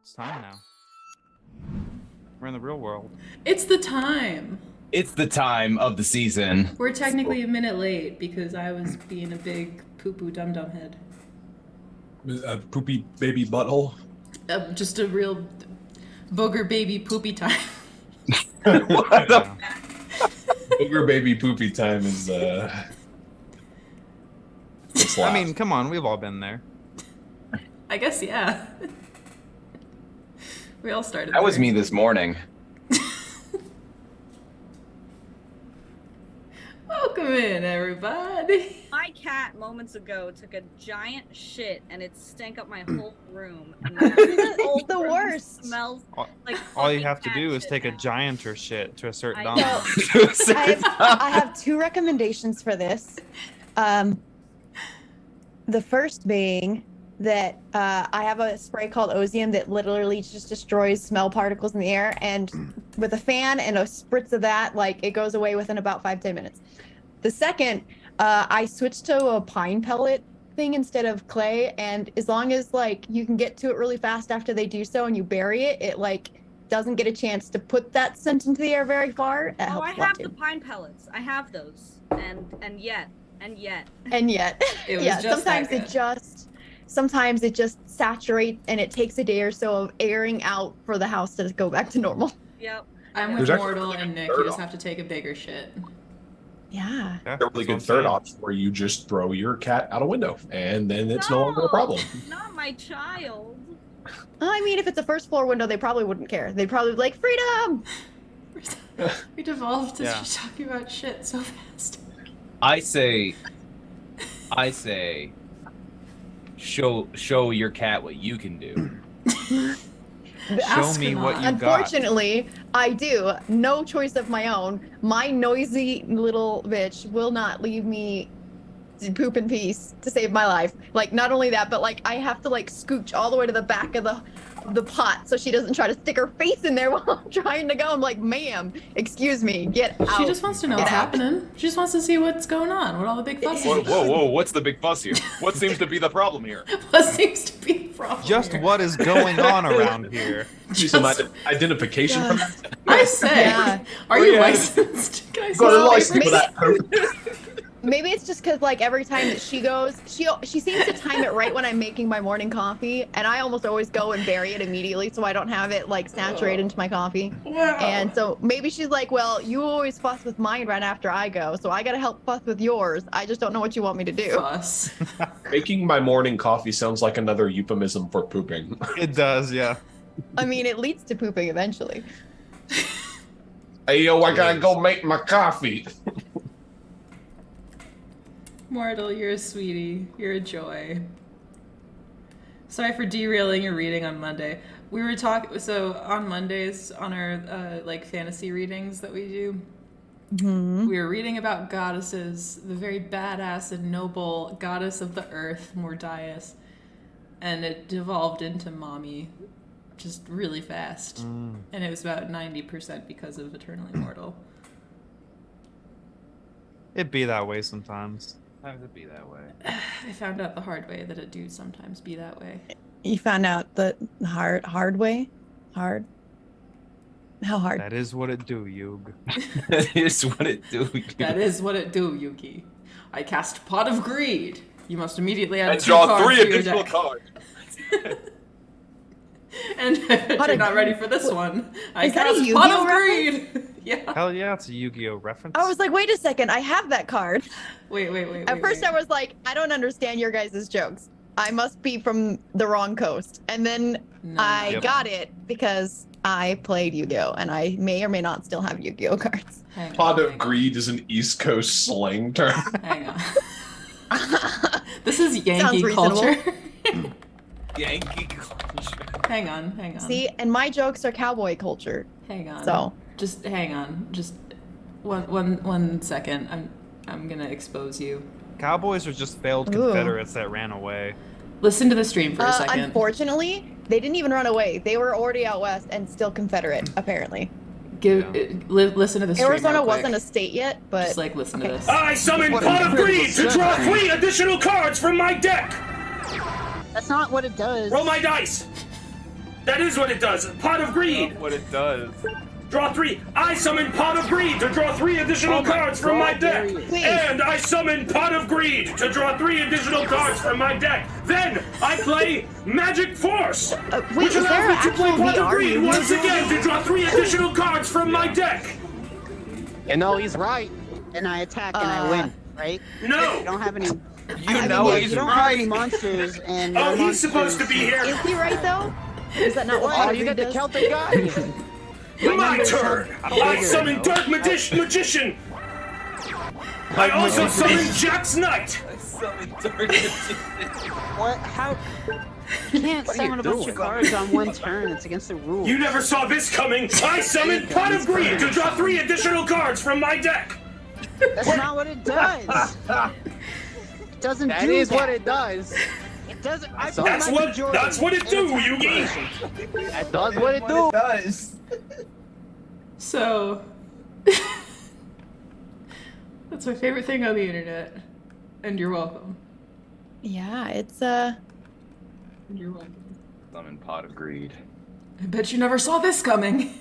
It's time now. We're in the real world. It's the time. It's the time of the season. We're technically a minute late because I was being a big poo-poo dum-dum head. A poopy baby butthole? Just a real booger baby poopy time. What the? Booger baby poopy time is it's I mean, come on, we've all been there. I guess, yeah. We all started That was there. me this morning. Welcome in, everybody. My cat moments ago took a giant shit and it stank up my whole room. And now It's the worst. Smells like All you fucking have to cat do is shit take a now. gianter shit to assert I dominance. know. I have two recommendations for this. The first being that I have a spray called Ozium that literally just destroys smell particles in the air, and with a fan and a spritz of that, like, it goes away within about 5-10 minutes. The second, I switched to a pine pellet thing instead of clay, and as long as like you can get to it really fast after they do so and you bury it, it like doesn't get a chance to put that scent into the air very far. That Oh, helps I a lot have too. the pine pellets. I have those. And yet. And yet, It was yeah, just sometimes that good. sometimes it just saturates, and it takes a day or so of airing out for the house to go back to normal. Yep. I'm There's with actually Mortal a and Nick. third You just option. have to take a bigger shit. Yeah. Yeah, a really that's what good I'm third saying. option where you just throw your cat out a window, and then it's no longer a problem. Not my child. I mean, if it's a first floor window, they probably wouldn't care. They'd probably be like, freedom! We devolved to Yeah. just talking about shit so fast. I say, show your cat what you can do. Show me what you got. Unfortunately, I do. No choice of my own. My noisy little bitch will not leave me to poop in peace to save my life. Like, not only that, but like I have to like scooch all the way to the back of the pot so she doesn't try to stick her face in there while I'm trying to go. I'm like, ma'am, excuse me, get out. She just wants to know what's Get out. happening. She just wants to see what's going on, what all the big fuss Whoa, is. whoa! What's the big fuss here? What seems to be the problem here? What seems to be the problem Just here? what is going on around here? See some Just- identification from that. I say, Yeah. are you yeah. licensed? Can I see Got a some license papers? for that. Maybe it's just because like every time that she goes, she seems to time it right when I'm making my morning coffee, and I almost always go and bury it immediately so I don't have it like saturate into my coffee. Wow. And so maybe she's like, well, you always fuss with mine right after I go, so I gotta help fuss with yours. I just don't know what you want me to do. Fuss. Making my morning coffee sounds like another euphemism for pooping. It does, yeah. I mean, it leads to pooping eventually. Hey, yo, I gotta go make my coffee. Mortal, you're a sweetie. You're a joy. Sorry for derailing your reading on Monday. We were talking, so on Mondays, on our like fantasy readings that we do, we were reading about goddesses, the very badass and noble goddess of the earth, Mordias, and it devolved into mommy just really fast. And it was about 90% because of Eternally Immortal. It'd be that way sometimes. It'd be that way. I found out the hard way that it do sometimes be that way. You found out the hard way? Hard? How hard? That is what it do, Yug. That is what it do. That is what it do, Yuki. I cast Pot of Greed. You must immediately add And 2 draw cards 3 to your additional deck. cards. And if Pot you're of not ready Greed? for this one, I Is that a cast Yu-Gi-Oh Pot of reference? Greed. Yeah. Hell yeah, it's a Yu-Gi-Oh reference. I was like, wait a second, I have that card. Wait. At first, I was like, I don't understand your guys' jokes. I must be from the wrong coast. And then I Yep. got it because I played Yu-Gi-Oh! And I may or may not still have Yu-Gi-Oh! Cards. Hang on, Pot of hang on, greed is an East Coast slang term. Hang on. This is Sounds Yankee reasonable. culture. Yankee culture. Hang on. See, and my jokes are cowboy culture. Hang on. So. Just hang on. Just one second. I'm gonna expose you. Cowboys are just failed Ooh. Confederates that ran away. Listen to the stream for a second. Unfortunately, they didn't even run away. They were already out west and still Confederate, apparently. Listen to the stream. Arizona real quick. wasn't a state yet, but Just like listen okay. to this. I summon What Pot a of Greed to critical draw synergy. 3 additional cards from my deck! That's not what it does. Roll my dice! That is what it does. Pot of Greed. What it does. Draw 3. I summon Pot of Greed to draw 3 additional cards from my deck. And I summon Pot of Greed to draw 3 additional cards from my deck. Then I play Magic Force, which is there allows me to play actual Pot of VR Greed you once again to draw 3 additional cards from my deck. You know he's right. And I attack and I win, right? No. You don't have any. You know you he's don't have any right. monsters and. Oh, he's supposed to be here. Is he right though? Is that not what Oh, Pot of you Greed got the does? Celtic guy. My turn. I summon Dark Magician. I also summon Jack's Knight. I summoned Dark Magician. What? How? You can't summon a bunch of cards on one turn. It's against the rules. You never saw this coming. I summon Pot of Greed to draw 3 additional cards from my deck. That's not what it does. It doesn't That do is that. what it does. It doesn't. That's what it do, Yugi. That does what it do. does. So, that's my favorite thing on the internet. And you're welcome. Yeah, it's You're welcome. Summon Pot of Greed. I bet you never saw this coming.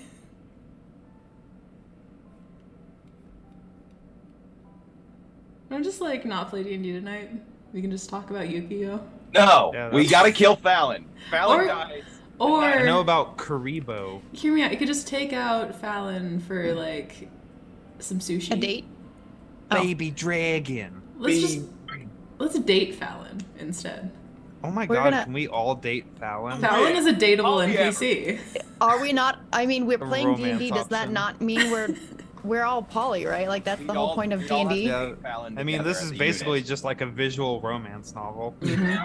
I'm just like not play D&D tonight. We can just talk about Yu-Gi-Oh. No, Yeah, we that's- gotta kill Fallon. Fallon Or- dies. Or I know about Karibo. hear me out. You could just take out Fallon for like some sushi. a date. Oh. Baby dragon. Let's date Fallon instead. Oh my We're god, gonna- can we all date Fallon? Fallon is a dateable Oh, yeah. NPC. Are we not? I mean, we're A playing romance D&D. Does that option. not mean we're all poly, right? Like that's the whole point of we all have D&D. to Yeah. date Fallon I mean, together this as is a basically unit. just like a visual romance novel.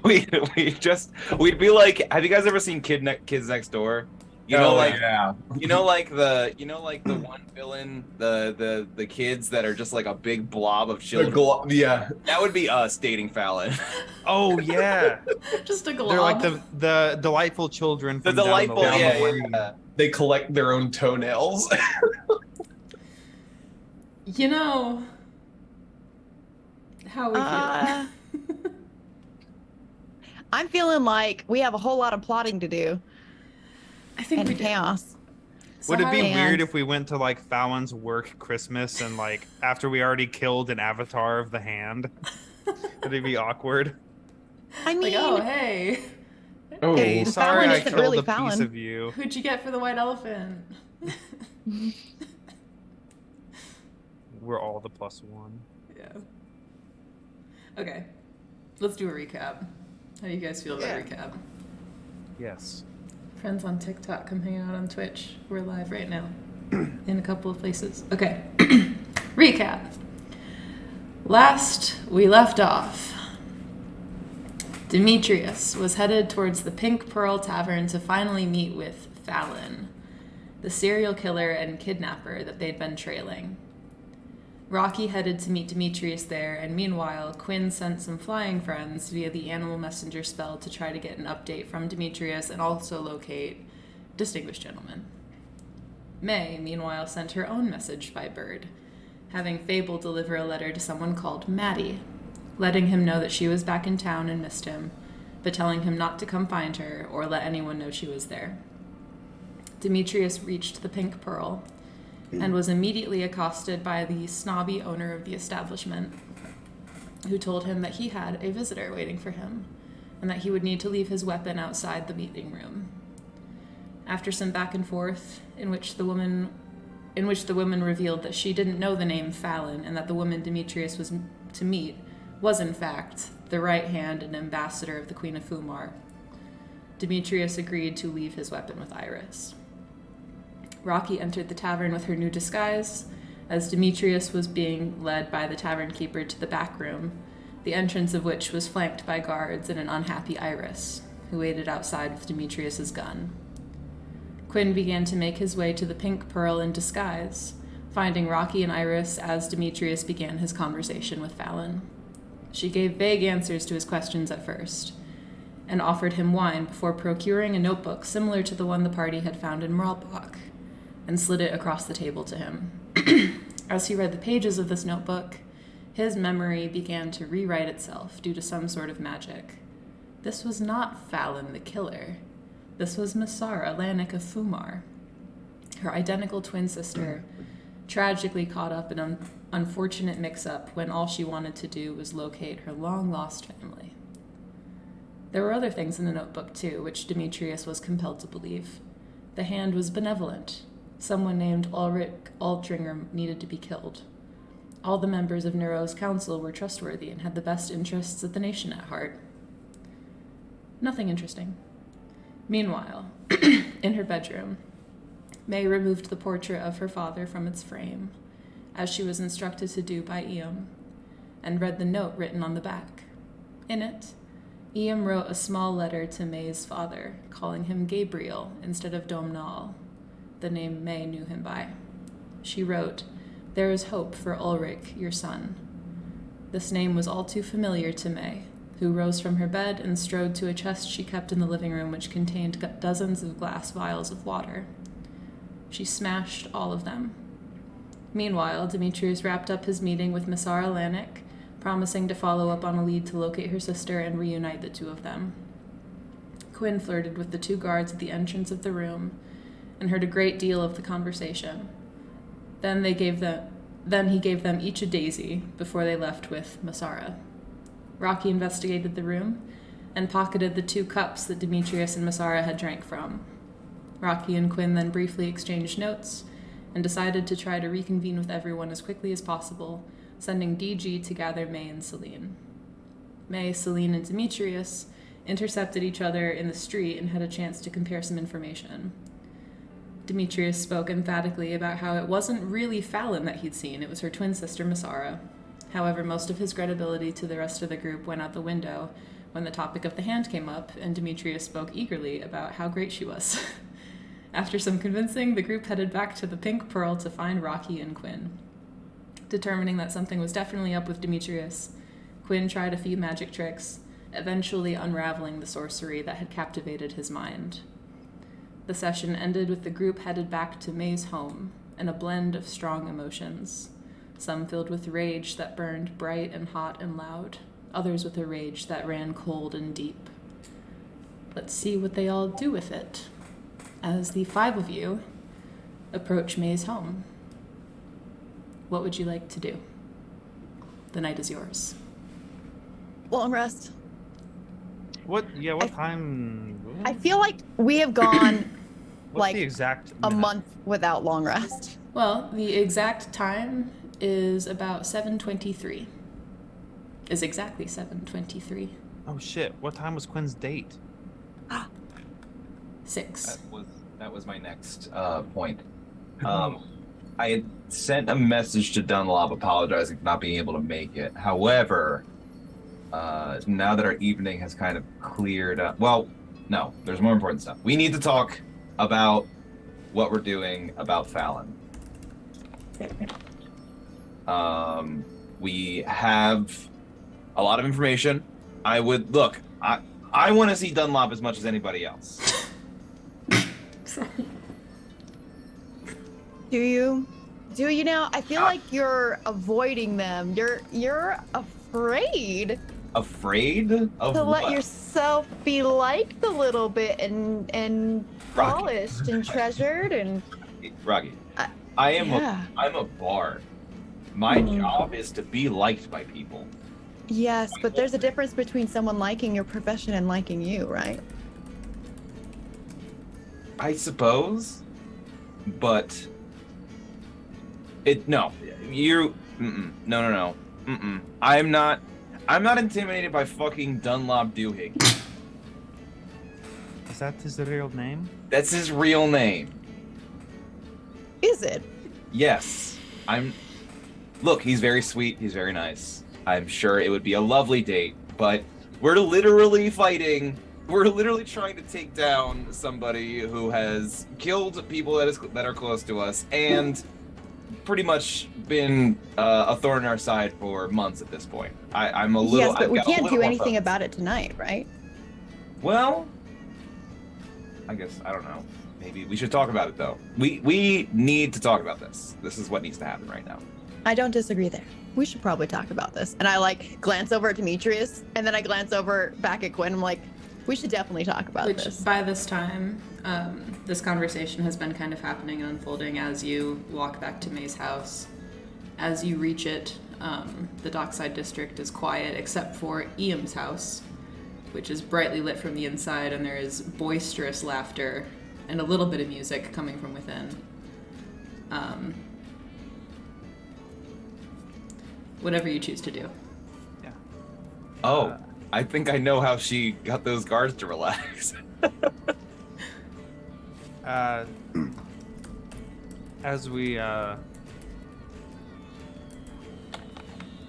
We'd be like, have you guys ever seen Kids Next Door? You know, like yeah. you know, like the one villain, the kids that are just like a big blob of children. Yeah. That would be us dating Fallon. Oh yeah, Just a glob. they're like the delightful children. The From down delightful, down the yeah, lane. yeah. They collect their own toenails. You know how we feel. I'm feeling like we have a whole lot of plotting to do I think we and do. chaos. So Would it be how- And- weird if we went to like Fallon's work Christmas and like after we already killed an avatar of the hand? Would it be awkward? I mean, Like, oh hey, Oh, Hey, Fallon sorry I isn't killed really a piece Fallon. of you. who'd you get for the white elephant? We're all the +1. Yeah. Okay, let's do a recap. How do you guys feel about a recap? Yes. Friends on TikTok, come hang out on Twitch. We're live right now in a couple of places. Okay, recap. Last we left off, Demetrius was headed towards the Pink Pearl Tavern to finally meet with Fallon, the serial killer and kidnapper that they'd been trailing. Rocky headed to meet Demetrius there, and meanwhile, Quinn sent some flying friends via the animal messenger spell to try to get an update from Demetrius and also locate Distinguished Gentleman. May, meanwhile, sent her own message by bird, having Fable deliver a letter to someone called Maddie, letting him know that she was back in town and missed him, but telling him not to come find her or let anyone know she was there. Demetrius reached the Pink Pearl and was immediately accosted by the snobby owner of the establishment, who told him that he had a visitor waiting for him and that he would need to leave his weapon outside the meeting room. After some back and forth, in which the woman revealed that she didn't know the name Fallon and that the woman Demetrius was to meet was in fact the right hand and ambassador of the Queen of Fumar, Demetrius agreed to leave his weapon with Iris. Rocky entered the tavern with her new disguise, as Demetrius was being led by the tavern keeper to the back room, the entrance of which was flanked by guards and an unhappy Iris, who waited outside with Demetrius's gun. Quinn began to make his way to the Pink Pearl in disguise, finding Rocky and Iris as Demetrius began his conversation with Fallon. She gave vague answers to his questions at first, and offered him wine before procuring a notebook similar to the one the party had found in Marlbach, and slid it across the table to him. As he read the pages of this notebook, his memory began to rewrite itself due to some sort of magic. This was not Fallon the killer, This was Masara Lanik of Fumar, her identical twin sister, tragically caught up in an unfortunate mix-up when all she wanted to do was locate her long-lost family. There were other things in the notebook, too, which Demetrius was compelled to believe. The hand was benevolent. Someone named Ulrich Altringer needed to be killed. All the members of Nero's council were trustworthy and had the best interests of the nation at heart. Nothing interesting. Meanwhile, in her bedroom, May removed the portrait of her father from its frame, as she was instructed to do by Eam, and read the note written on the back. In it, Eam wrote a small letter to May's father, calling him Gabriel instead of Domnall, the name May knew him by. She wrote, "There is hope for Ulrich, your son." This name was all too familiar to May, who rose from her bed and strode to a chest she kept in the living room which contained dozens of glass vials of water. She smashed all of them. Meanwhile, Demetrius wrapped up his meeting with Masara Lanik, promising to follow up on a lead to locate her sister and reunite the two of them. Quinn flirted with the two guards at the entrance of the room and heard a great deal of the conversation. Then he gave them each a daisy before they left with Masara. Rocky investigated the room and pocketed the 2 cups that Demetrius and Masara had drank from. Rocky and Quinn then briefly exchanged notes and decided to try to reconvene with everyone as quickly as possible, sending DG to gather May and Celine. May, Celine, and Demetrius intercepted each other in the street and had a chance to compare some information. Demetrius spoke emphatically about how it wasn't really Fallon that he'd seen, it was her twin sister Masara. However, most of his credibility to the rest of the group went out the window when the topic of the hand came up, and Demetrius spoke eagerly about how great she was. After some convincing, the group headed back to the Pink Pearl to find Rocky and Quinn. Determining that something was definitely up with Demetrius, Quinn tried a few magic tricks, eventually unraveling the sorcery that had captivated his mind. The session ended with the group headed back to May's home, in a blend of strong emotions. Some filled with rage that burned bright and hot and loud, others with a rage that ran cold and deep. Let's see what they all do with it, as the 5 of you approach May's home. What would you like to do? The night is yours. Long rest. What time? I feel like we have gone What's like the exact a minute? month without long rest. Well, the exact time is about 7:23. Is exactly 7:23. Oh shit! What time was Quinn's date? 6. That was my next point. I had sent a message to Dunlop apologizing for not being able to make it. However, now that our evening has kind of cleared up, well, no, there's more important stuff. We need to talk about what we're doing about Fallon. We have a lot of information. I want to see Dunlop as much as anybody else. Do you now? I feel like you're avoiding them. You're afraid Afraid of to what? let yourself be liked a little bit and Rocky. polished and treasured and Rocky, yeah. I'm a bard. My job is to be liked by people. Yes, but there's a difference between someone liking your profession and liking you, right? I suppose, but no. I'm not intimidated by fucking Dunlop Doohickey. Is that his real name? That's his real name. Is it? Yes. Look, he's very sweet, he's very nice. I'm sure it would be a lovely date, but we're literally fighting. We're literally trying to take down somebody who has killed people that are close to us and pretty much been a thorn in our side for months at this point. I'm a little. Yes, but we I've got a can't little do more anything focus. about it tonight, right? Well, I guess I don't know. Maybe we should talk about it though. We need to talk about this. This is what needs to happen right now. I don't disagree there. We should probably talk about this. And I glance over at Demetrius, and then I glance over back at Quinn. I'm like, We should definitely talk about Which, this. by this time, this conversation has been kind of happening and unfolding as you walk back to May's house. As you reach it, the dockside district is quiet except for Iam's house, which is brightly lit from the inside, and there is boisterous laughter and a little bit of music coming from within. Whatever you choose to do. Yeah. Oh, I think I know how she got those guards to relax. As we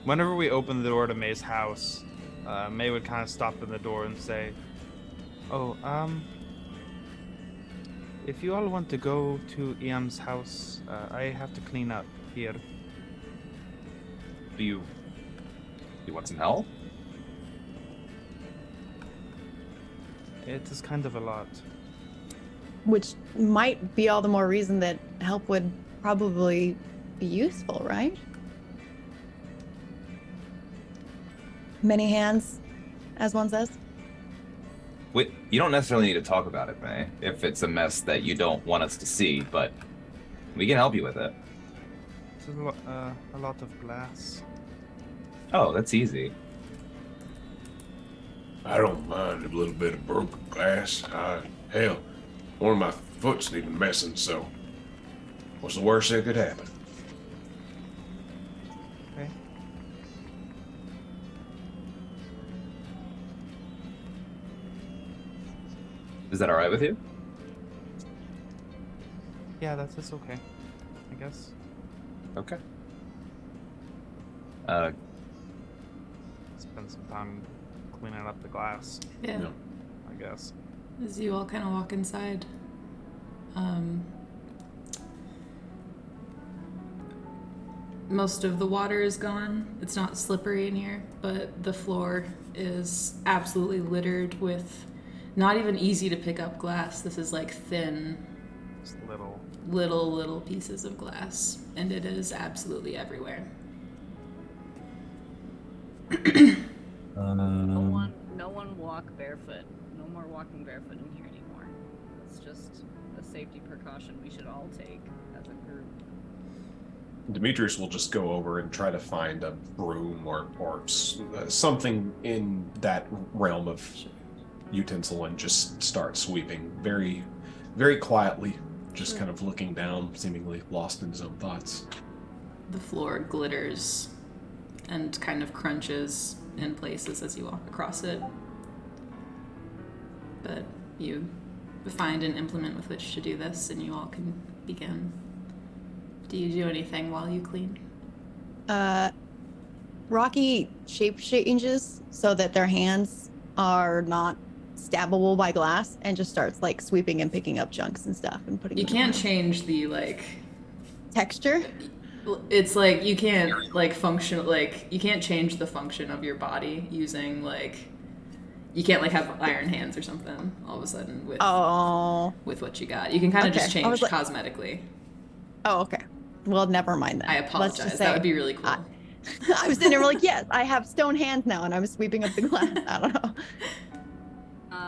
whenever we open the door to May's house, May would kind of stop in the door and say, "Oh, if you all want to go to Iam's house, I have to clean up here." Do you want some help? It is kind of a lot. Which might be all the more reason that help would probably be useful, right? Many hands, as one says. Wait, you don't necessarily need to talk about it, May, if it's a mess that you don't want us to see, but we can help you with it. It's a lot of glass. Oh, that's easy. I don't mind a little bit of broken glass. Hell, one of my foot's even messing, so what's the worst that could happen? Okay. Is that all right with you? Yeah, that's okay. I guess. Okay. Spend some time cleaning up the glass, Yeah. No. I guess. As you all kind of walk inside, most of the water is gone. It's not slippery in here, but the floor is absolutely littered with not even easy to pick up glass. This is like thin, Just little. little pieces of glass, and it is absolutely everywhere. No one walk barefoot. No more walking barefoot in here anymore. It's just a safety precaution we should all take as a group. Demetrius will just go over and try to find a broom or something in that realm of utensil and just start sweeping very, very quietly, just kind of looking down, seemingly lost in his own thoughts. The floor glitters and kind of crunches in places as you walk across it. But you find an implement with which to do this, and you all can begin. Do you do anything while you clean? Rocky shape changes so that their hands are not stabbable by glass and just starts like sweeping and picking up chunks and stuff and putting You them can't away. change the Texture. it's like you can't like function like you can't change the function of your body using like you can't like have iron hands or something all of a sudden with what you got. You can kind of just Okay. I change was like- cosmetically. Oh, okay. Well, never mind then. I Let's apologize. just That say- would be really cool. I was sitting there like, yes, I have stone hands now, and I'm sweeping up the glass. I don't know.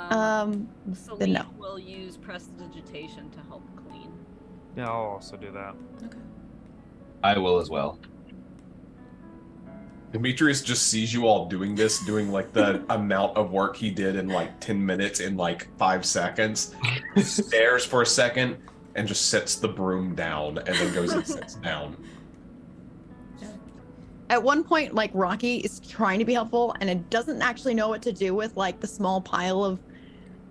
Then Celine no. will use prestidigitation to help clean. Yeah, I'll also do that. Okay. I will as well. Demetrius just sees you all doing this, doing like the amount of work he did in like 10 minutes in like 5 seconds, stares for a second, and just sets the broom down and then goes and sits down. At one point, like Rocky is trying to be helpful, and it doesn't actually know what to do with like the small pile of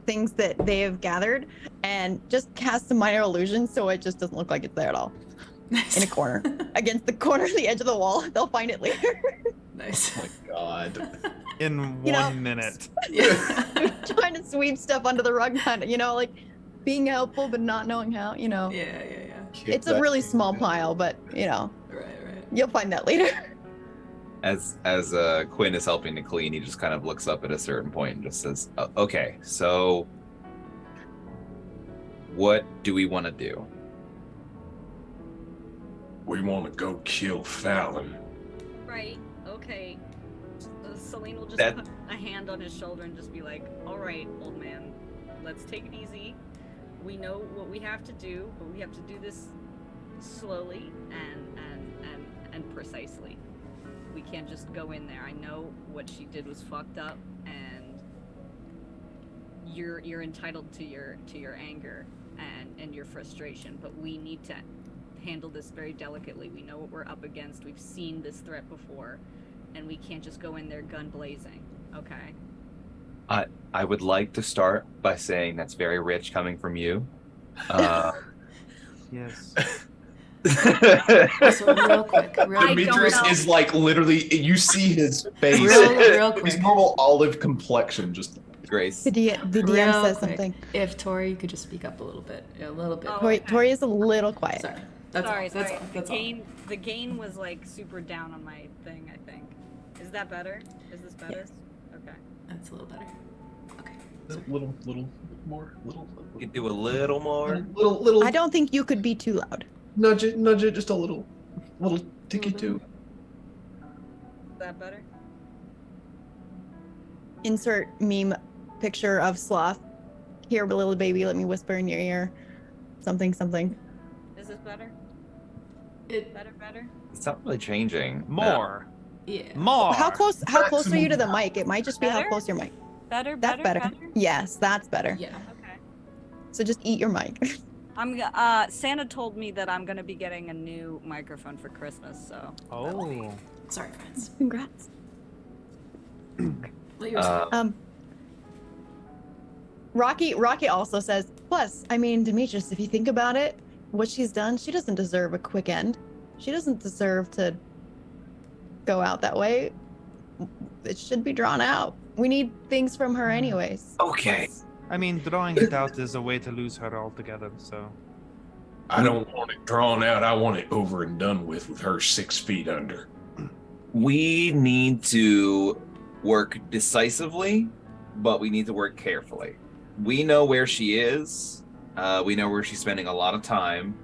things that they have gathered, and just casts a minor illusion so it just doesn't look like it's there at all. Nice. In a corner, against the corner of the edge of the wall. They'll find it later. Nice. Oh my god. In You know- 1 minute. Yeah. Trying to sweep stuff under the rug, kind of, like being helpful but not knowing how. Yeah. It's a really small pile, but Right. you'll find that later. As Quinn is helping to clean, he just kind of looks up at a certain point and just says, "Okay, so what do we want to do?" We want to go kill Fallon. Right, okay. Celine will just That- put a hand on his shoulder and just be like, "All right, old man, let's take it easy. We know what we have to do, but we have to do this slowly and precisely. We can't just go in there. I know what she did was fucked up, and you're entitled to your anger and your frustration, but we need to handle this very delicately. We know what we're up against. We've seen this threat before, and we can't just go in there gun blazing. Okay?" I would like to start by saying that's very rich coming from you. Yes. Also, real quick, I don't Demetrius know. is like literally, you see his face, real his quick. normal olive complexion just. Grace. The DM Real says quick. something. If Tori could just speak up a little bit. Oh. Tori, okay. Tori is a little quiet. Sorry. That's Sorry, all. That's sorry. all. That's all. The gain was like super down on my thing, I think. Is that better? Is this better? Yes. Okay. That's a little better. Okay. Little more, little. You can do a little more. Little. I don't think you could be too loud. Nudge it, just a little ticky too. Is that better? Insert meme picture of sloth. Here, little baby, let me whisper in your ear. Something. Is this better? It. Better? It's not really changing. More. Yeah. More. How close are you to the mic? It might just be how Better? close your mic. Better? That's better. Yes, that's better. Yeah. Okay. So just eat your mic. Santa told me that I'm gonna be getting a new microphone for Christmas, so. Oh. Sorry, friends. Congrats. What you were saying. Rocky also says, plus, I mean, Demetrius, if you think about it, what she's done, she doesn't deserve a quick end. She doesn't deserve to go out that way. It should be drawn out. We need things from her anyways. Okay. I mean, drawing it out is a way to lose her altogether, so. I don't want it drawn out. I want it over and done with her 6 feet under. We need to work decisively, but we need to work carefully. We know where she is. We know where she's spending a lot of time.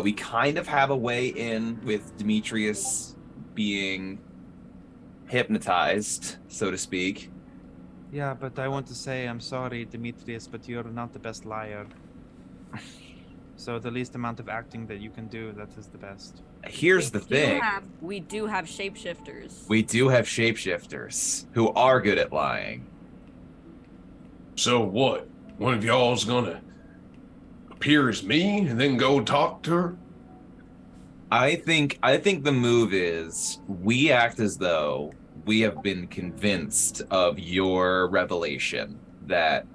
We kind of have a way in with Demetrius being hypnotized, so to speak. Yeah, but I want to say I'm sorry, Demetrius, but you're not the best liar. So the least amount of acting that you can do, that is the best. Here's the thing. We do have shapeshifters. We do have shapeshifters who are good at lying. So what? One of y'all's gonna appear as me and then go talk to her? I think the move is we act as though we have been convinced of your revelation that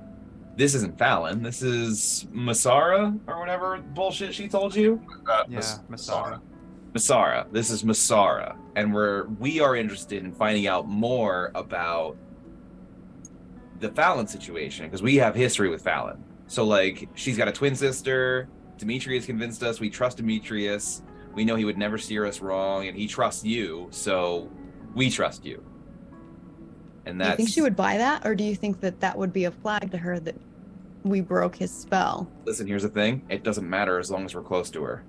this isn't Fallon, this is Masara or whatever bullshit she told you. Yeah, Masara. Masara. This is Masara, and we are interested in finding out more about the Fallon situation because we have history with Fallon. So like, she's got a twin sister. Demetrius convinced us. We trust Demetrius. We know he would never steer us wrong, and he trusts you. So we trust you. And Do you that's. think she would buy that, or do you think that that would be a flag to her that we broke his spell? Listen, here's the thing. It doesn't matter as long as we're close to her.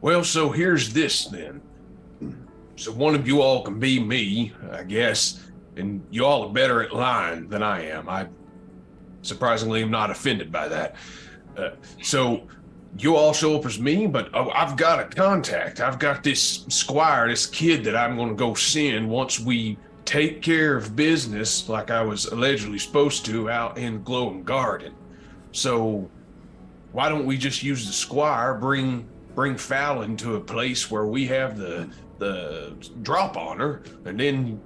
Well, so here's this then. So one of you all can be me, I guess, and you all are better at lying than I am. I surprisingly am not offended by that. So you all show up as me, but I've got a contact. I've got this squire, this kid that I'm going to go send once we take care of business like I was allegedly supposed to out in the glowing garden. So why don't we just use the squire, bring Fallon to a place where we have the drop on her, and then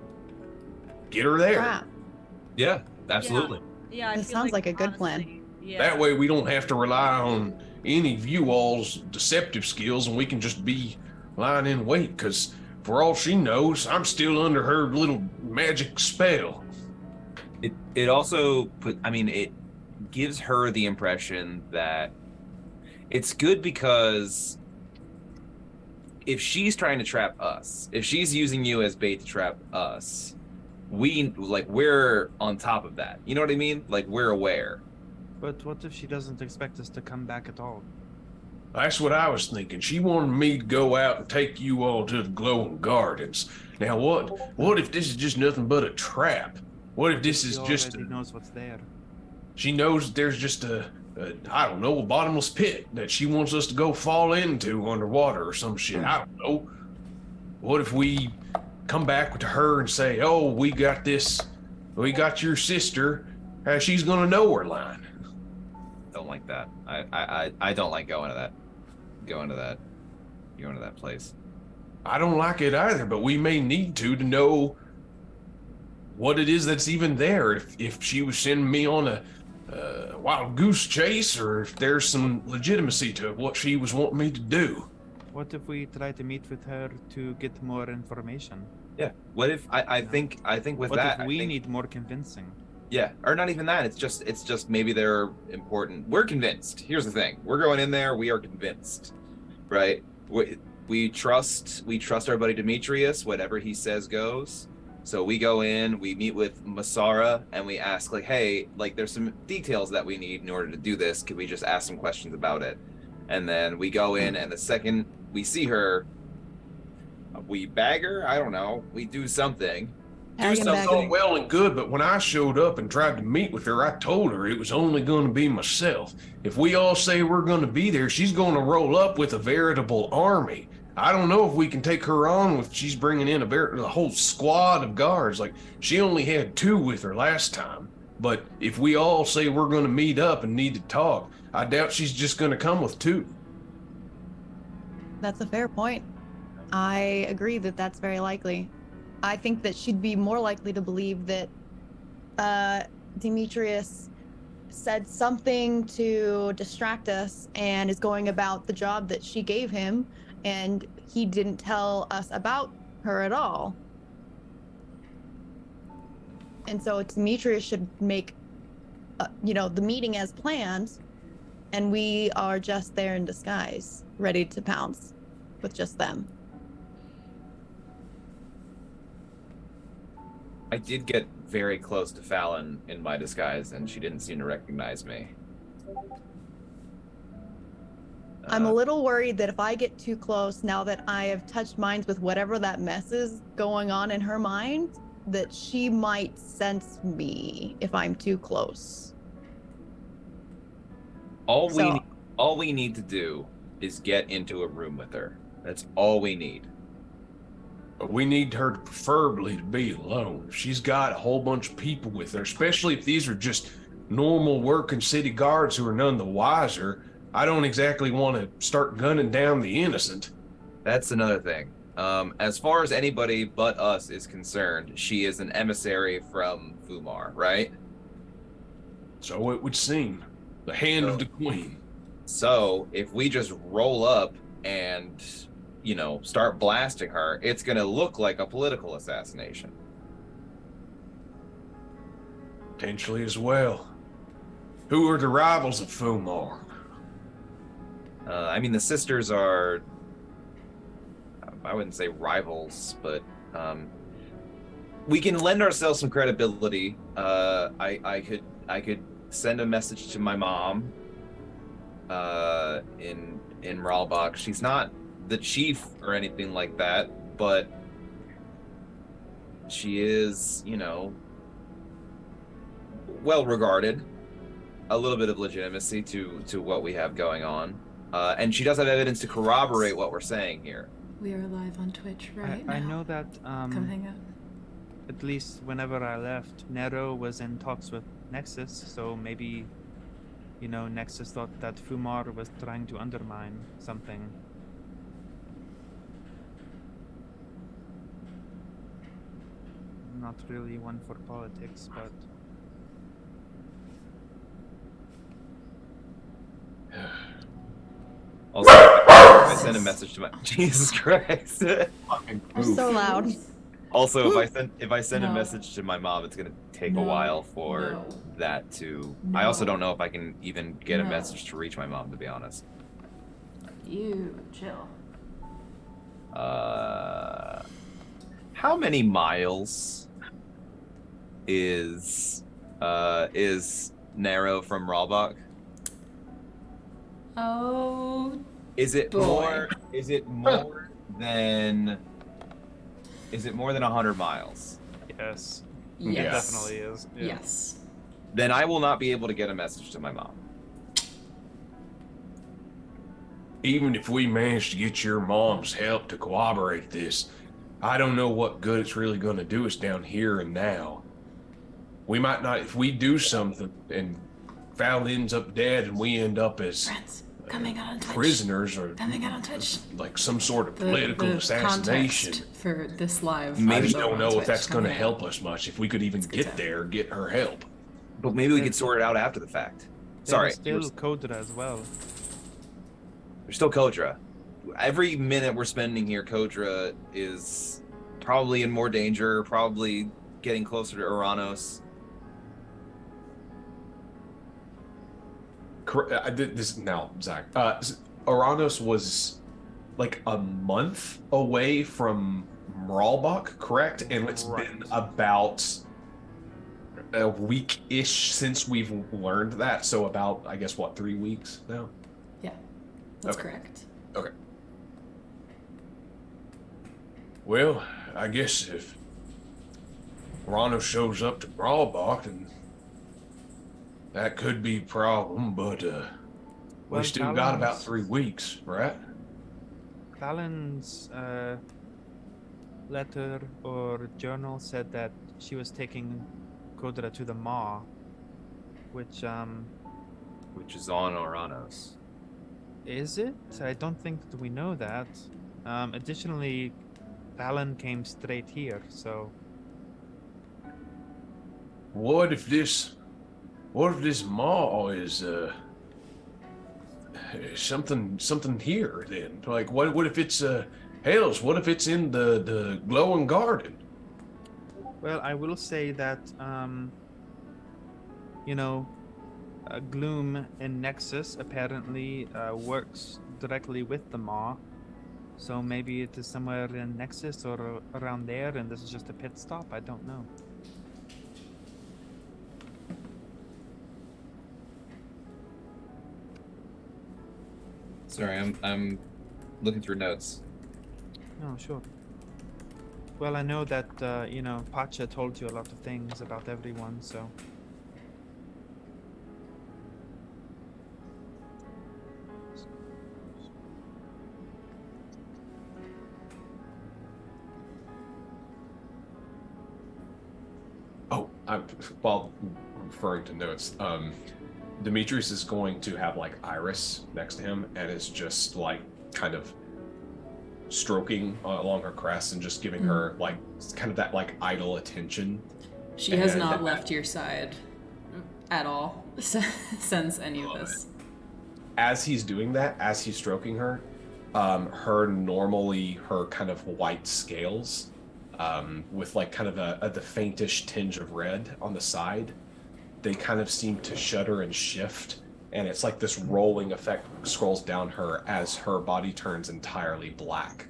get her there. Crap. Yeah, absolutely. Yeah, I This feel sounds like a good plan. honestly, Yeah. That way we don't have to rely on any of you all's deceptive skills, and we can just be lying in wait, because for all she knows, I'm still under her little magic spell. It also it gives her the impression that it's good because if she's trying to trap us, if she's using you as bait to trap us, we're on top of that. You know what I mean? Like, we're aware. But what if she doesn't expect us to come back at all? That's what I was thinking. She wanted me to go out and take you all to the glowing gardens. Now what if this is just nothing but a trap? What if this is She just already knows what's there. she knows there's just I don't know, a bottomless pit that she wants us to go fall into underwater or some shit. I don't know. What if we come back to her and say, oh, we got your sister, she's gonna know her line. Don't like that. I don't like going to that place. I don't like it either, but we may need to know what it is that's even there. If she was sending me on a wild goose chase, or if there's some legitimacy to what she was wanting me to do. What if we try to meet with her to get more information? Yeah. What if I think with What that if we I think, need more convincing? Yeah, or not even that. It's just maybe they're important. We're convinced. Here's the thing: we're going in there. We are convinced, right? We trust our buddy Demetrius. Whatever he says goes. So we go in. We meet with Masara, and we ask like, hey, like there's some details that we need in order to do this. Could we just ask some questions about it? And then we go in, and the second we see her, we bag her. I don't know. We do something. Bag and bag. Oh, well and good, but when I showed up and tried to meet with her, I told her it was only going to be myself. If we all say we're going to be there, she's going to roll up with a veritable army. I don't know if we can take her on if she's bringing in a whole squad of guards. Like, she only had 2 with her last time. But if we all say we're going to meet up and need to talk, I doubt she's just going to come with 2. That's a fair point. I agree that that's very likely. I think that she'd be more likely to believe that Demetrius said something to distract us and is going about the job that she gave him, and he didn't tell us about her at all. And so Demetrius should make, the meeting as planned, and we are just there in disguise, ready to pounce with just them. I did get very close to Fallon in my disguise, and she didn't seem to recognize me. I'm a little worried that if I get too close, now that I have touched minds with whatever that mess is going on in her mind, that she might sense me if I'm too close. All we need to do is get into a room with her. That's all we need. But we need her preferably to be alone. She's got a whole bunch of people with her, especially if these are just normal working city guards who are none the wiser. I don't exactly want to start gunning down the innocent. That's another thing. As far as anybody but us is concerned, she is an emissary from Fumar, right? So it would seem. The hand of the queen. So if we just roll up and, start blasting her, it's going to look like a political assassination. Potentially as well. Who are the rivals of Fumar? The sisters are, I wouldn't say rivals, but we can lend ourselves some credibility. I could send a message to my mom in Ralbach. She's not the chief or anything like that, but she is, well regarded. A little bit of legitimacy to what we have going on. And she does have evidence to corroborate what we're saying here. We are live on Twitch right now. I know that Come hang out. at least whenever I left, Nero was in talks with Nexus, so maybe, Nexus thought that Fumar was trying to undermine something. Not really one for politics, but... Also, if I send a message to my Jesus Christ. They're so loud. Also, if I send a No. message to my mom, it's gonna take No. a while for No. that to. No. I also don't know if I can even get a No. message to reach my mom, to be honest. You chill. How many miles is Nero from Ralbach? Oh, Is it Boy. more? Is it more than? Is it more than 100 miles? Yes. Yes. It definitely is. Yeah. Yes. Then I will not be able to get a message to my mom. Even if we manage to get your mom's help to corroborate this, I don't know what good it's really going to do us down here and now. We might not, if we do something and Val ends up dead and we end up as Friends, coming out on Twitch. prisoners or Coming out on Twitch. like some sort of The political assassination. context for this live. Maybe I just is don't over know on if that's Twitch, going to coming help out. us much. If we could even It's good get time. there, get her help. But maybe we could sort it out after the fact. Sorry, There's still Kodra as well. there's still Kodra. Every minute we're spending here, Kodra is probably in more danger, probably getting closer to Uranos. I did this now, Zach. Oranos was like a month away from Mralbach, correct? And it's Right. been about a week-ish since we've learned that. So about, I guess, what, 3 weeks now? Yeah, that's Okay. correct. Well, I guess if Rano shows up to Brawlbach, then that could be a problem, but we Well, still got about Talon's- 3 weeks, right? Talon's letter or journal said that she was taking Kodra to the Maw, which Which is on Uranos. is it? I don't think that we know that. Additionally, Talon came straight here, so What if this maw is something here then? Like what if it's Hales, what if it's in the glowing garden? well, I will say that Gloom in Nexus apparently works directly with the Maw. So maybe it is somewhere in Nexus or around there, and this is just a pit stop. I don't know. Sorry, I'm looking through notes. Oh, sure. Well, I know that Pacha told you a lot of things about everyone, so Oh, while referring to notes, Demetrius is going to have like Iris next to him and is just like kind of stroking along her crest and just giving her like kind of that like idle attention. She has And- not left your side at all since any of this. As he's doing that, as he's stroking her, her kind of white scales, with like kind of the faintish tinge of red on the side, they kind of seem to shudder and shift, and it's like this rolling effect scrolls down her as her body turns entirely black.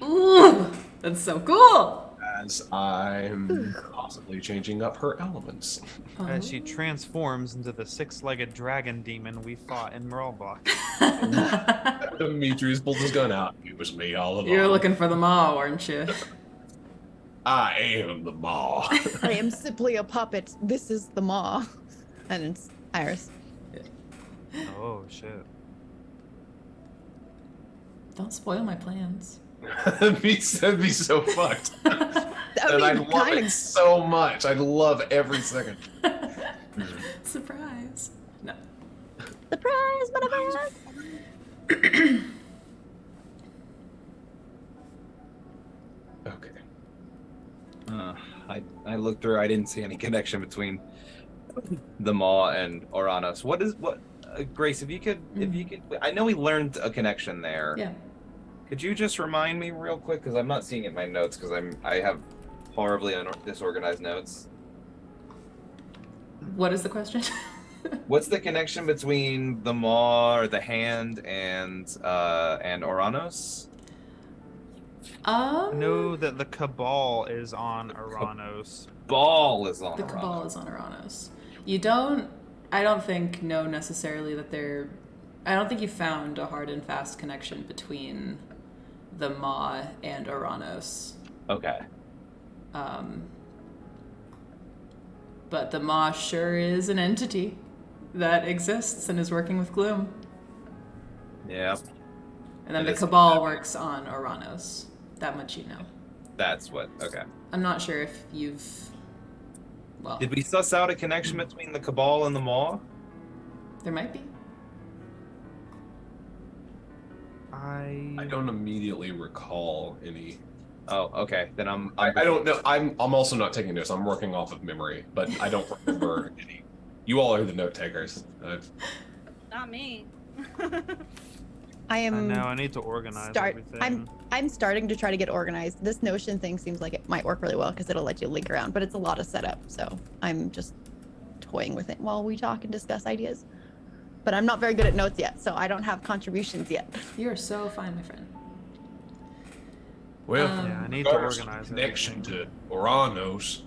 Ooh, that's so cool. As I'm possibly changing up her elements. as she transforms into the six-legged dragon demon we fought in Mralbach. Demetrius pulls his gun out. It was me all along. You're looking for the maw, aren't you? I am the maw. I am simply a puppet. This is the Maw. And it's Iris. Oh shit! Don't spoil my plans. That'd be so fucked. I And I mean, love kind it of. so much. I love every second. Surprise. No. Surprise, motherfucker! Okay. I looked through. I didn't see any connection between the Maw and Uranos. Grace? If you could, I know we learned a connection there. Yeah. Could you just remind me real quick, because I'm not seeing it in my notes, because I have horribly disorganized notes. What is the question? What's the connection between the Maw or the Hand and Uranos? I know that the Cabal is on Uranos. Ball is on The Uranos. Cabal is on Uranos. I don't think know necessarily that they're I don't think you found a hard and fast connection between the Maw and Oranos. Okay. But the Maw sure is an entity that exists and is working with Gloom. Yeah. And then It the is Cabal that way. works on Oranos. That much you know. That's what. Okay. I'm not sure if you've... Well, Did we suss out a connection between the Cabal and the Maw? there might be. I don't immediately recall any. Oh, okay. Then I don't know. I'm also not taking notes. I'm working off of memory, but I don't remember any. You all are the note takers. Not me. I I am. know. I need to organize everything. I'm starting to try to get organized. This Notion thing seems like it might work really well because it'll let you link around, but it's a lot of setup. So I'm just toying with it while we talk and discuss ideas. But I'm not very good at notes yet, so I don't have contributions yet. You're so fine, my friend. Well, Yeah, I need to regards organize connection everything. to Oranos.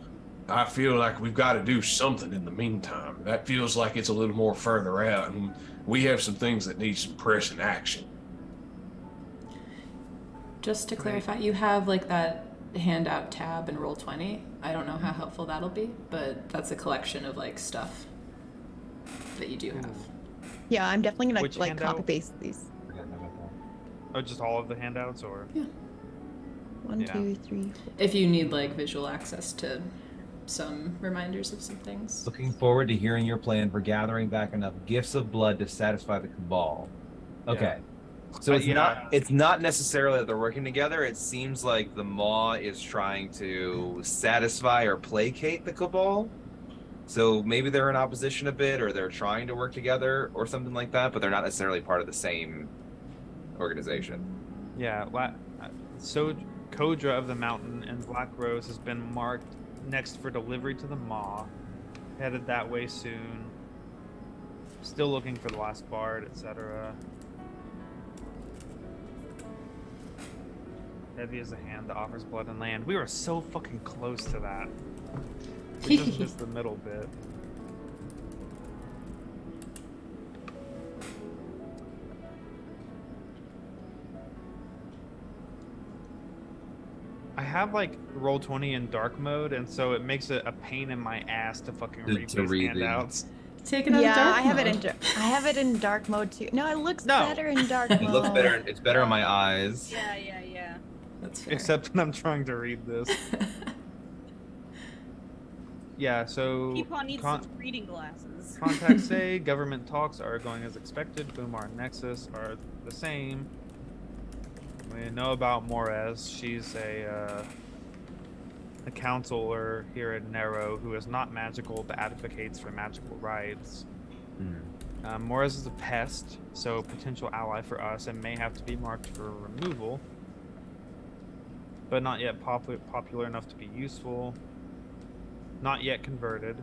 I feel like we've got to do something in the meantime. That feels like it's a little more further out, and we have some things that need some pressing action. Just to clarify, you have like that handout tab in Roll20. I don't know how helpful that'll be, but that's a collection of like stuff that you do have. Yeah, I'm definitely gonna Which like handout? copy paste these. Oh, just all of the handouts, or? One, Yeah. 2, 3, 4. If you need like visual access to some reminders of some things. Looking forward to hearing your plan for gathering back enough gifts of blood to satisfy the Cabal. Okay. So it's Yeah. not necessarily that they're working together. It seems like the Maw is trying to satisfy or placate the Cabal. So maybe they're in opposition a bit, or they're trying to work together, or something like that. But they're not necessarily part of the same organization. Yeah. So Kodra of the Mountain and Black Rose has been marked next for delivery to the Maw. Headed that way soon. Still looking for the last bard, etc. Heavy as a hand that offers blood and land. We were so fucking close to that. We just missed the middle bit. I have like Roll20 in dark mode, and so it makes it a pain in my ass to fucking read To these read handouts. Take it out Yeah, of dark I have it mode. in I have it in dark mode too. No, it looks No. better in dark mode. It looks better. It's better on my eyes. Yeah. That's fair. Except when I'm trying to read this. Yeah, so Peepaw needs some reading glasses. contacts say government talks are going as expected. Boomar and Nexus are the same. We know about Morez. She's a counselor here in Nero who is not magical but advocates for magical rights. Morez is a pest, so potential ally for us, and may have to be marked for removal, but not yet popular enough to be useful. Not yet converted.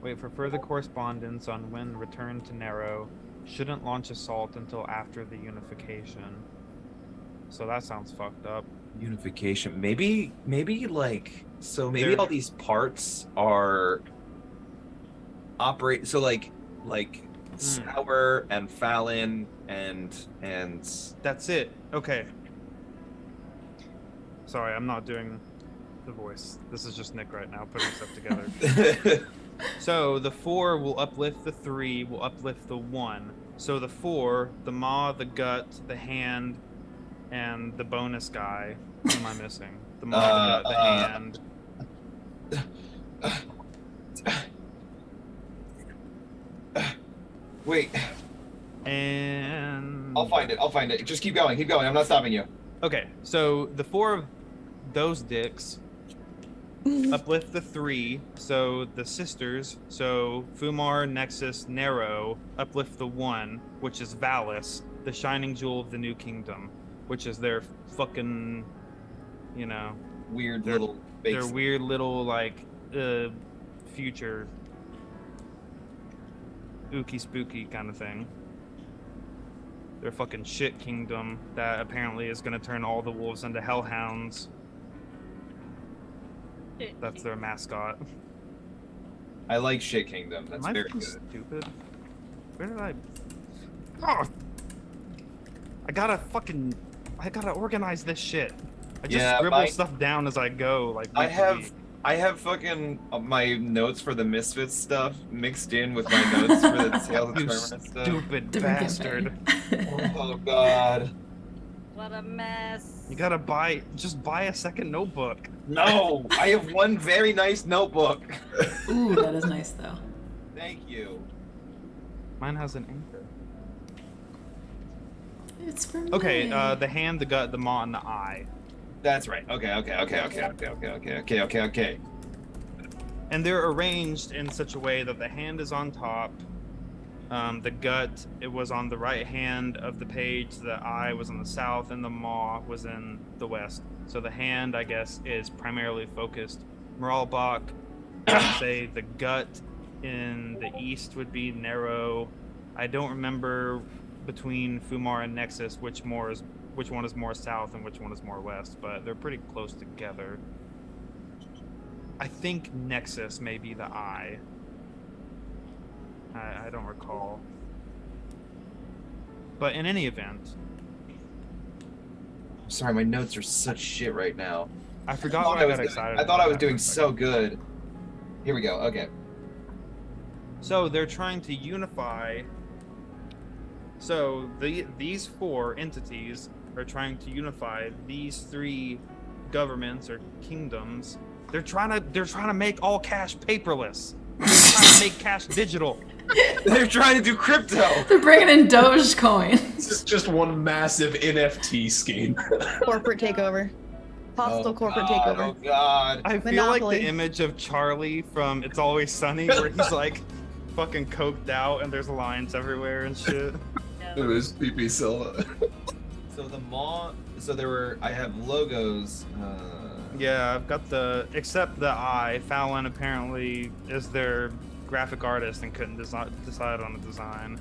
Wait for further correspondence on when return to Nero. Shouldn't launch assault until after the unification. So that sounds fucked up. Unification. Maybe like, so maybe They're- all these parts are operate. So like Sour and Fallon and That's it. Okay. Sorry, I'm not doing the voice. This is just Nick right now putting stuff together. So the 4 will uplift the 3, will uplift the 1. So the 4, the Maw, the Gut, the Hand, and the bonus guy. What am I missing? The Maw, the Gut, the Hand. Wait, And I'll find it. Just keep going. I'm not stopping you. okay, so the 4 of those dicks uplift the 3, so the sisters, so Fumar, Nexus, Nero, uplift the 1, which is Valis, the shining jewel of the new kingdom, which is their fucking, you know, Weird They're- little their base. weird little like future ooky spooky kind of thing. Their fucking shit kingdom that apparently is gonna turn all the wolves into hellhounds. That's their mascot. I like Shit Kingdom. That's Am I very fucking good. stupid? Where did I? Oh, I gotta organize this shit. I just scribble stuff down as I go. Like I week to week. have fucking my notes for the Misfits stuff mixed in with my notes for the Tales of You Terminus stuff. stupid Different bastard. Oh god. What a mess. You gotta just buy a second notebook. No, I have one very nice notebook. Ooh, that is nice though. Thank you. Mine has an anchor. It's for me. Okay, the hand, the gut, the maw, and the eye. That's right. Okay. And they're arranged in such a way that the hand is on top. The gut, it was on the right hand of the page. The eye was on the south, and the maw was in the west. So the hand, I guess, is primarily focused. Moralbach, I would say the gut in the east would be narrow. I don't remember between Fumar and Nexus which one is more south and which one is more west, but they're pretty close together. I think Nexus may be the eye. I don't recall. But in any event, I'm sorry, my notes are such shit right now. I forgot what I got excited I thought I was about doing for a so second. good. Here we go. Okay. So they're trying to unify. So these four entities are trying to unify these three governments or kingdoms. They're trying to make all cash paperless. They're trying to make cash digital. They're trying to do crypto. They're bringing in Dogecoin. It's just one massive NFT scheme. Corporate takeover. Hostile corporate Oh takeover. god. I feel like Monopoly. the image of Charlie from It's Always Sunny, where he's like fucking coked out and there's lines everywhere and shit. It was PP Silla. So the maw. So I have logos. Yeah, I've got except the eye. Fallon apparently is their graphic artist and couldn't decide on a design.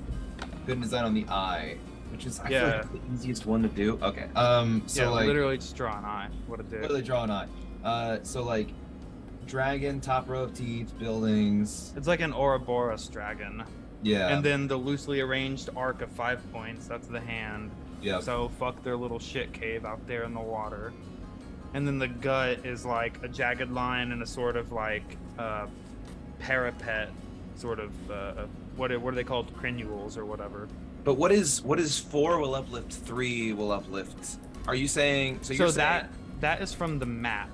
Couldn't design on the eye, which is I feel Yeah. like the easiest one to do. Okay. So Yeah, like, literally just draw an eye. What a what dick. do they draw an eye? So like, dragon, top row of teeth, buildings. It's like an Ouroboros dragon. Yeah. And then the loosely arranged arc of 5 points, that's the hand. Yep. So fuck their little shit cave out there in the water. And then the gut is like a jagged line and a sort of like parapet, sort of what are they called, crenules or whatever. But what is 4 will uplift, 3 will uplift? Are you saying so? You're saying, that is from the map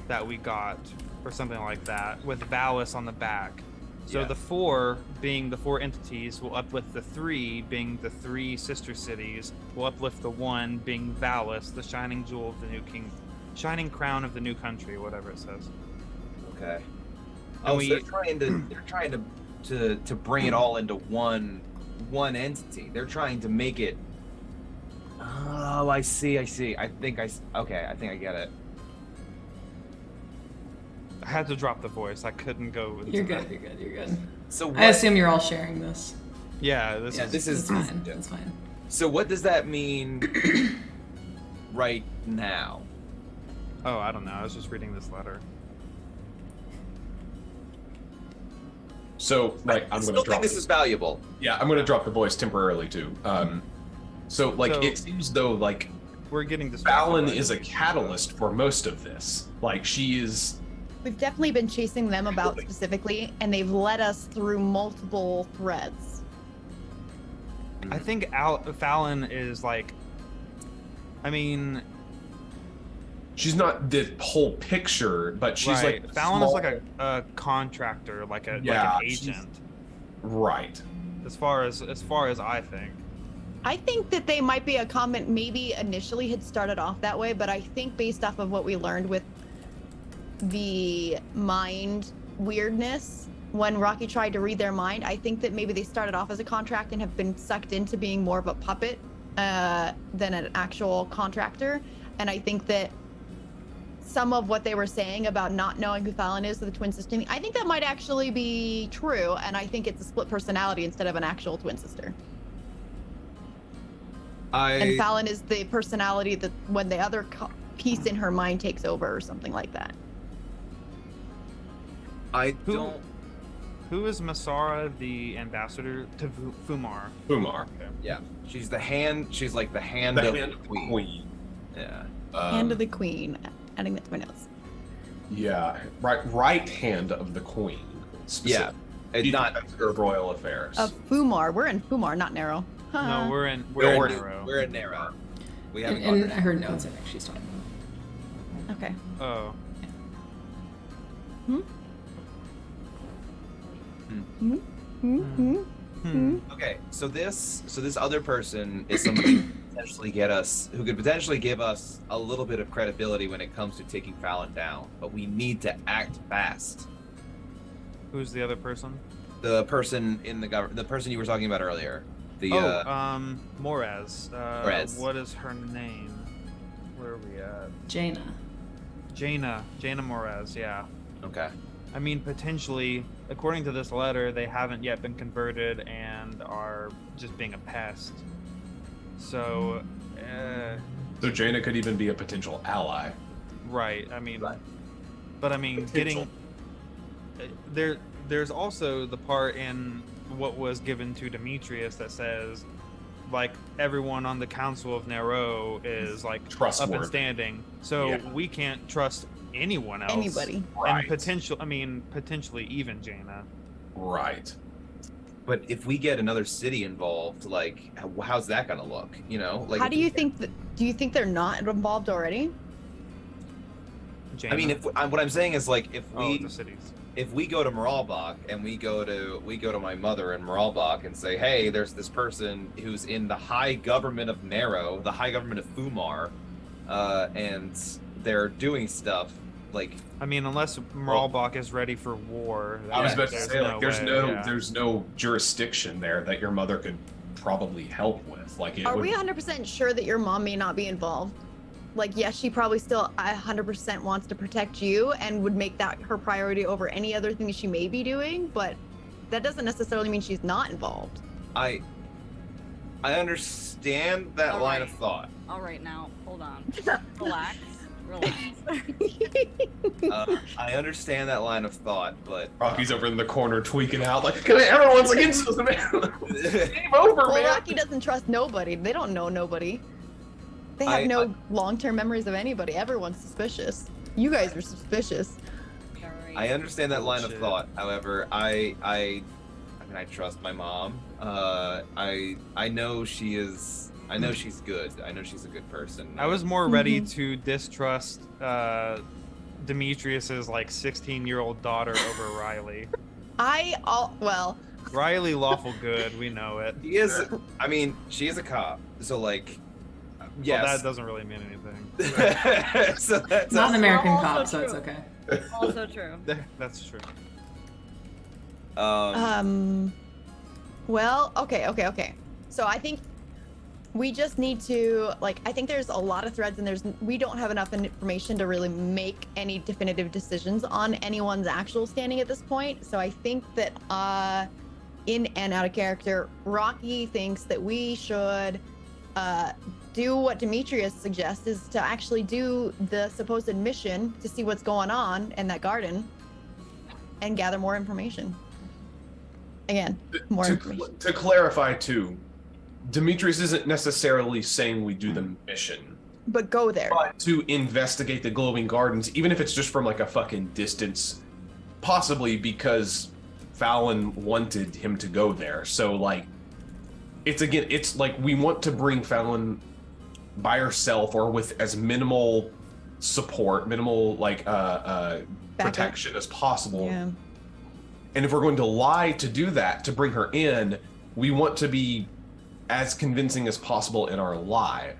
that we got or something like that with Valis on the back. So Yeah. the 4 being the 4 entities will uplift the 3 being the 3 sister cities, will uplift the 1 being Valis, the shining jewel of the new king, shining crown of the new country, whatever it says. Okay. And So they're trying to bring it all into one entity. They're trying to make it. Oh, I see. I think I get it. I had to drop the voice. I couldn't go into You're that. good. You're good. So I assume you're all sharing this. Yeah, this is It's fine. It's fine. So what does that mean right now? Oh, I don't know. I was just reading this letter. So, like, I I'm still going to drop think this is valuable. Yeah, I'm going to drop the voice temporarily too. So, like, So- it seems though like We're getting this. Fallon is a catalyst for most of this. Like, she is. We've definitely been chasing them about specifically, and they've led us through multiple threads. I think Fallon is like. I mean, She's not the whole picture, but she's right. like Fallon is small- like a contractor, like Yeah, an she's- agent. right. As far as I think. I think that they might be a comment, maybe initially had started off that way, but I think based off of what we learned with the mind weirdness, when Rocky tried to read their mind, I think that maybe they started off as a contract and have been sucked into being more of a puppet than an actual contractor. And I think that some of what they were saying about not knowing who Fallon is, the twin sister, I think that might actually be true. And I think it's a split personality instead of an actual twin sister. And Fallon is the personality that when the other piece in her mind takes over or something like that. I don't. Who is Masara, the ambassador to Fumar? Umar. Yeah, she's the hand. She's like the hand The of hand the of queen. queen. Yeah. Hand of the queen. Adding that to my notes. Yeah, right hand of the queen. Yeah, it's not her royal affairs. Of Fumar. We're in Fumar, not Narrow. No, we're in we're Narrow. We're in Narrow. We haven't In gone her notes, I think she's talking about. Okay. Oh. Okay, so this other person is somebody who could potentially give us a little bit of credibility when it comes to taking Fallon down, but we need to act fast. Who's the other person? The person in the government, the person you were talking about earlier. The Morez. Morez. What is her name? Where are we at? Jaina. Jaina Morez, yeah. Okay. I mean, potentially, according to this letter, they haven't yet been converted and are just being a pest. So, So Jaina could even be a potential ally. right. I mean, but I mean, Potential. there's also the part in what was given to Demetrius that says, like, everyone on the Council of Nero is like up Trustworthy. and standing, so Yeah. we can't trust anyone else. Anybody. Right. And potentially even Jaina. Right. But if we get another city involved, like, how's that gonna look? You know, like. How if do we you get- think that? Do you think they're not involved already? Jaina. I mean, what I'm saying is, like, the cities. if we go to Moralbach and we go to my mother in Moralbach and say, hey, there's this person who's in the high government of Nero, the high government of Fumar, and they're doing stuff like. I mean, unless Moralbach is ready for war. I was about to there's say, like, way, there's no jurisdiction there that your mother could probably help with. Like, it Are would, we 100% sure that your mom may not be involved? Like, yes, she probably still 100% wants to protect you and would make that her priority over any other thing she may be doing, but that doesn't necessarily mean she's not involved. I understand that All line right. of thought. All right, now hold on. Relax. I understand that line of thought, but Rocky's over in the corner tweaking out, like, everyone's against us, man. Game over, Well, man. Rocky doesn't trust nobody. They don't know nobody. They have no long-term memories of anybody. Everyone's suspicious. You guys are suspicious. I understand that line of Bullshit. thought. However, I mean, I trust my mom. I know she is. I know she's good. I know she's a good person. I was more ready to distrust Demetrius's like 16-year-old daughter over Riley. Well, Riley lawful good, we know it. He is. I mean, she is a cop. So like, yes. Well, that doesn't really mean anything. So that's Not an American Also cop, so true. it's okay. Also true. That's true. Well, okay. So I think we just need to, like, I think there's a lot of threads and we don't have enough information to really make any definitive decisions on anyone's actual standing at this point. So I think that in and out of character, Rocky thinks that we should do what Demetrius suggests, is to actually do the supposed mission to see what's going on in that garden and gather more information. Again, more information. To clarify, too, Demetrius isn't necessarily saying we do the mission, But go there. but to investigate the glowing gardens, even if it's just from like a fucking distance, possibly because Fallon wanted him to go there. So like, it's like we want to bring Fallon by herself or with as minimal support, minimal like protection as possible. Yeah. And if we're going to lie to do that, to bring her in, we want to be as convincing as possible in our lie.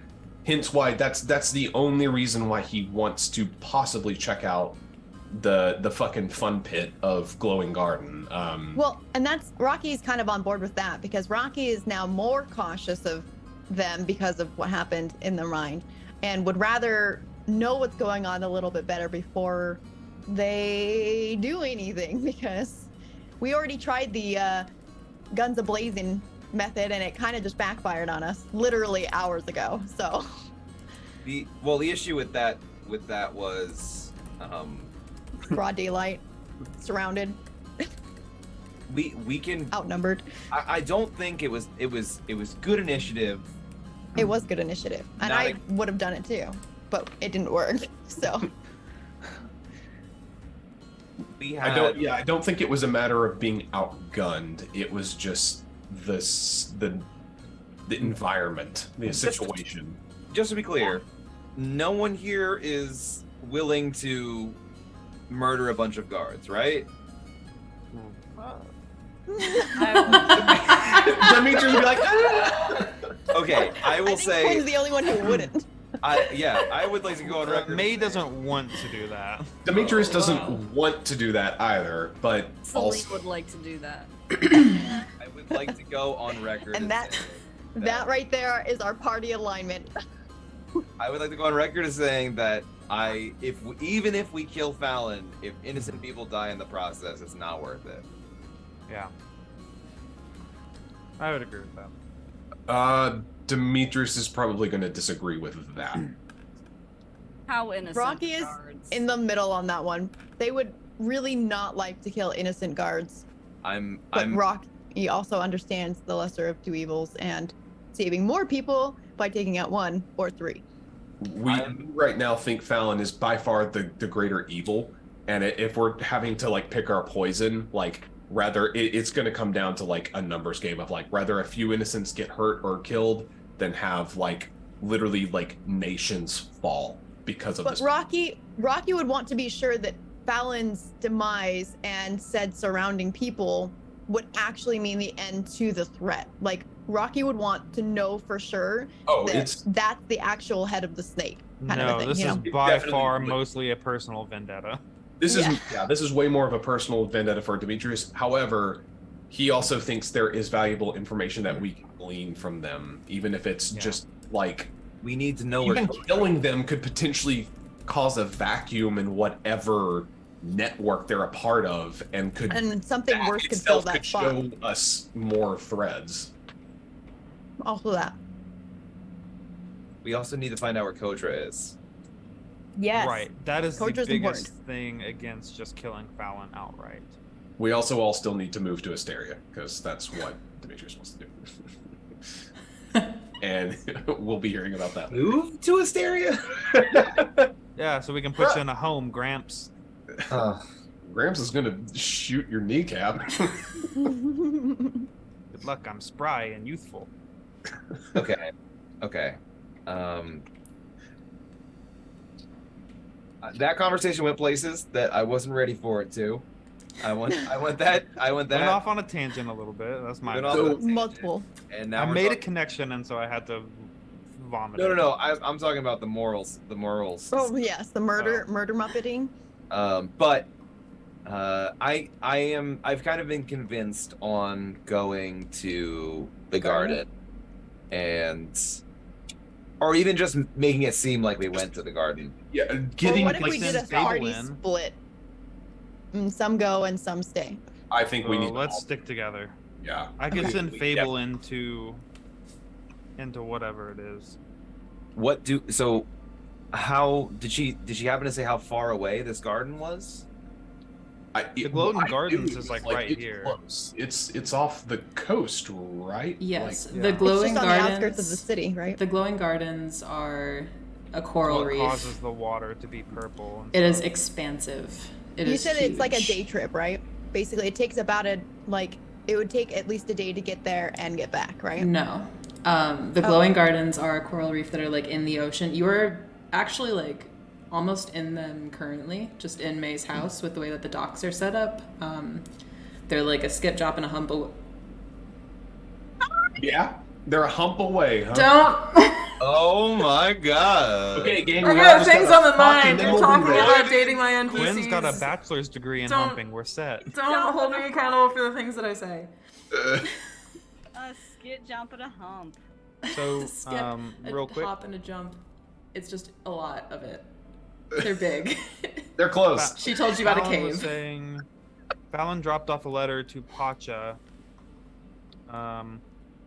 Hence why that's the only reason why he wants to possibly check out the fucking fun pit of Glowing Garden. Well, and that's Rocky's kind of on board with that because Rocky is now more cautious of them because of what happened in their mind and would rather know what's going on a little bit better before they do anything, because we already tried the guns a-blazing method and it kind of just backfired on us literally hours ago. So the issue with that was broad daylight, surrounded. we can. outnumbered. I don't think it was good initiative. It was good initiative, and Not I would have done it too, but it didn't work. So We had. I don't think it was a matter of being outgunned. It was just the environment, the situation. Just to be clear, no one here is willing to murder a bunch of guards, right? Demetrius would be like, ah! Okay, I will I think say. Quinn's the only one who wouldn't. I would like to go on record. May doesn't want to do that. Demetrius doesn't want to do that either, but Celine also would like to do that. I would like to go on record. And that saying that right there is our party alignment. I would like to go on record as saying that even if we kill Fallon, if innocent people die in the process, it's not worth it. Yeah. I would agree with that. Demetrius is probably going to disagree with that. How innocent Rocky is guards. in the middle on that one. They would really not like to kill innocent guards, but Rocky also understands the lesser of two evils and saving more people by taking out one or three. We right now think Fallon is by far the greater evil, and if we're having to like pick our poison, like rather it's going to come down to like a numbers game of like rather a few innocents get hurt or killed than have like literally like nations fall because of But this. Rocky would want to be sure that Fallon's demise and said surrounding people would actually mean the end to the threat. Like Rocky would want to know for sure that that's the actual head of the snake kind of a thing. This you is know? by Definitely far would. mostly a personal vendetta. This is way more of a personal vendetta for Demetrius. However, he also thinks there is valuable information that we can glean from them, even if it's just like We need to know even where. killing them could potentially cause a vacuum in whatever network they're a part of, and something that worse could fill itself that could spot. show us more threads. Also that. We also need to find out where Kodra is. Yes. Right. That is Codra's the biggest important. thing against just killing Fallon outright. We also all still need to move to Asteria because that's what Demetrius wants to do. And we'll be hearing about that. Move to Asteria? Yeah, so we can put you in a home, Gramps. Gramps is gonna shoot your kneecap. Good luck. I'm spry and youthful. Okay. That conversation went places that I wasn't ready for it to. I went Went off on a tangent a little bit. That's my Went off bad. on a tangent. Multiple. And now I we're made a talking- connection, and so I had to vomit. No. I'm talking about the morals. The morals. Oh yes, the murder muppeting. But I've kind of been convinced on going to the garden, or even just making it seem like we went to the garden. Yeah, Or getting. what if we send did a Fable party in. split? Some go and some stay. I think we So need. let's stick together. Yeah. I can Okay. send Fable into whatever it is. How did she happen to say how far away this garden was? The Gloating I Gardens knew is, it like, was, right it's here. Close. It's off the coast, right? Yes, yeah. the It's glowing It's just on gardens. the outskirts of the city, right? The glowing gardens are a coral What reef. causes the water to be purple? And It is stuff. expansive. It You is said it's like a huge. day trip, right? Basically, it takes about it would take at least a day to get there and get back, right? No. The Oh. glowing gardens are a coral reef that are like in the ocean. You are actually like almost in them currently, just in May's house with the way that the docks are set up. They're like a skip, drop, and a hump. Yeah, they're a hump away, huh? Don't. Oh my god. Okay, gang. I we all got just things gotta on the talk and mind. then You're we'll be talking ready. about dating my NPCs. Quinn's got a bachelor's degree in Don't- humping. We're set. Don't hold me accountable for the things that I say. A skit, jump, and a hump. So, Skip, a real quick, hop, and a jump. It's just a lot of it. They're big. They're close. She told you about a Fallon was cave. saying, Fallon dropped off a letter to Pacha,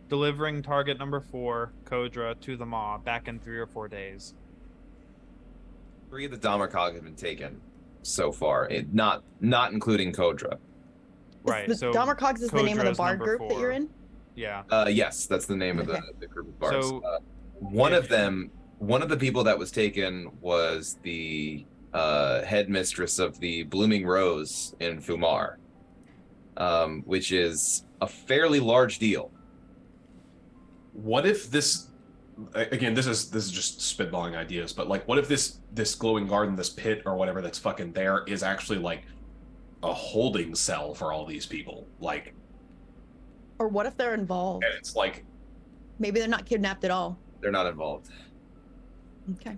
delivering target number 4, Kodra, to the Maw back in 3 or 4 days. 3 of the Damarkog have been taken so far, not including Kodra. Right. The So Dahmercogs is the name of the Kodra's bar number group that you're 4. in? Yeah. Yes, that's the name of Okay. the group of bards. So One if- of them, one of the people that was taken was the headmistress of the Blooming Rose in Fumar, which is a fairly large deal. What if this? Again, this is just spitballing ideas, but like, what if this glowing garden, this pit or whatever that's fucking there, is actually like a holding cell for all these people? Like, Or what if they're involved? and it's like, Maybe they're not kidnapped at all. They're not involved. Okay.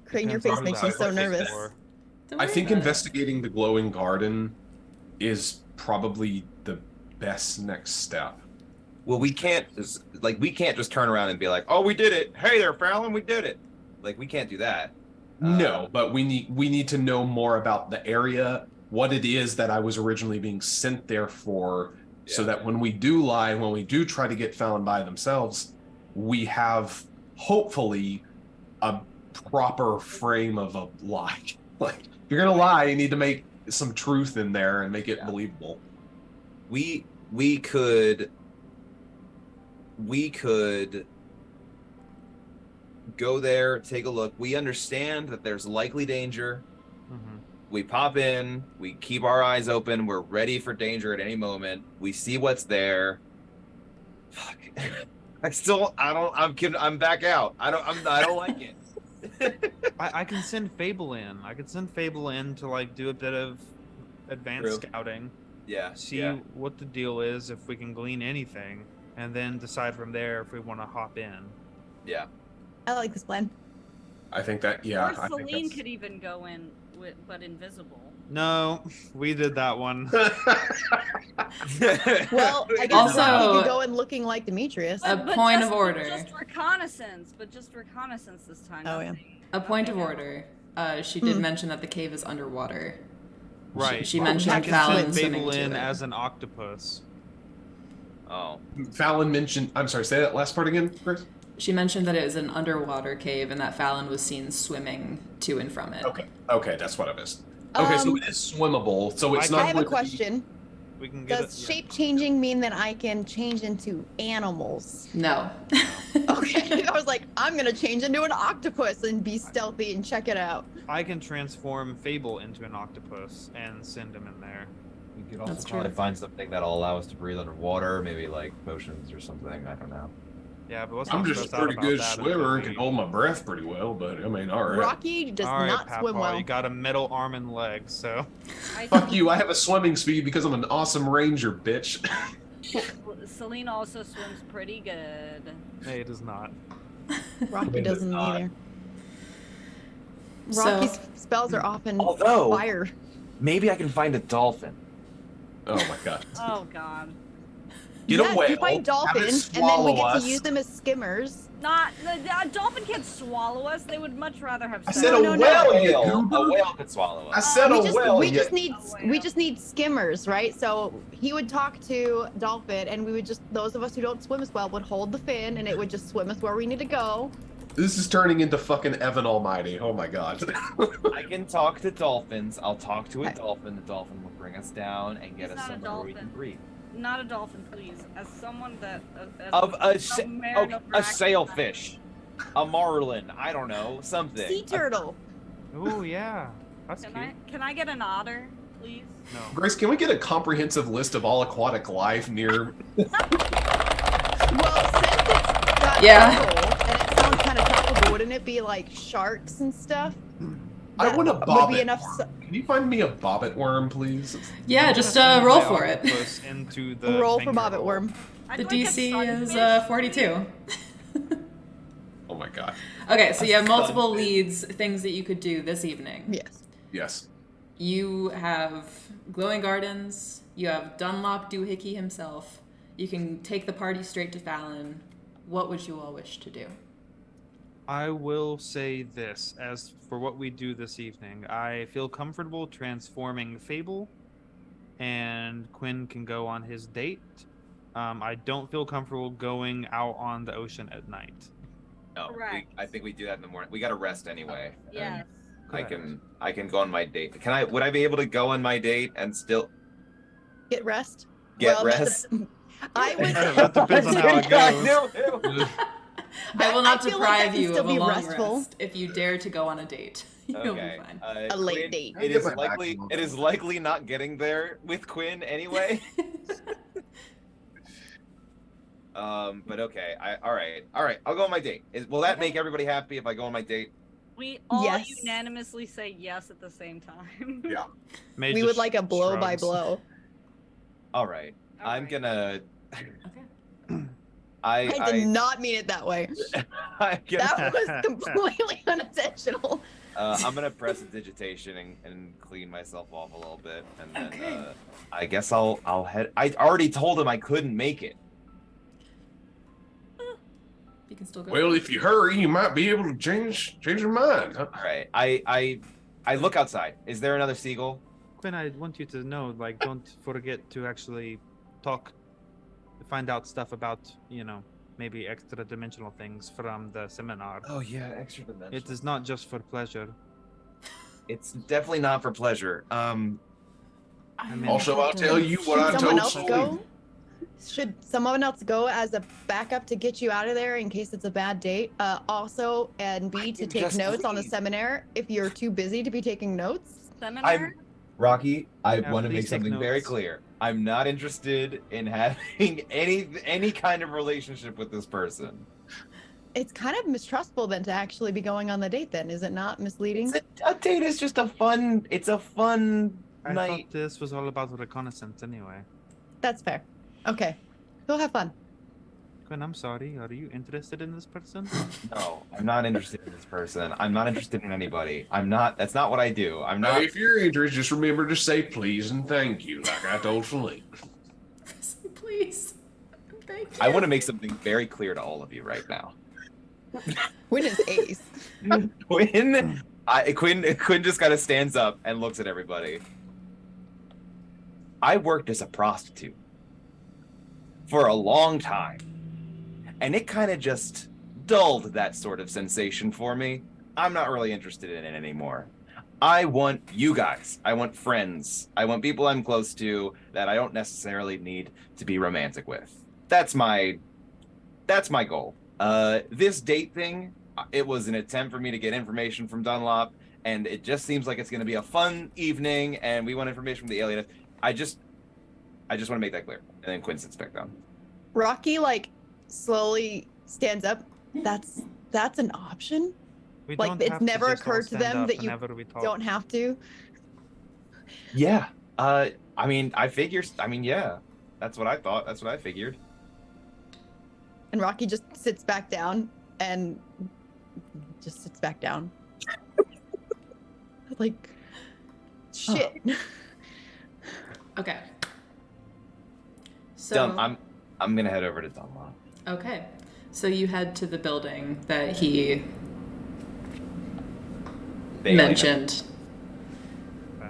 Crane, your Depends face on makes who me that so was nervous. for. Don't I worry think about it. investigating the glowing garden is probably the best next step. Well, we can't just turn around and be like, "Oh, we did it! Hey there, Fallon, we did it!" Like, we can't do that. No, but we need to know more about the area, what it is that I was originally being sent there for, so Yeah. that when we do lie, when we do try to get Fallon by themselves, we have hopefully a proper frame of a lie. Like, if you're gonna lie, you need to make some truth in there and make it believable. We could go there, take a look. We understand that there's likely danger. Mhm. We pop in, we keep our eyes open, we're ready for danger at any moment. We see what's there. Fuck. I'm back out. I don't like it. I can send Fable in. I could send Fable in to like do a bit of advanced True. scouting, Yeah. see yeah. what the deal is, if we can glean anything, and then decide from there if we want to hop in. Yeah. I like this plan. I think that, yeah. Or I think Celine that's... could even go in, but invisible. No, we did that one. Well, I guess Also- Rocky could go in looking like Demetrius. A point of just, order. Just reconnaissance, this time. Oh, yeah. nothing- A point of nothing order. She did mention that the cave is underwater. Right. She I mentioned can Fallon send swimming Fable to in it. as an octopus. Oh. Fallon mentioned, I'm sorry, say that last part again, Chris? She mentioned that it was an underwater cave and that Fallon was seen swimming to and from it. Okay, that's what I missed. Okay, so it is swimmable, so it's I not. I have a going to be- question. We can get Does it. shape changing mean that I can change into animals? No. Okay, I was like, I'm gonna change into an octopus and be stealthy and check it out. I can transform Fable into an octopus and send him in there. We could also That's probably true. find something that'll allow us to breathe underwater, maybe like potions or something. I don't know. Yeah, but let's I'm not just a stress out pretty about good that swimmer and until can hold my breath pretty well, but I mean, all right. Rocky does All right, not swim Papa, well. you got a metal arm and leg, so Fuck you, I have a swimming speed because I'm an awesome ranger, bitch. Celine also swims pretty good. hey, it is not. Rocky doesn't not. either. So- Rocky's spells are often Although, fire. maybe I can find a dolphin. Oh my god. Oh god. Get Yes, a whale. you find have it dolphins, and then we swallow get us. to use them as skimmers. A dolphin can't swallow us. They would much rather have I sex. said No, a no, whale, no. you A goober. whale could swallow I us. said a we just, whale. we you- just need A we whale. just need skimmers, right? So he would talk to Dolphin, and we would just those of us who don't swim as well would hold the fin, and it would just swim us where we need to go. This is turning into fucking Evan Almighty. Oh my god. I can talk to dolphins. I'll talk to a Okay. dolphin. The dolphin will bring us down and get He's us not a somewhere where we can dolphin. breathe. Not a dolphin, please. As someone that Of a married a sailfish, a marlin. I don't know, something. Sea turtle. Oh yeah, that's cute. Can I get an otter, please? No. Grace, can we get a comprehensive list of all aquatic life near? Well, since it's got Yeah. turtle, and it sounds kind of topical, wouldn't it be like sharks and stuff? I That want a would be bobbit enough worm. Can you find me a bobbit worm, please? Yeah, I'm just gonna send roll my for it. octopus Into the Roll for finger bobbit hole. worm. I'd The like a DC is sunfish, 42. Oh my god. Okay, so you have multiple Sunfish. leads, things that you could do this evening. Yes. Yes. You have glowing gardens. You have Dunlop Doohickey himself. You can take the party straight to Fallon. What would you all wish to do? I will say this as for what we do this evening. I feel comfortable transforming Fable, and Quinn can go on his date. I don't feel comfortable going out on the ocean at night. No, Correct. I think we do that in the morning. We got to rest anyway. Yes. I can go on my date. Would I be able to go on my date and still Get rest. get Well, rest? I would. That depends on how it goes. I will not I feel like that deprive can you still of a be long restful. rest if you dare to go on a date. You'll Okay. be fine. A late Quinn, date. It Get is my back likely. a little It is likely not getting there with Quinn anyway. But okay. All right. I'll go on my date. Will that make everybody happy if I go on my date? We all Yes. unanimously say yes at the same time. Yeah. May We just would like a blow by shrugs. blow. All right. I'm Alright. gonna. Okay. I did not mean it that way. I'm That was completely unintentional. I'm gonna press a digitation and clean myself off a little bit, and then I guess I'll head. I already told him I couldn't make it. You can still go. Well, if you hurry, you might be able to change your mind. Huh? All right. I look outside. Is there another seagull? Quinn, I want you to know, like, don't forget to actually talk, find out stuff about, maybe extra dimensional things from the seminar. Oh yeah, extra dimension. It is not just for pleasure. It's definitely not for pleasure. I mean, Also, I'll tell you what I Should someone told else Celine. go? Should someone else go as a backup to get you out of there in case it's a bad date? Also, and B, to can take just notes on the leave. seminar if you're too busy to be taking notes. Seminar? Rocky, I Yeah, want to please make take something very notes. clear. I'm not interested in having any kind of relationship with this person. It's kind of mistrustful then to actually be going on the date then, is it not misleading? A date is just a fun. It's a fun I night. thought this was all about reconnaissance anyway. That's fair. Okay. Go have fun. Quinn, I'm sorry. Are you interested in this person? No, I'm not interested in this person. I'm not interested in anybody. I'm not. That's not what I do. I'm Now, not. if you're interested, just remember to say please and thank you, like I told Celine. Please. Thank you. I want to make something very clear to all of you right now. Quinn is ace. Quinn just kind of stands up and looks at everybody. I worked as a prostitute for a long time, and it kind of just dulled that sort of sensation for me. I'm not really interested in it anymore. I want you guys. I want friends. I want people I'm close to that I don't necessarily need to be romantic with. That's my goal. This date thing, it was an attempt for me to get information from Dunlop, and it just seems like it's going to be a fun evening, and we want information from the alien. I just want to make that clear. And then Quinn sits back down. Rocky slowly stands up. That's an option. We Like, don't it's have to never just all occurred to stand them up that you whenever we talk. Don't have to. Yeah. I mean, yeah. That's what I thought. That's what I figured. And Rocky just sits back down and just sits back down. Like, shit. Okay. So I'm gonna head over to Dunlop. okay. So you head to the building that he mentioned.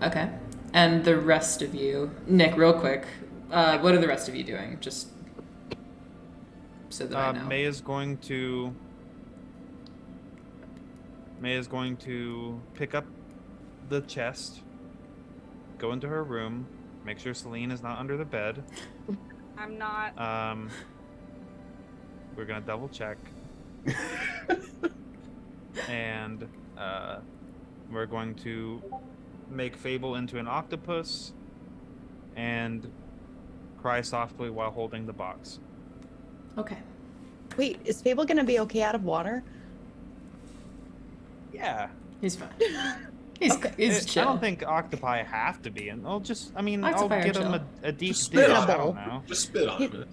Okay. And the rest of you, Nick, real quick, what are the rest of you doing? Just so that I know. May is going to pick up the chest, go into her room, make sure Celine is not under the bed. I'm not. We're gonna double check. And we're going to make Fable into an octopus and cry softly while holding the box. Okay. Wait, is Fable gonna be okay out of water? Yeah. He's fine. He's chill. I don't think octopi have to be, and I'll Octopi I'll are get him chill. a deep Just dish. spit I on don't him. know. Just spit on him.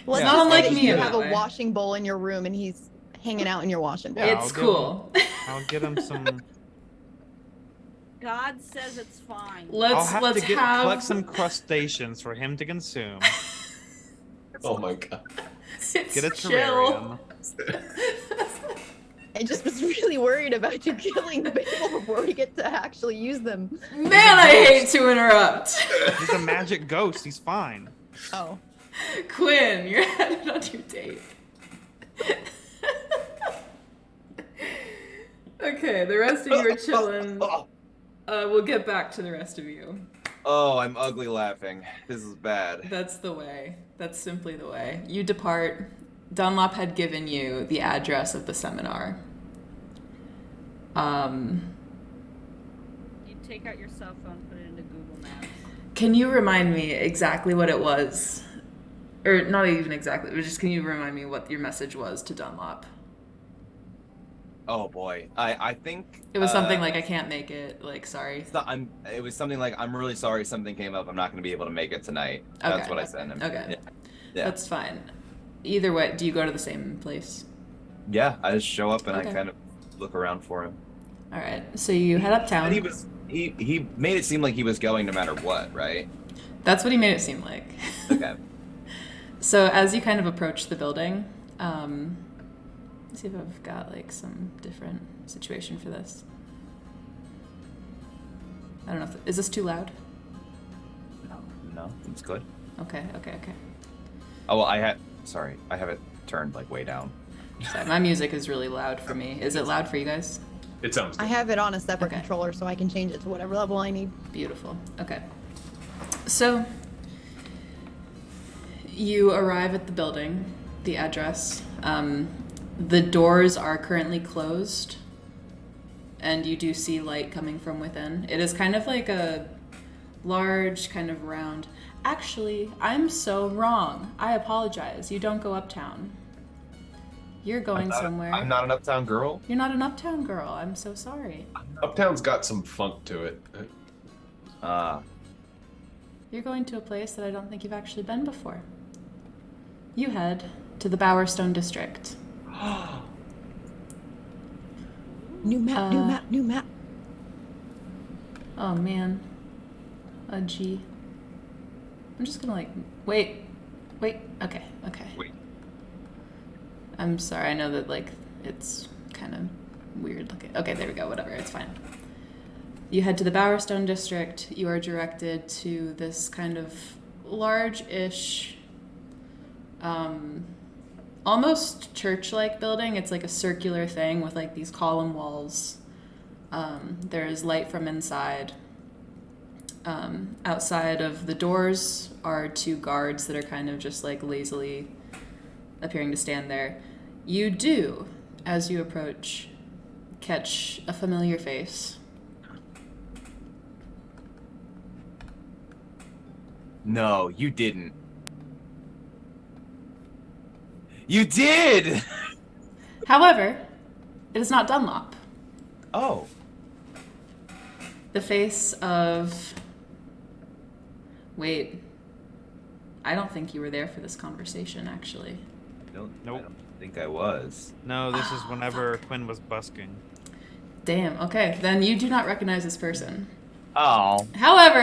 Let's Yeah. just Not say like that me you in have that a way. washing bowl in your room and he's hanging out in your washing bowl. Yeah, It's I'll give cool. I'll get him some. God says it's fine. I'll Let's have let's to have collect some crustaceans for him to consume. Oh my god. it's Get a chill. terrarium. I just was really worried about you killing Fable before we get to actually use them. Man, I hate to interrupt. He's a magic ghost. He's fine. Oh. Quinn, you're headed on your date. Okay, the rest of you are chilling. We'll get back to the rest of you. Oh, I'm ugly laughing. This is bad. That's the way. That's simply the way. You depart. Dunlop had given you the address of the seminar. You take out your cell phone, put it into Google Maps. Can you remind me exactly what it was? Or not even exactly, but just can you remind me what your message was to Dunlop? Oh boy, I think It was something like, I can't make it, like, sorry. It was something like, I'm really sorry something came up. I'm not going to be able to make it tonight. That's what I sent him. Okay. Yeah. That's fine. Either way, do you go to the same place? Yeah, I just show up and Okay. I kind of look around for him. All right. So you head uptown. And he made it seem like he was going no matter what, right? That's what he made it seem like. Okay. So as you kind of approach the building, let's see if I've got like some different situation for this. I don't know is this too loud? No, it's good. Okay. Oh, well, I have it turned like way down. Sorry, my music is really loud for me. Is it loud for you guys? It sounds good. I have it on a separate Okay. controller, so I can change it to whatever level I need. Beautiful. Okay. So you arrive at the building, the address. The doors are currently closed, and you do see light coming from within. It is kind of like a large, kind of round. Actually, I'm so wrong. I apologize. You don't go uptown. You're going somewhere. I'm not an uptown girl. You're not an uptown girl. I'm so sorry. Uptown's got some funk to it. You're going to a place that I don't think you've actually been before. You head to the Bowerstone District. New map. Oh man. Gee. I'm just gonna wait. Okay. Wait. I'm sorry, I know that it's kind of weird looking. Okay, there we go, whatever, it's fine. You head to the Bowerstone District. You are directed to this kind of large-ish, almost church-like building. It's like a circular thing with like these column walls. There is light from inside. Outside of the doors are two guards that are kind of just like lazily appearing to stand there. You do, as you approach, catch a familiar face. No, you didn't. You did! However, it is not Dunlop. Oh. The face of... Wait. I don't think you were there for this conversation, actually. Nope. I Nope. don't think I was. No, this is whenever Quinn was busking. Damn, okay. Then you do not recognize this person. Oh. However,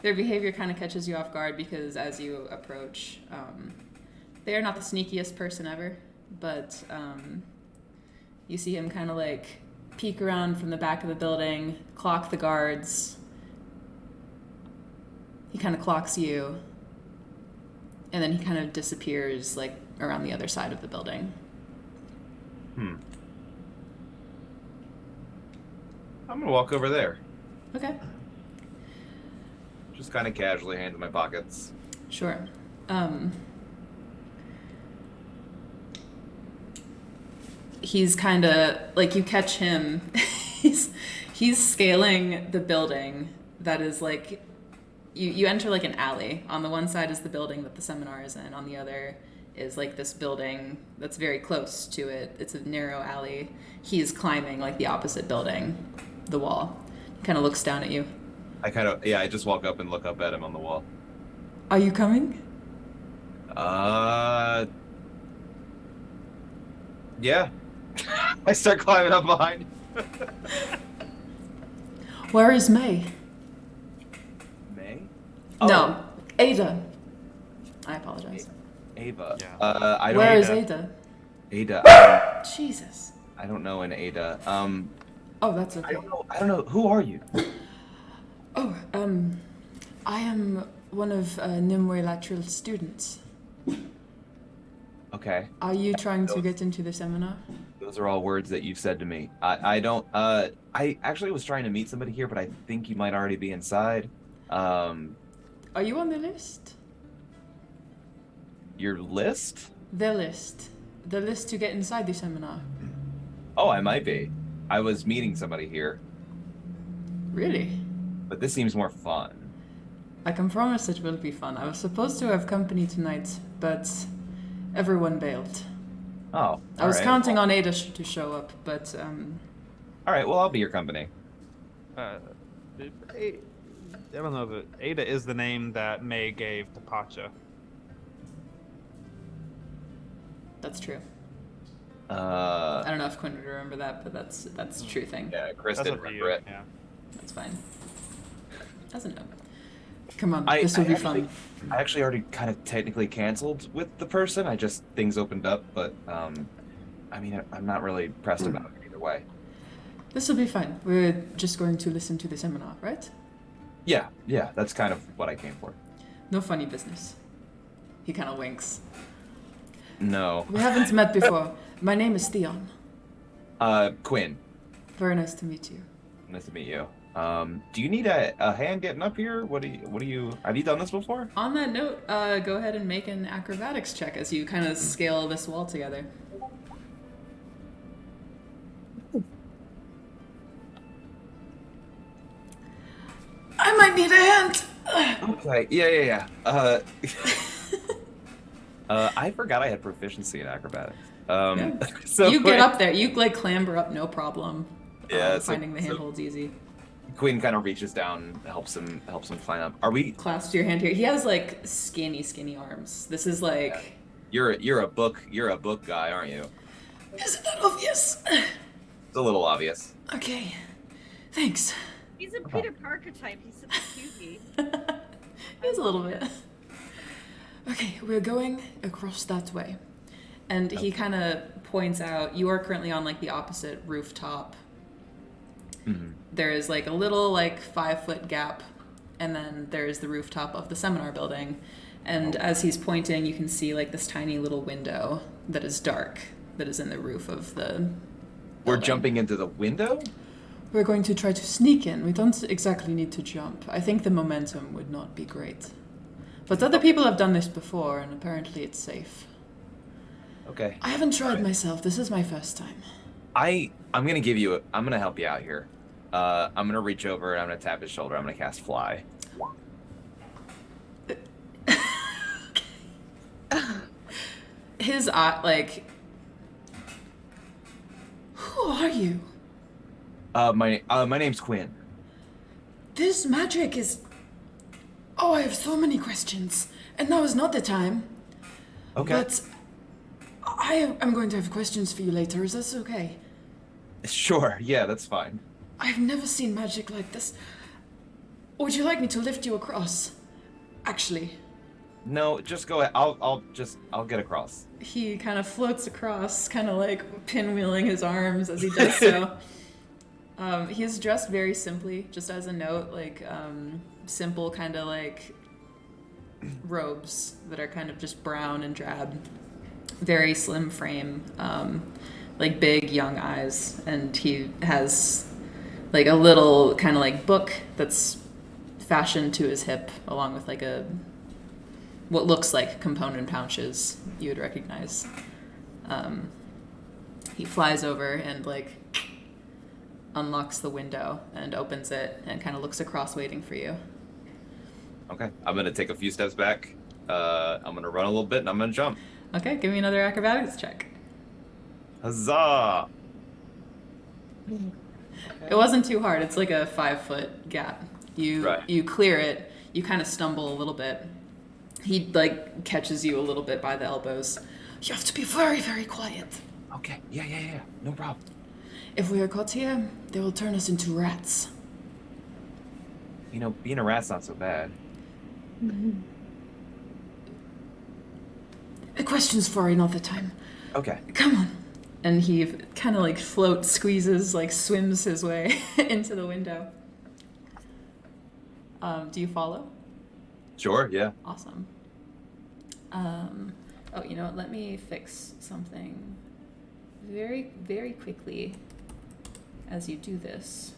their behavior kind of catches you off guard because as you approach, they are not the sneakiest person ever, but you see him kind of like peek around from the back of the building, clock the guards. He kind of clocks you, and then he kind of disappears like around the other side of the building. I'm gonna walk over there. Okay. Just kind of casually, hands in my pockets. Sure. He's kind of like you catch him. he's scaling the building that is like you enter like an alley. On the one side is the building that the seminar is in. On the other is like this building that's very close to it. It's a narrow alley. He's climbing like the opposite building, the wall. He kind of looks down at you. I just walk up and look up at him on the wall. Are you coming? Yeah. I start climbing up behind. Where is May? May? No, Ada. I apologize. Ava. Yeah. I don't. Where is Ada? Ada. Jesus. I don't know an Ada. Oh, that's okay. I don't know. Who are you? Oh, I am one of Nimue Lateral's students. Okay. Are you trying to get into the seminar? Those are all words that you've said to me. I don't. I actually was trying to meet somebody here, but I think you might already be inside. Are you on the list? Your list? The list. The list to get inside the seminar. Oh, I might be. I was meeting somebody here, Really? but this seems more fun. I can promise it will be fun. I was supposed to have company tonight, but everyone bailed. Oh, I was alright. counting on Ada to show up, but All right, well, I'll be your company. I don't know, but Ada is the name that May gave to Pacha. that's true. Uh, I don't know if Quinn would remember that, but that's a true thing. yeah, Chris That's didn't up to remember you. it. Yeah. That's fine. Doesn't know. Come on, I- this will I be actually- fun. I actually already kind of technically canceled with the person. I just things opened up, but I mean, I'm not really pressed about it either way. This will be fun. We're just going to listen to the seminar, right? Yeah, that's kind of what I came for. No funny business. He kind of winks. No, We haven't met before. My name is Theon. Quinn, Very nice to meet you. nice to meet you. Do you need a hand getting up here? What do you? Have you done this before? On that note, go ahead and make an acrobatics check as you kind of scale this wall together. I might need a hand. Okay, yeah. I forgot I had proficiency in acrobatics. Yeah. So You get up there. You like clamber up, no problem. Yeah, so- finding the so- handholds easy. Quinn kind of reaches down, helps him climb up. Are we? Clasp your hand here. He has like skinny arms. This is like. You're a book guy, aren't you? Isn't that obvious? It's a little obvious. Okay. Thanks. He's a Peter Parker type. He's such a cutie. Just a little bit. Okay, we're going across that way. And he kind of points out, you are currently on like the opposite rooftop. Mm-hmm. There is like a little like 5-foot gap, and then there's the rooftop of the seminar building. And as he's pointing, you can see like this tiny little window that is dark, that is in the roof of the We're building. jumping into the window? We're going to try to sneak in. We don't exactly need to jump. I think the momentum would not be great. But other people have done this before, and apparently it's safe. Okay. I haven't tried myself. This is my first time. I'm gonna help you out here. I'm gonna reach over and I'm gonna tap his shoulder. I'm gonna cast fly. His eye, like... Who are you? My name's Quinn. This magic is... Oh, I have so many questions. And now is not the time. Okay. But I am going to have questions for you later. Is this okay? Sure. Yeah, that's fine. I've never seen magic like this. Would you like me to lift you across? Actually, No, just go ahead. I'll get across. he kind of floats across, kind of like pinwheeling his arms as he does so. He is dressed very simply, just as a note, like simple kind of like robes that are kind of just brown and drab. Very slim frame, like big young eyes, and he has like a little kind of like book that's fashioned to his hip, along with like what looks like component pouches you would recognize. He flies over and like unlocks the window and opens it and kind of looks across, waiting for you. Okay. I'm gonna take a few steps back. I'm gonna run a little bit and I'm gonna jump. Okay, give me another acrobatics check. Huzzah! It wasn't too hard. It's like a 5-foot gap. Right. You clear it. You kind of stumble a little bit. He like catches you a little bit by the elbows. You have to be very, very quiet. Okay. Yeah. No problem. If we are caught here, they will turn us into rats. You know, being a rat's not so bad. Questions for another time. Okay. Come on. And he kind of like squeezes, like swims his way into the window. Do you follow? Sure. Yeah. Awesome. Oh, you know what? Let me fix something very, very quickly as you do this,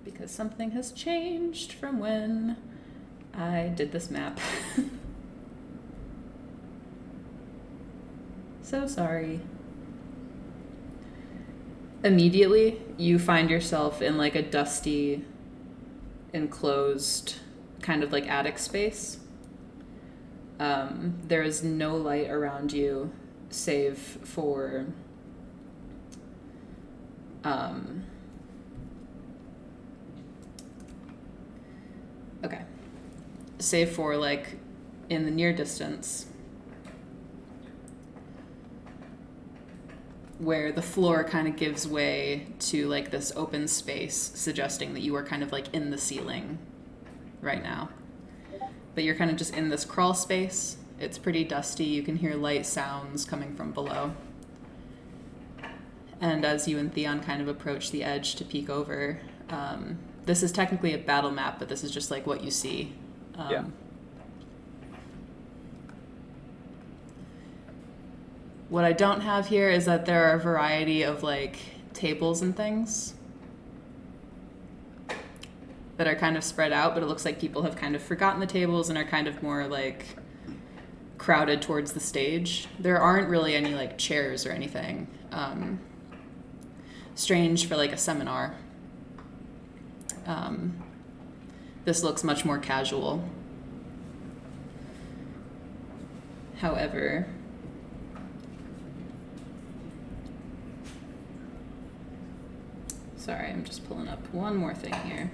because something has changed from when I did this map. So sorry. Immediately, you find yourself in like a dusty, enclosed kind of like attic space. There is no light around you save for save for like in the near distance where the floor kind of gives way to like this open space, suggesting that you are kind of like in the ceiling right now. But you're kind of just in this crawl space. It's pretty dusty. You can hear light sounds coming from below. And as you and Theon kind of approach the edge to peek over, this is technically a battle map, but this is just like what you see. Yeah. What I don't have here is that there are a variety of like tables and things that are kind of spread out, but it looks like people have kind of forgotten the tables and are kind of more like crowded towards the stage. There aren't really any like chairs or anything. Strange for like a seminar. This looks much more casual. However, sorry, I'm just pulling up one more thing here.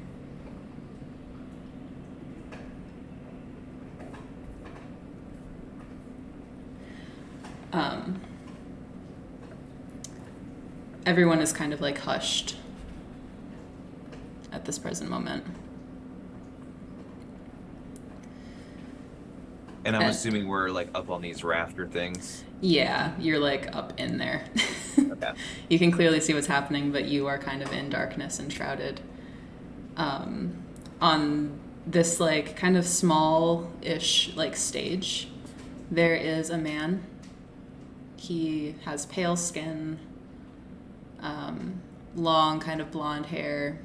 Everyone is kind of like hushed at this present moment. And I'm assuming we're like up on these rafter things. Yeah, you're like up in there. Okay. You can clearly see what's happening, but you are kind of in darkness and shrouded. On this like kind of small-ish like stage, there is a man. He has pale skin, long kind of blonde hair,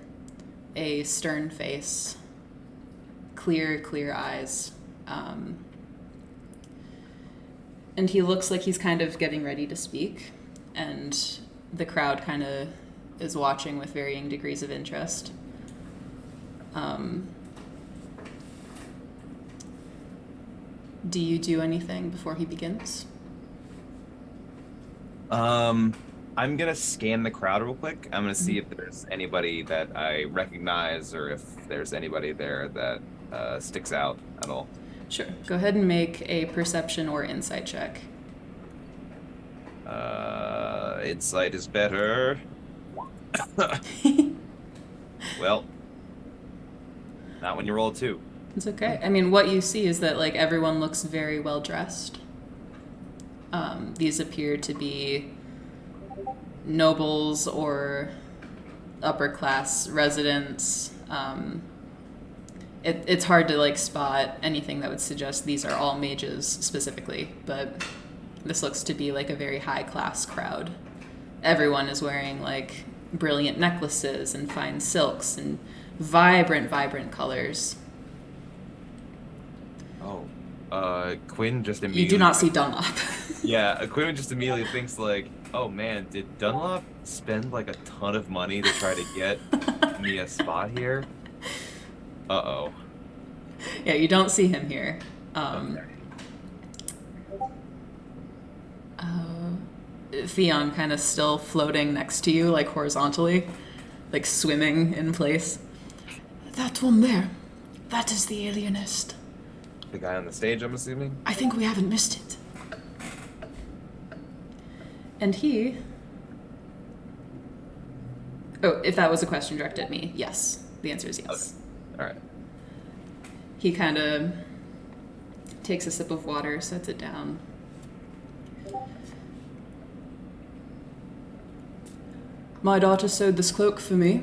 a stern face, clear eyes. And he looks like he's kind of getting ready to speak, and the crowd kind of is watching with varying degrees of interest. Do you do anything before he begins? I'm gonna scan the crowd real quick. I'm gonna see if there's anybody that I recognize or if there's anybody there that sticks out at all. Sure. Go ahead and make a perception or insight check. Insight is better. Well, not when you roll a 2. It's okay. I mean, what you see is that like everyone looks very well dressed. These appear to be nobles or upper class residents. It's hard to like spot anything that would suggest these are all mages specifically, but this looks to be like a very high class crowd. Everyone is wearing like brilliant necklaces and fine silks and vibrant colors. Oh, Quinn just immediately... You do not see Dunlop. Yeah, Quinn just immediately thinks like, oh man, did Dunlop spend like a ton of money to try to get me a spot here? Uh-oh. Yeah, you don't see him here. Okay. Theon kind of still floating next to you, like horizontally, like swimming in place. That one there, that is the alienist. The guy on the stage, I'm assuming? I think we haven't missed it. And he... Oh, if that was a question directed at me, yes. The answer is yes. Okay. All right. He kind of takes a sip of water, sets it down. My daughter sewed this cloak for me.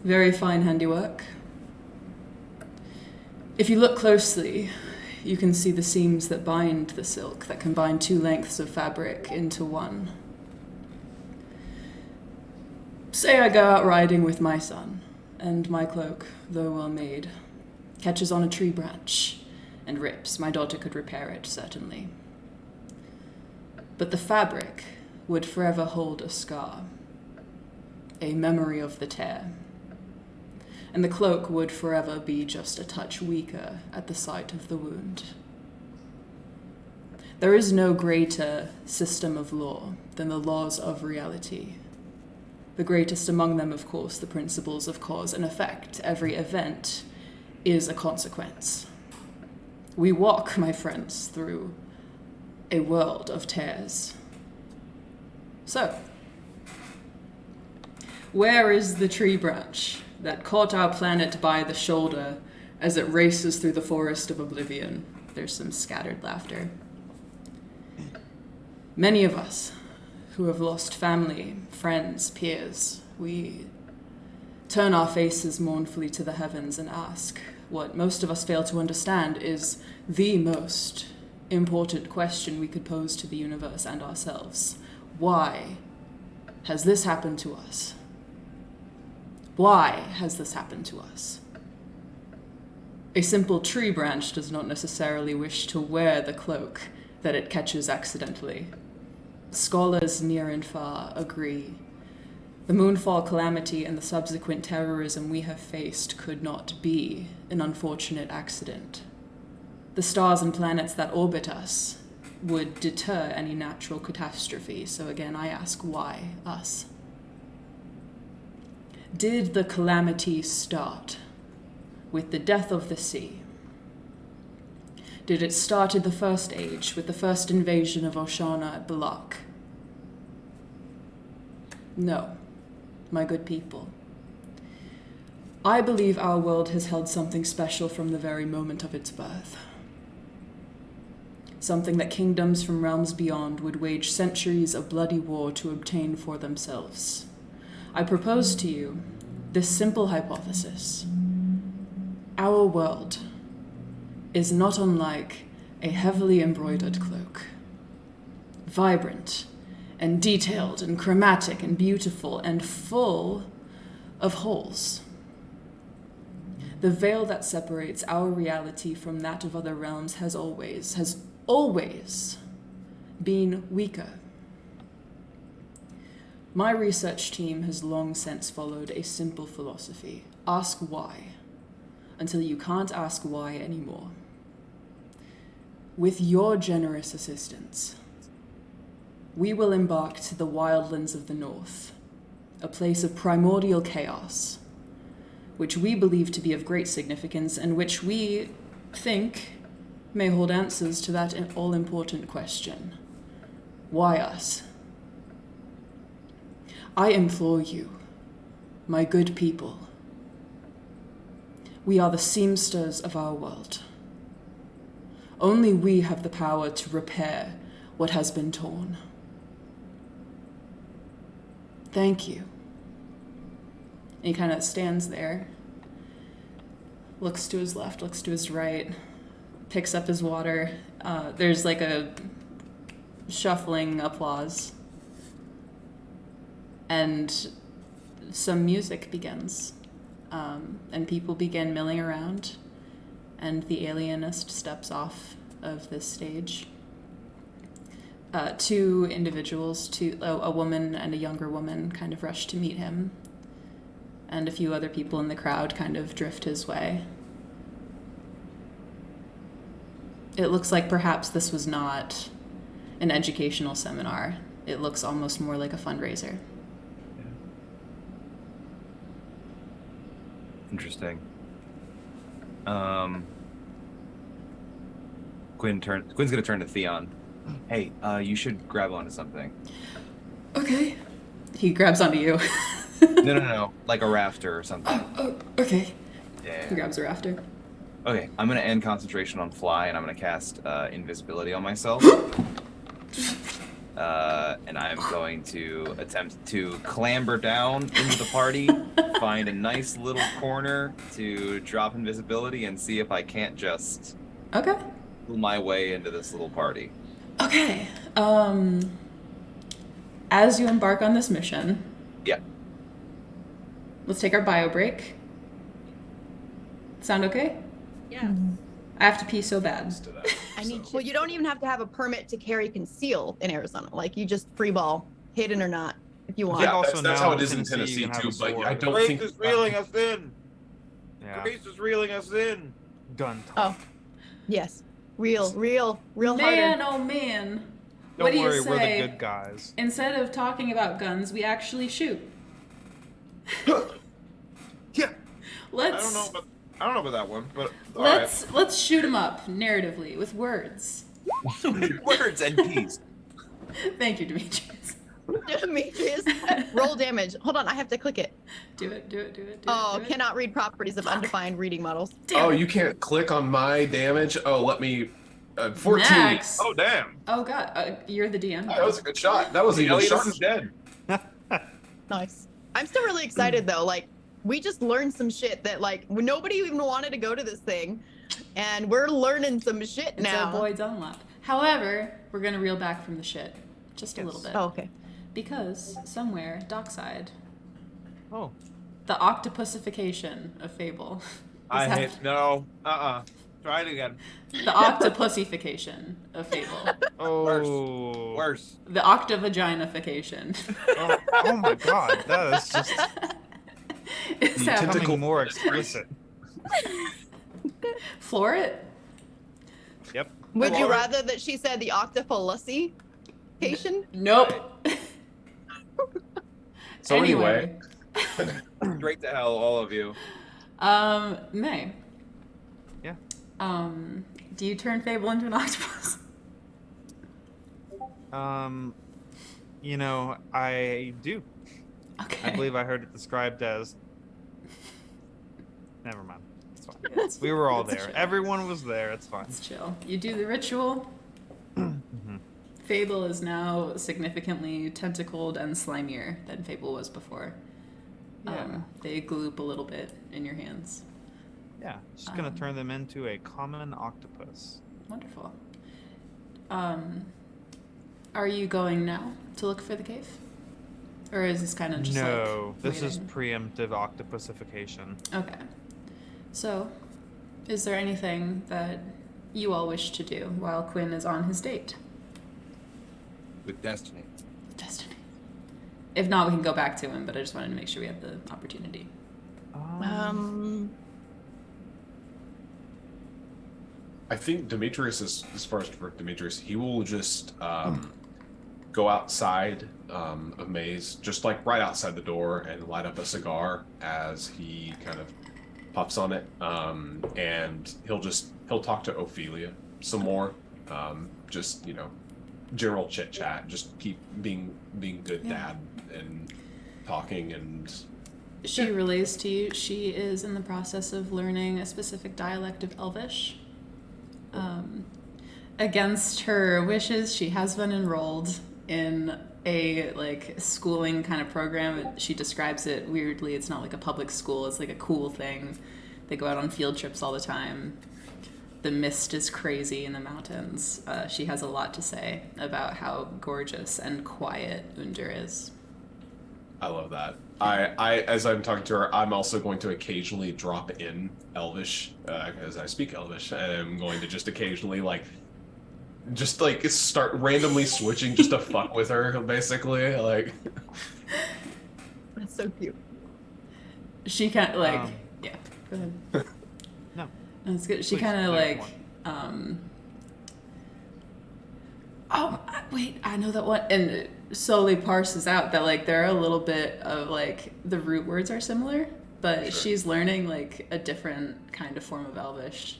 Very fine handiwork. If you look closely, you can see the seams that bind the silk, that combine two lengths of fabric into one. Say I go out riding with my son, and my cloak, though well made, catches on a tree branch and rips. My daughter could repair it, certainly. But the fabric would forever hold a scar, a memory of the tear. And the cloak would forever be just a touch weaker at the sight of the wound. There is no greater system of law than the laws of reality. The greatest among them, of course, the principles of cause and effect. Every event is a consequence. We walk, my friends, through a world of tears. So, where is the tree branch that caught our planet by the shoulder as it races through the forest of oblivion? There's some scattered laughter. Many of us who have lost family, friends, peers, we turn our faces mournfully to the heavens and ask what most of us fail to understand is the most important question we could pose to the universe and ourselves. Why has this happened to us? Why has this happened to us? A simple tree branch does not necessarily wish to wear the cloak that it catches accidentally. Scholars near and far agree. The Moonfall calamity and the subsequent terrorism we have faced could not be an unfortunate accident. The stars and planets that orbit us would deter any natural catastrophe. So again, I ask, why us? Did the calamity start with the death of the sea? Did it start in the First Age with the first invasion of Oshana at Balak? No, my good people. I believe our world has held something special from the very moment of its birth. Something that kingdoms from realms beyond would wage centuries of bloody war to obtain for themselves. I propose to you this simple hypothesis. Our world is not unlike a heavily embroidered cloak. Vibrant and detailed and chromatic and beautiful and full of holes. The veil that separates our reality from that of other realms has always been weaker. My research team has long since followed a simple philosophy. Ask why, until you can't ask why anymore. With your generous assistance, we will embark to the wildlands of the north, a place of primordial chaos, which we believe to be of great significance and which we think may hold answers to that all-important question. Why us? I implore you, my good people, we are the seamsters of our world. Only we have the power to repair what has been torn. Thank you. And he kind of stands there, looks to his left, looks to his right, picks up his water. There's like a shuffling applause. And some music begins. And people begin milling around. And the alienist steps off of this stage. Two individuals, a woman and a younger woman, kind of rush to meet him. And a few other people in the crowd kind of drift his way. It looks like perhaps this was not an educational seminar. It looks almost more like a fundraiser. Interesting. Quinn's gonna turn to Theon. Hey, you should grab onto something. Okay. He grabs onto you. No. Like a rafter or something. Oh, okay. Yeah. He grabs a rafter. Okay, I'm gonna end concentration on fly, and I'm gonna cast invisibility on myself. And I'm going to attempt to clamber down into the party, find a nice little corner to drop invisibility, and see if I can't just Okay. my way into this little party. Okay. As you embark on this mission, Yeah. let's take our bio break. Sound okay? Yeah. I have to pee so bad. I need. Well, you don't even have to have a permit to carry conceal in Arizona. Like you just free ball, hidden or not, if you want. think Yeah, also that's now how in it is in Tennessee, you Tennessee can too. have a But I sword. don't Grace think is reeling us in. Yeah. Grace is reeling us in. Gun Oh, talk. yes. Real Man, harder. oh man. Don't What do worry, you we're the say? good guys. Instead of talking about guns, we actually shoot. Yeah. Let's I don't know about that one, but let's shoot them up narratively with words. words and peace. Thank you, Demetrius. Demetrius, roll damage. Hold on, I have to click it. Do it. Oh, cannot read properties of undefined reading models. Oh, you can't click on my damage. Oh, let me. 14. Max. Oh damn! Oh god, you're the DM. That was a good shot. That was even Elliot shot. is dead. Nice. I'm still really excited though. Like, we just learned some shit that like nobody even wanted to go to this thing, and we're learning some shit It's now. a boy's unlock. However, we're gonna reel back from the shit just a little bit. Oh, okay. Because somewhere dockside, Oh. the octopusification of Fable. I hate no. Try it again. The octopusification of Fable. Oh. Worse. The octavaginification. Oh my god, that is just It's happening. becoming more explicit. Floor it? Yep. Would you Or- rather that she said the octopusification? Nope. So anyway, Straight to hell, all of you. May. Yeah. Do you turn Fable into an octopus? You know, I do. Okay. I believe I heard it described as. Never mind. It's fine. It's- We were all it's there. chill. Everyone was there. It's fine. It's chill. You do the ritual. Fable is now significantly tentacled and slimier than Fable was before. Yeah. They gloop a little bit in your hands. Yeah. Just gonna turn them into a common octopus. Wonderful. Are you going now to look for the cave? Or is this kind of just No, like this is waiting? preemptive octopusification. Okay. So, is there anything that you all wish to do while Quinn is on his date? With Destiny. Destiny. If not, we can go back to him, but I just wanted to make sure we had the opportunity. I think Demetrius is, as far as for Demetrius, he will just go outside of Maze, just like right outside the door, and light up a cigar as he kind of puffs on it. And he'll talk to Ophelia some more. Just, you know, general chit chat. Just keep being good Yeah. dad and talking and. She relays to you she is in the process of learning a specific dialect of Elvish. Against her wishes, she has been enrolled in a like schooling kind of program. She describes it weirdly. It's not like a public school. It's like a cool thing. They go out on field trips all the time. The mist is crazy in the mountains. She has a lot to say about how gorgeous and quiet Under is. I love that. I as I'm talking to her, I'm also going to occasionally drop in Elvish, as I speak Elvish, and I'm going to just occasionally just start randomly switching just to fuck with her, basically. Like, That's so cute. She kind of yeah. Go ahead. No. That's good. She Please, kind of there's like, one. oh wait, I know that one, and it slowly parses out that like there are a little bit of like the root words are similar, but Sure. she's learning like a different kind of form of Elvish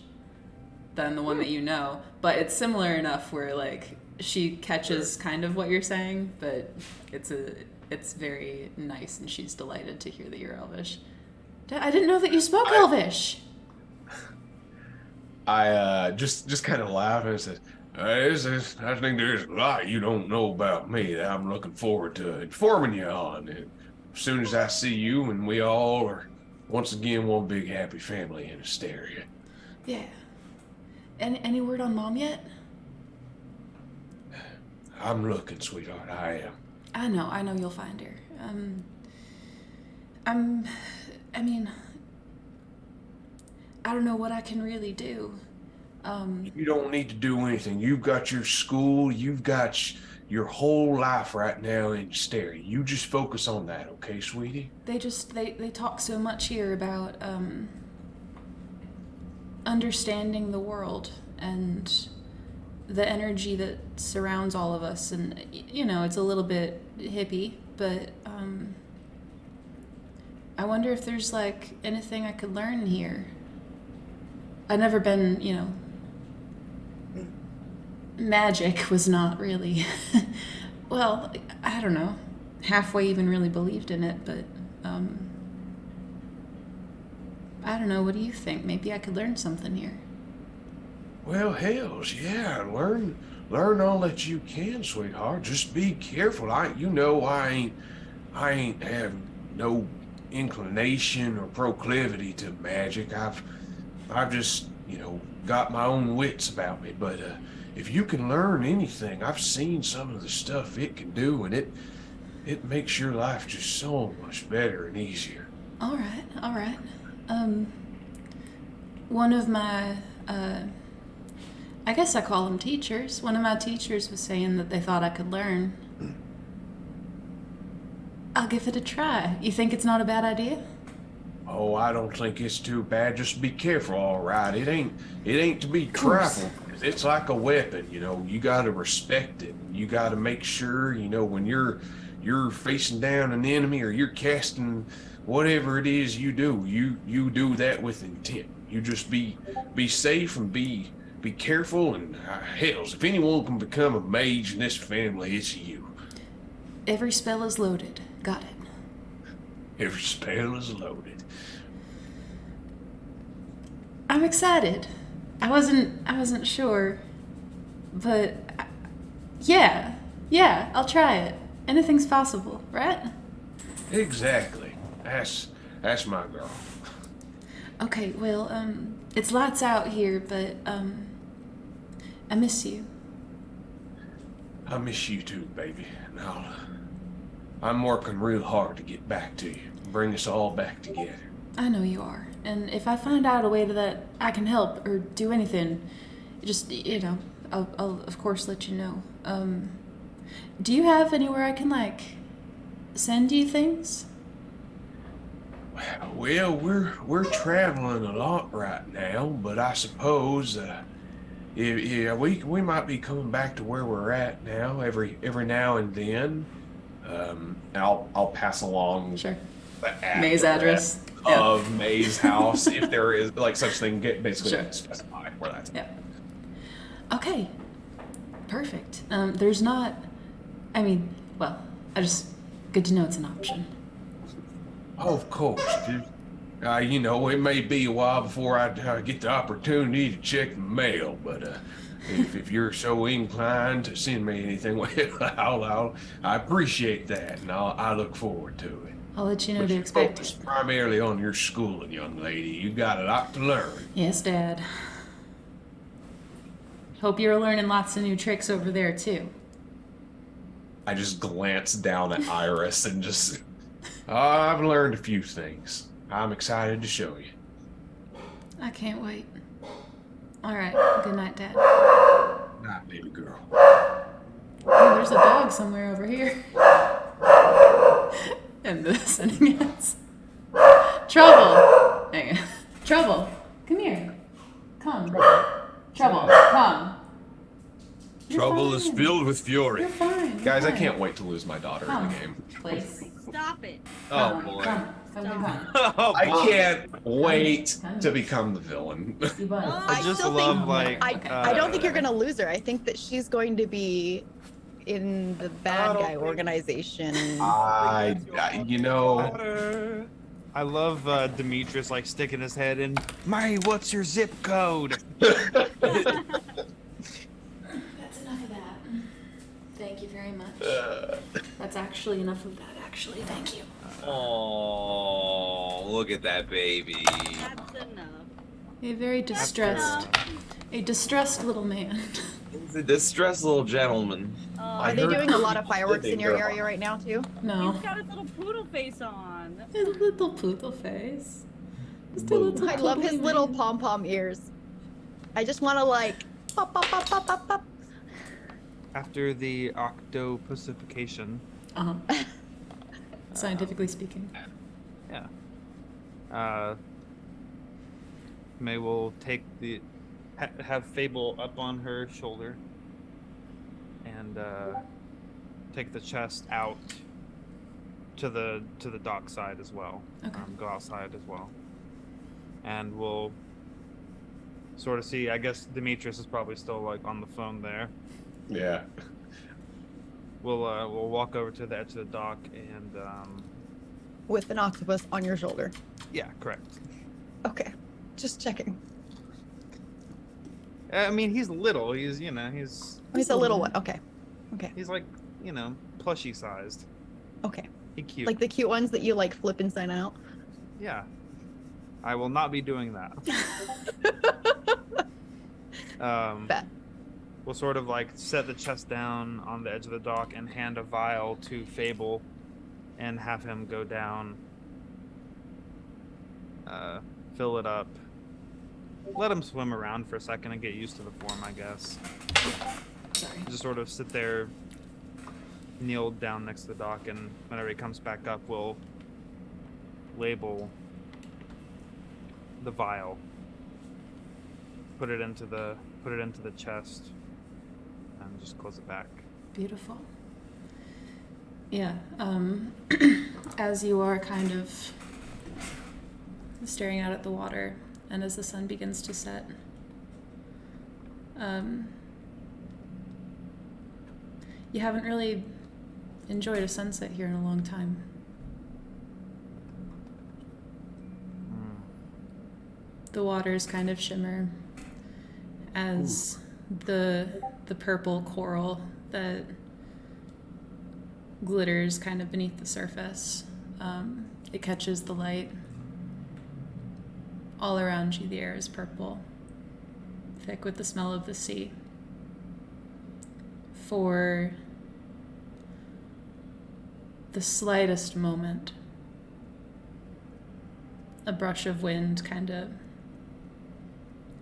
than the one that you know, but it's similar enough where like she catches kind of what you're saying, but it's very nice, and she's delighted to hear that you're Elvish. I didn't know that you spoke Elvish. I just kind of laugh and said, I think there's a lot you don't know about me that I'm looking forward to informing you on. And as soon as I see you, and we all are once again one big happy family in Asteria. Yeah. Any word on Mom yet? I'm looking, sweetheart. I am. I know you'll find her. I mean, I don't know what I can really do. You don't need to do anything. You've got your school. You've got your whole life right now in stereo. You just focus on that, okay, sweetie? They talk so much here about understanding the world and the energy that surrounds all of us, and you know, it's a little bit hippie, but I wonder if there's like anything I could learn here. I've never been, you know, magic was not really well, I don't know, halfway even really believed in it, but I don't know, what do you think? Maybe I could learn something here. Well, hells, yeah. Learn all that you can, sweetheart. Just be careful. I ain't have no inclination or proclivity to magic. I've just, you know, got my own wits about me. But if you can learn anything, I've seen some of the stuff it can do, and it makes your life just so much better and easier. All right. One of my, I guess I call them teachers. One of my teachers was saying that they thought I could learn. I'll give it a try. You think it's not a bad idea? Oh, I don't think it's too bad. Just be careful, all right? It ain't to be trifled. It's like a weapon, you know. You got to respect it. You got to make sure, you know, when you're facing down an enemy or you're casting whatever it is you do, you do that with intent. You just be safe and be careful, and hells, if anyone can become a mage in this family, it's you. Every spell is loaded. Got it. Every spell is loaded. I'm excited. I wasn't sure, but yeah, I'll try it. Anything's possible, right? Exactly. That's my girl. Okay, well, it's lights out here, but I miss you. I miss you too, baby. And I'm working real hard to get back to you, bring us all back together. I know you are, and if I find out a way that I can help or do anything, just, you know, I'll of course let you know. Do you have anywhere I can, like, send you things? Well, we're traveling a lot right now, but I suppose we might be coming back to where we're at now every now and then. I'll pass along Sure. the May's address of May's house if there is like such thing. Basically, Sure. specify where that's. Yeah. Okay. Perfect. There's not. I mean, well, good to know it's an option. Oh, of course. You know, it may be a while before I get the opportunity to check the mail, but if you're so inclined to send me anything, well, I appreciate that, and I look forward to it. I'll let you know But to you expect focus it. primarily on your schooling, young lady. You got a lot to learn. Yes, Dad. Hope you're learning lots of new tricks over there, too. I just glance down at Iris and just. I've learned a few things. I'm excited to show you. I can't wait. All right. Good night, Dad. Night, baby girl. Oh, there's a dog somewhere over here. And the sending us. Trouble. Hang on. Trouble. Come here. Come. Trouble. Come. You're Trouble fine. is filled with fury. You're fine. You're Guys, I fine. can't wait to lose my daughter in Come, the game. please. Stop it. Oh Come, boy. Come. Come. Oh, I boy. can't wait to become the villain. You buddy. I just still love think- like. I don't think you're gonna lose her. I think that she's going to be in the bad guy organization. You know, I love Demetrius like sticking his head in. May, what's your zip code? That's enough of that. Thank you very much. That's actually enough of that, actually. Thank you. Oh, look at that baby. That's enough. You're very distressed. A distressed little man. He's a distressed little gentleman. Are they doing a lot of fireworks in your area right now too? No. He's got his little poodle face on. His little poodle face. Just a little I love his poodly little man. pom-pom ears. I just want to like pop, pop, pop, pop, pop, pop. After the octopusification, Uh-huh. Scientifically speaking. May will take the have Fable up on her shoulder and take the chest out to the dock side as well. Okay. Go outside as well, and we'll sort of see. I guess Demetrius is probably still like on the phone there. Yeah. We'll walk over to the edge of the dock and With an octopus on your shoulder. yeah, correct. Okay. Just checking. I mean, he's little. He's He's a little one. Okay. Okay. he's like plushy sized. Okay. He's cute. Like the cute ones that you like flip inside out. Yeah. I will not be doing that. Bet. We'll sort of like set the chest down on the edge of the dock and hand a vial to Fable and have him go down, fill it up, let him swim around for a second and get used to the form, I guess. Sorry. Just sort of sit there, kneel down next to the dock, and whenever he comes back up, we'll label the vial, put it into the chest, and just close it back. Beautiful. Yeah. As you are kind of staring out at the water, and as the sun begins to set, you haven't really enjoyed a sunset here in a long time. The waters kind of shimmer as the purple coral that glitters kind of beneath the surface. It catches the light. All around you, the air is purple, thick with the smell of the sea. For the slightest moment, a brush of wind kind of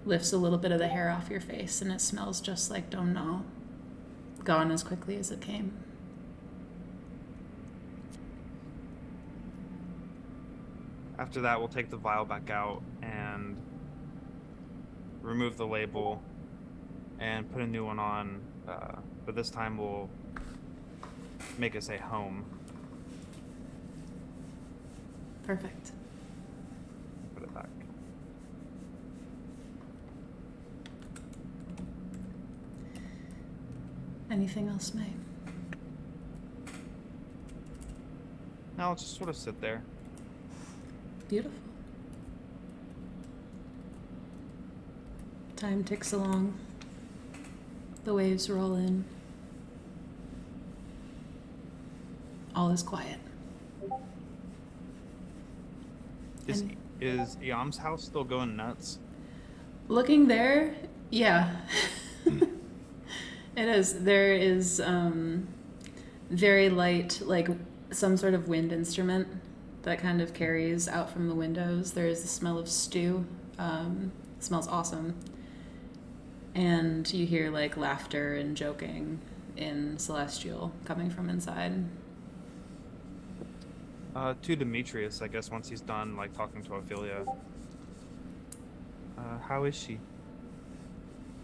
lifts a little bit of the hair off your face, and it smells just like Domhnall, gone as quickly as it came. After that, we'll take the vial back out and remove the label and put a new one on, but this time we'll make it say home. Perfect. Put it back. Anything else, May? Now let's just sort of sit there. Beautiful. Time ticks along. The waves roll in. All is quiet. Is And- Iam's house still going nuts? Looking there, yeah. It is. There is very light, like some sort of wind instrument that kind of carries out from the windows. There is the smell of stew. It smells awesome. And you hear like laughter and joking in Celestial coming from inside. To Demetrius, I guess, once he's done like talking to Ophelia. How is she?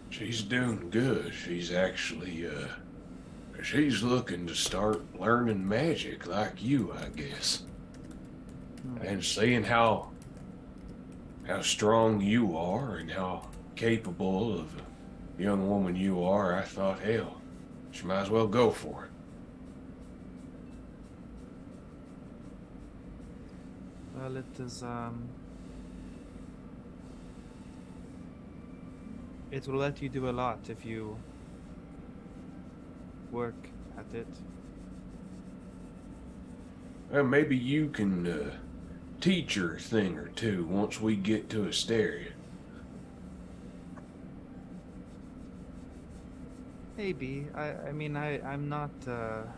She's doing good. She's actually, she's looking to start learning magic like you, I guess. And seeing how strong you are and how capable of a young woman you are, I thought, hell, she might as well go for it. Well, it is, it will let you do a lot if you work at it. Well, maybe you can teach her a thing or two once we get to Asteria. Maybe. I'm not. I'm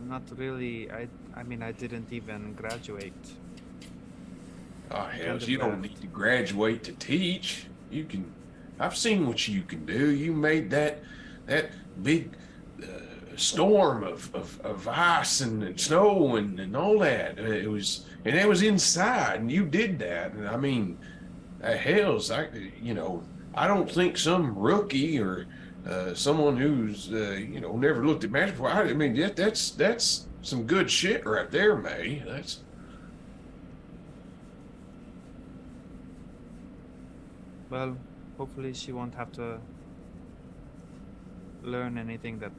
not really. I mean, I didn't even graduate. Oh, hell, Kind of you don't left. need to graduate to teach. I've seen what you can do. You made that big storm of ice and snow and all that. It was inside, and you did that. And I mean, hell's I don't think some rookie or someone who's never looked at magic before. I mean, that's some good shit right there, May. That's Well, hopefully she won't have to learn anything that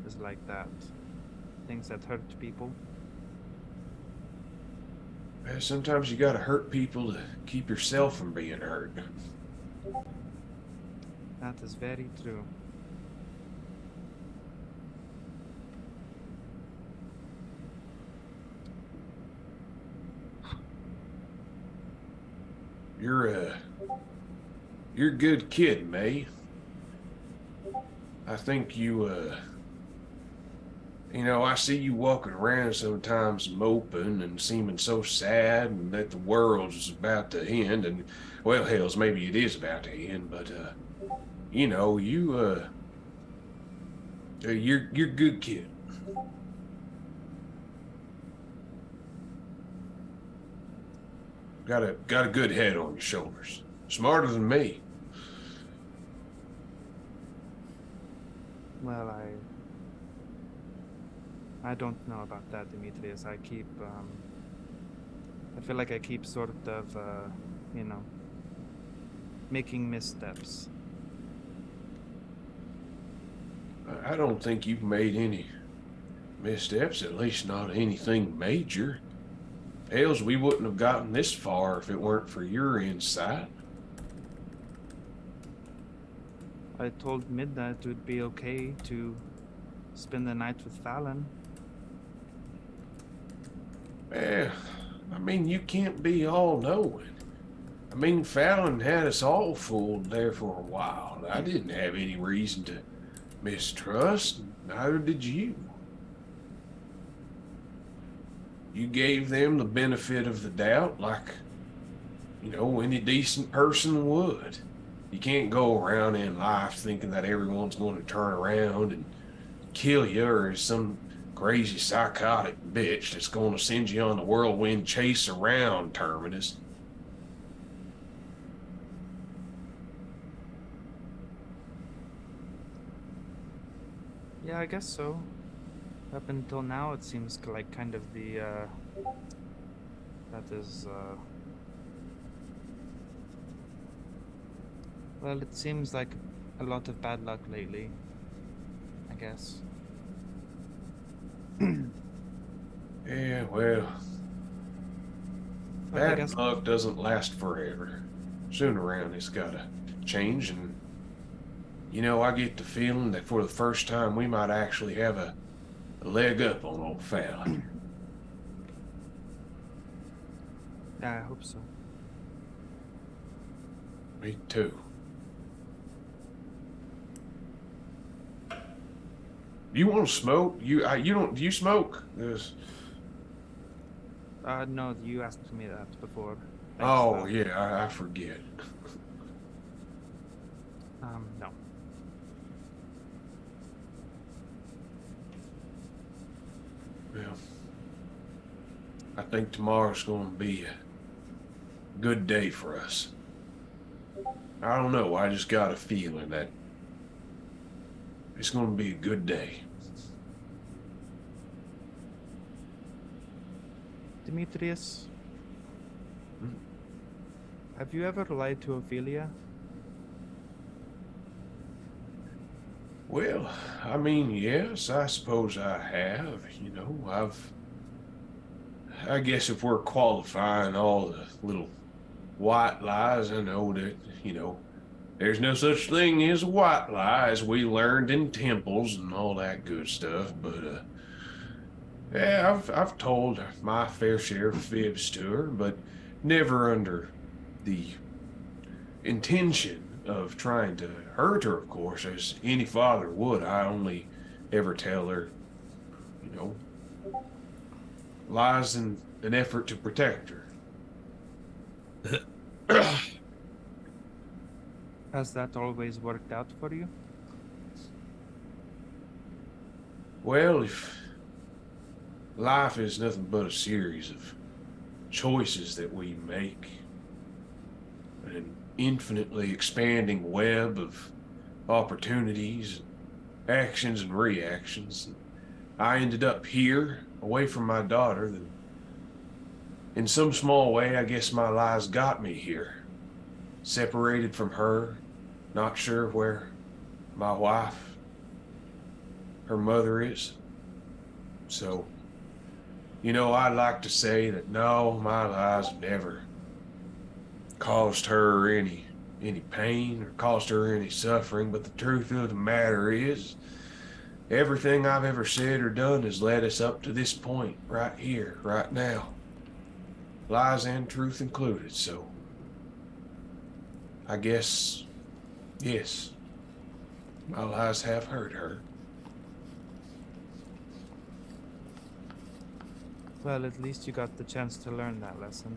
is like that. Things that hurt people. sometimes you gotta hurt people to keep yourself from being hurt. That is very true. You're a good kid, May. I think I see you walking around sometimes moping and seeming so sad and that the world is about to end, and well, hells, maybe it is about to end, but you're a good kid. Got a good head on your shoulders. Smarter than me. Well, I don't know about that, Demetrius. I feel like I keep sort of, making missteps. I don't think you've made any missteps, at least not anything major. Hells, we wouldn't have gotten this far if it weren't for your insight. I told Midnight it would be okay to spend the night with Fallon. Well, I mean, you can't be all-knowing. I mean, Fallon had us all fooled there for a while. I didn't have any reason to mistrust, neither did you. You gave them the benefit of the doubt like, any decent person would. You can't go around in life thinking that everyone's going to turn around and kill you, or some crazy psychotic bitch that's going to send you on the whirlwind chase around Terminus. Yeah, I guess so. Up until now, it seems like kind of that is, well, it seems like a lot of bad luck lately, I guess. Yeah, well, But I bad guess luck doesn't last forever. Sooner or later, it's got to change, and I get the feeling that for the first time we might actually have a leg up on old Fallon. Yeah, I hope so. Me too. You want to smoke? You don't? Do you smoke? Yes. No, you asked me that before. Thanks Oh for that. yeah, I forget. No. Well, I think tomorrow's going to be a good day for us. I don't know. I just got a feeling that it's going to be a good day. Demetrius, have you ever lied to Ophelia? Well, I mean, yes, I suppose I have. I guess if we're qualifying all the little white lies, I know that, there's no such thing as a white lie, as we learned in temples and all that good stuff. But, yeah, I've told my fair share of fibs to her, but never under the intention of trying to hurt her, of course, as any father would. I only ever tell her, you know, lies in an effort to protect her. Has that always worked out for you? Well, if life is nothing but a series of choices that we make, an infinitely expanding web of opportunities, actions and reactions, and I ended up here, away from my daughter, then in some small way, I guess my lies got me here. Separated from her, not sure where my wife, her mother is. So, you know, I'd like to say that no, my lies never caused her any pain or caused her any suffering, but the truth of the matter is, everything I've ever said or done has led us up to this point, right here, right now. Lies and truth included, so I guess, yes, my lies have hurt her. Well, at least you got the chance to learn that lesson.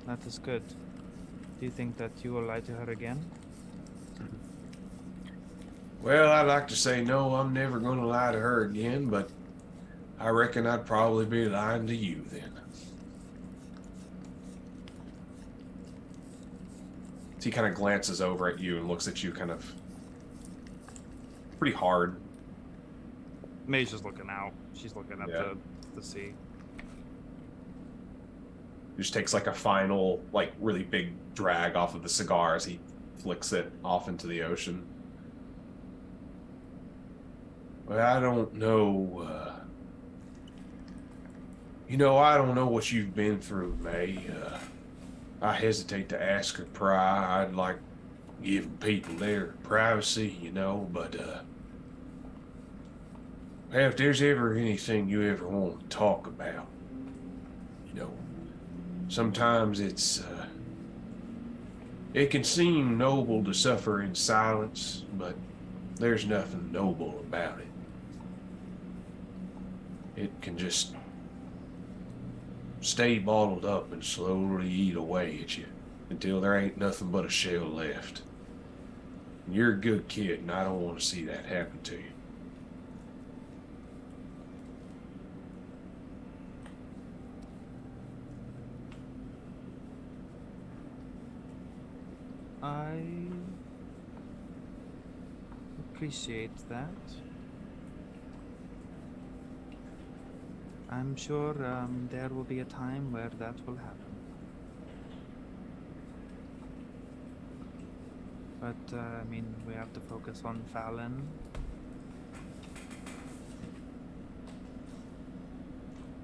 That is good. Do you think that you will lie to her again? Well, I'd like to say no, I'm never going to lie to her again, but I reckon I'd probably be lying to you then. He kind of glances over at you and looks at you kind of pretty hard. May's just looking out. She's looking at the sea. He just takes like a final, like really big drag off of the cigar as he flicks it off into the ocean. Well, I don't know, you know, I don't know what you've been through, May. I hesitate to ask or pry. I'd like giving people their privacy, you know, but, if there's ever anything you ever want to talk about, you know, sometimes it's, it can seem noble to suffer in silence, but there's nothing noble about it. It can just stay bottled up and slowly eat away at you until there ain't nothing but a shell left. And you're a good kid, and I don't want to see that happen to you. I appreciate that. I'm sure there will be a time where that will happen. But, I mean, we have to focus on Fallon.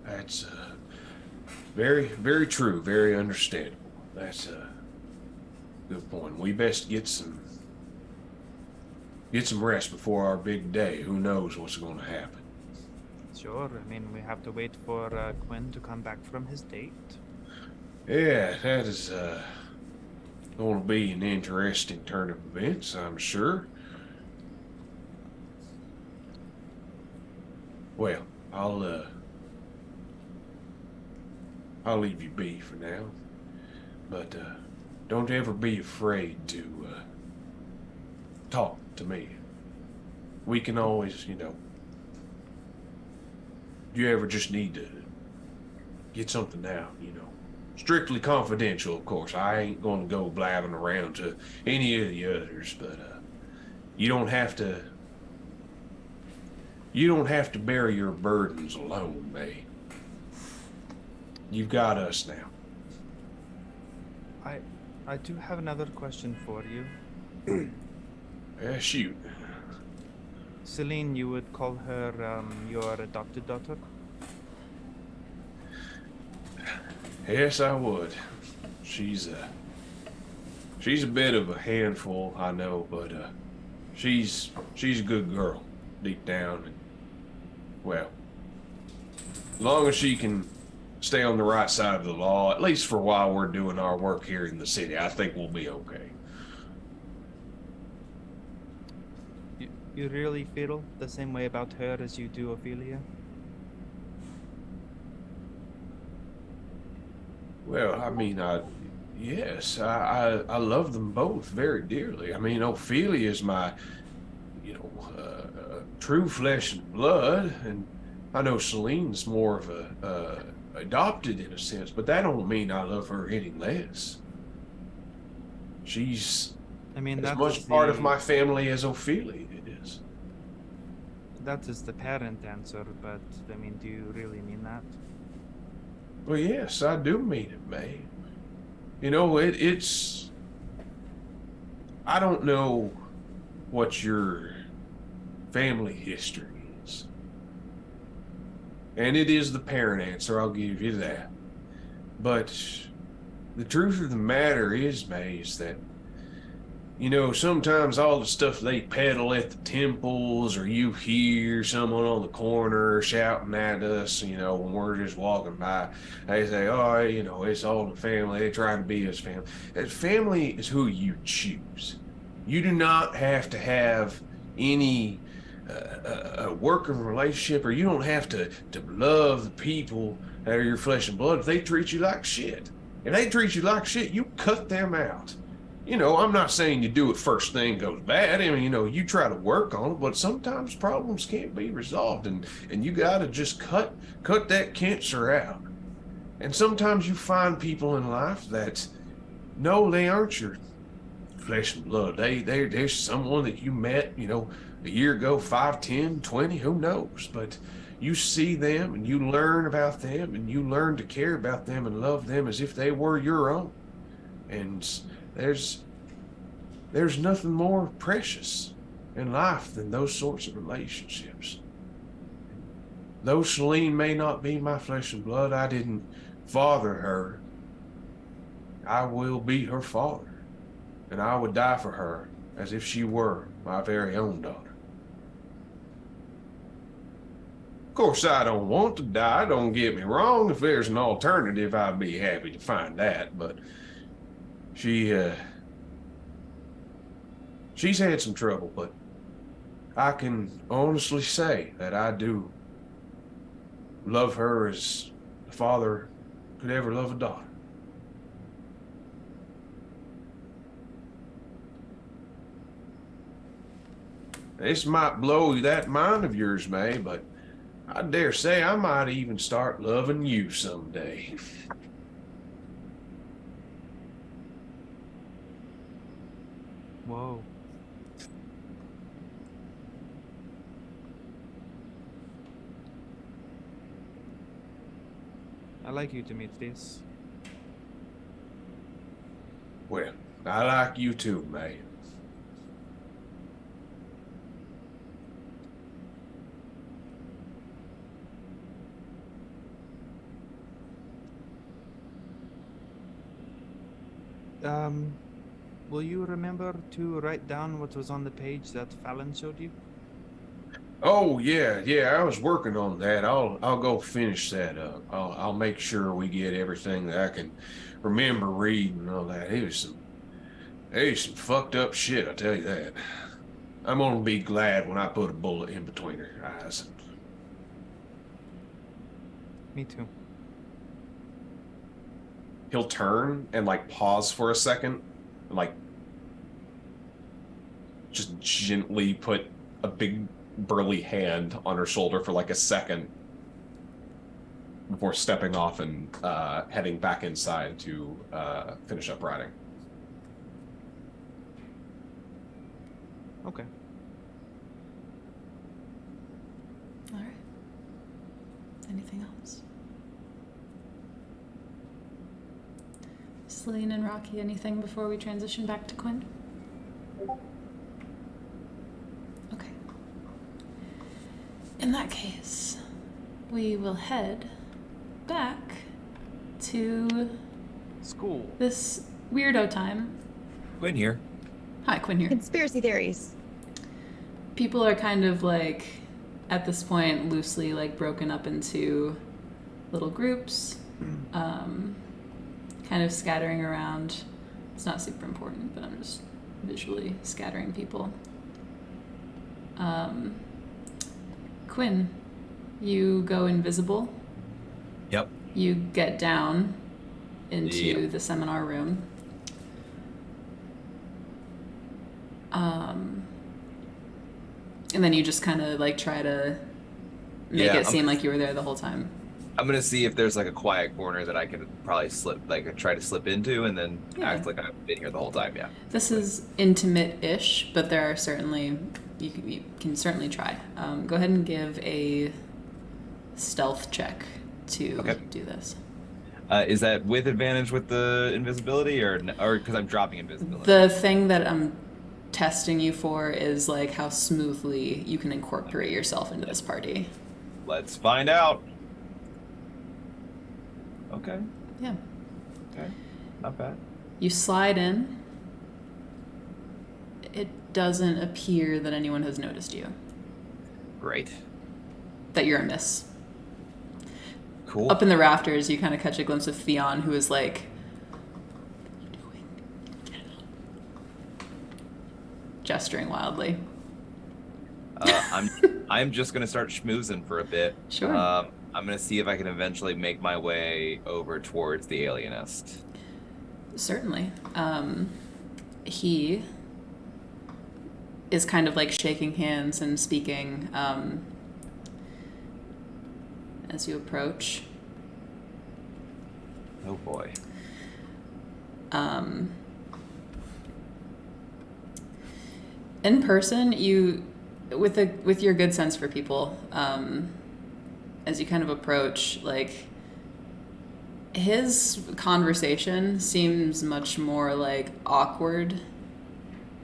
That's very, very true, very understandable. That's a good point. We best get some rest before our big day. Who knows what's going to happen? Sure, I mean, we have to wait for Quinn to come back from his date. Yeah, that is going to be an interesting turn of events, I'm sure. Well, I'll leave you be for now, but don't ever be afraid to talk to me. We can always, you know, you ever just need to get something out, you know. Strictly confidential, of course. I ain't going to go blabbing around to any of the others, but you don't have to bear your burdens alone, May. You've got us now. I do have another question for you. Shoot. Celine, you would call her your adopted daughter? Yes, I would. She's a bit of a handful, I know, but she's a good girl deep down, and well, as long as she can stay on the right side of the law, at least for while we're doing our work here in the city. I think we'll be okay. You really feel the same way about her as you do Ophelia? Well, I mean, yes, I love them both very dearly. I mean, Ophelia is my, true flesh and blood, and I know Celine's more of a adopted in a sense, but that don't mean I love her any less. She's as much part of my family as Ophelia is. That is the parent answer, but I mean, do you really mean that? Well, yes, I do mean it, May. It's... I don't know what your family history is. And it is the parent answer, I'll give you that. But the truth of the matter is, May, is that, sometimes all the stuff they peddle at the temples, or you hear someone on the corner shouting at us, when we're just walking by, they say, oh, it's all the family, they try to be his family. That family is who you choose. You do not have to have any a working relationship, or you don't have to love the people that are your flesh and blood if they treat you like shit. If they treat you like shit, you cut them out. I'm not saying you do it first thing goes bad. I mean, you try to work on it, but sometimes problems can't be resolved, and you got to just cut that cancer out. And sometimes you find people in life that, no, they aren't your flesh and blood. There's someone that you met, a year ago, 5, 10, 20, who knows? But you see them and you learn about them, and you learn to care about them and love them as if they were your own. And there's nothing more precious in life than those sorts of relationships. Though Celine may not be my flesh and blood, I didn't father her. I will be her father, and I would die for her as if she were my very own daughter. Of course, I don't want to die, don't get me wrong. If there's an alternative, I'd be happy to find that, but she's had some trouble, but I can honestly say that I do love her as a father could ever love a daughter. This might blow that mind of yours, May, but I dare say I might even start loving you someday. Whoa. I like you, Demetrius. Well, I like you too, May. Will you remember to write down what was on the page that Fallon showed you? Oh yeah, I was working on that. I'll go finish that up. I'll make sure we get everything that I can remember reading and all that. It was some fucked up shit, I tell you that. I'm gonna be glad when I put a bullet in between her eyes. Me too. He'll turn and pause for a second and just gently put a big burly hand on her shoulder for a second before stepping off and heading back inside to finish up writing. Okay. All right. Anything else? Celine and Rocky, anything before we transition back to Quinn? Okay. In that case, we will head back to school. This weirdo time. Quinn here. Hi, Quinn here. Conspiracy theories. People are kind of at this point, loosely broken up into little groups. kind of scattering around. It's not super important, but I'm just visually scattering people. Quinn, you go invisible. Yep. You get down into Yep. the seminar room. And then you just kind of like try to make Yeah, it seem like you were there the whole time. I'm gonna see if there's like a quiet corner that I can probably try to slip into, and then Yeah. act like I've been here the whole time. Yeah. This is intimate-ish, but there are certainly you can certainly try. Go ahead and give a stealth check to Okay. do this. Is that with advantage with the invisibility, or because I'm dropping invisibility? The thing that I'm testing you for is like how smoothly you can incorporate yourself into this party. Let's find out. Okay. Yeah. Okay. Not bad. You slide in. It doesn't appear that anyone has noticed you. Great. That you're a miss. Cool. Up in the rafters, you kind of catch a glimpse of Theon, who is like, "What are you doing? Get up." Gesturing wildly. I'm just gonna start schmoozing for a bit. Sure. I'm gonna see if I can eventually make my way over towards the alienist. Certainly. He is kind of like shaking hands and speaking as you approach. Oh boy. In person, you, with your good sense for people, as you kind of approach, like, his conversation seems much more like awkward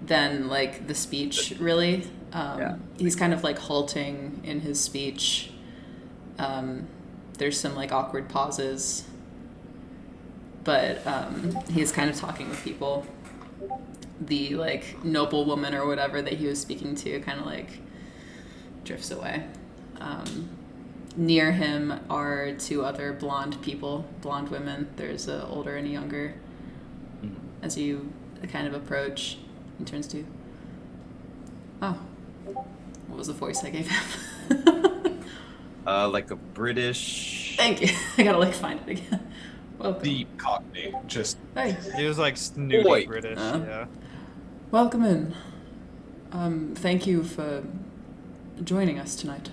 than like the speech, really. Yeah. He's kind of like halting in his speech. There's some like awkward pauses, but he's kind of talking with people. The like noble woman or whatever that he was speaking to kind of like drifts away. Near him are two other blonde women. There's an older and a younger. As you kind of approach, he turns to you. Oh, what was the voice I gave him? Like a British. Thank you. I gotta like find it again. Welcome. Deep Cockney, just Hey. He was like snooty Boy. British. Yeah. Welcome in. Thank you for joining us tonight.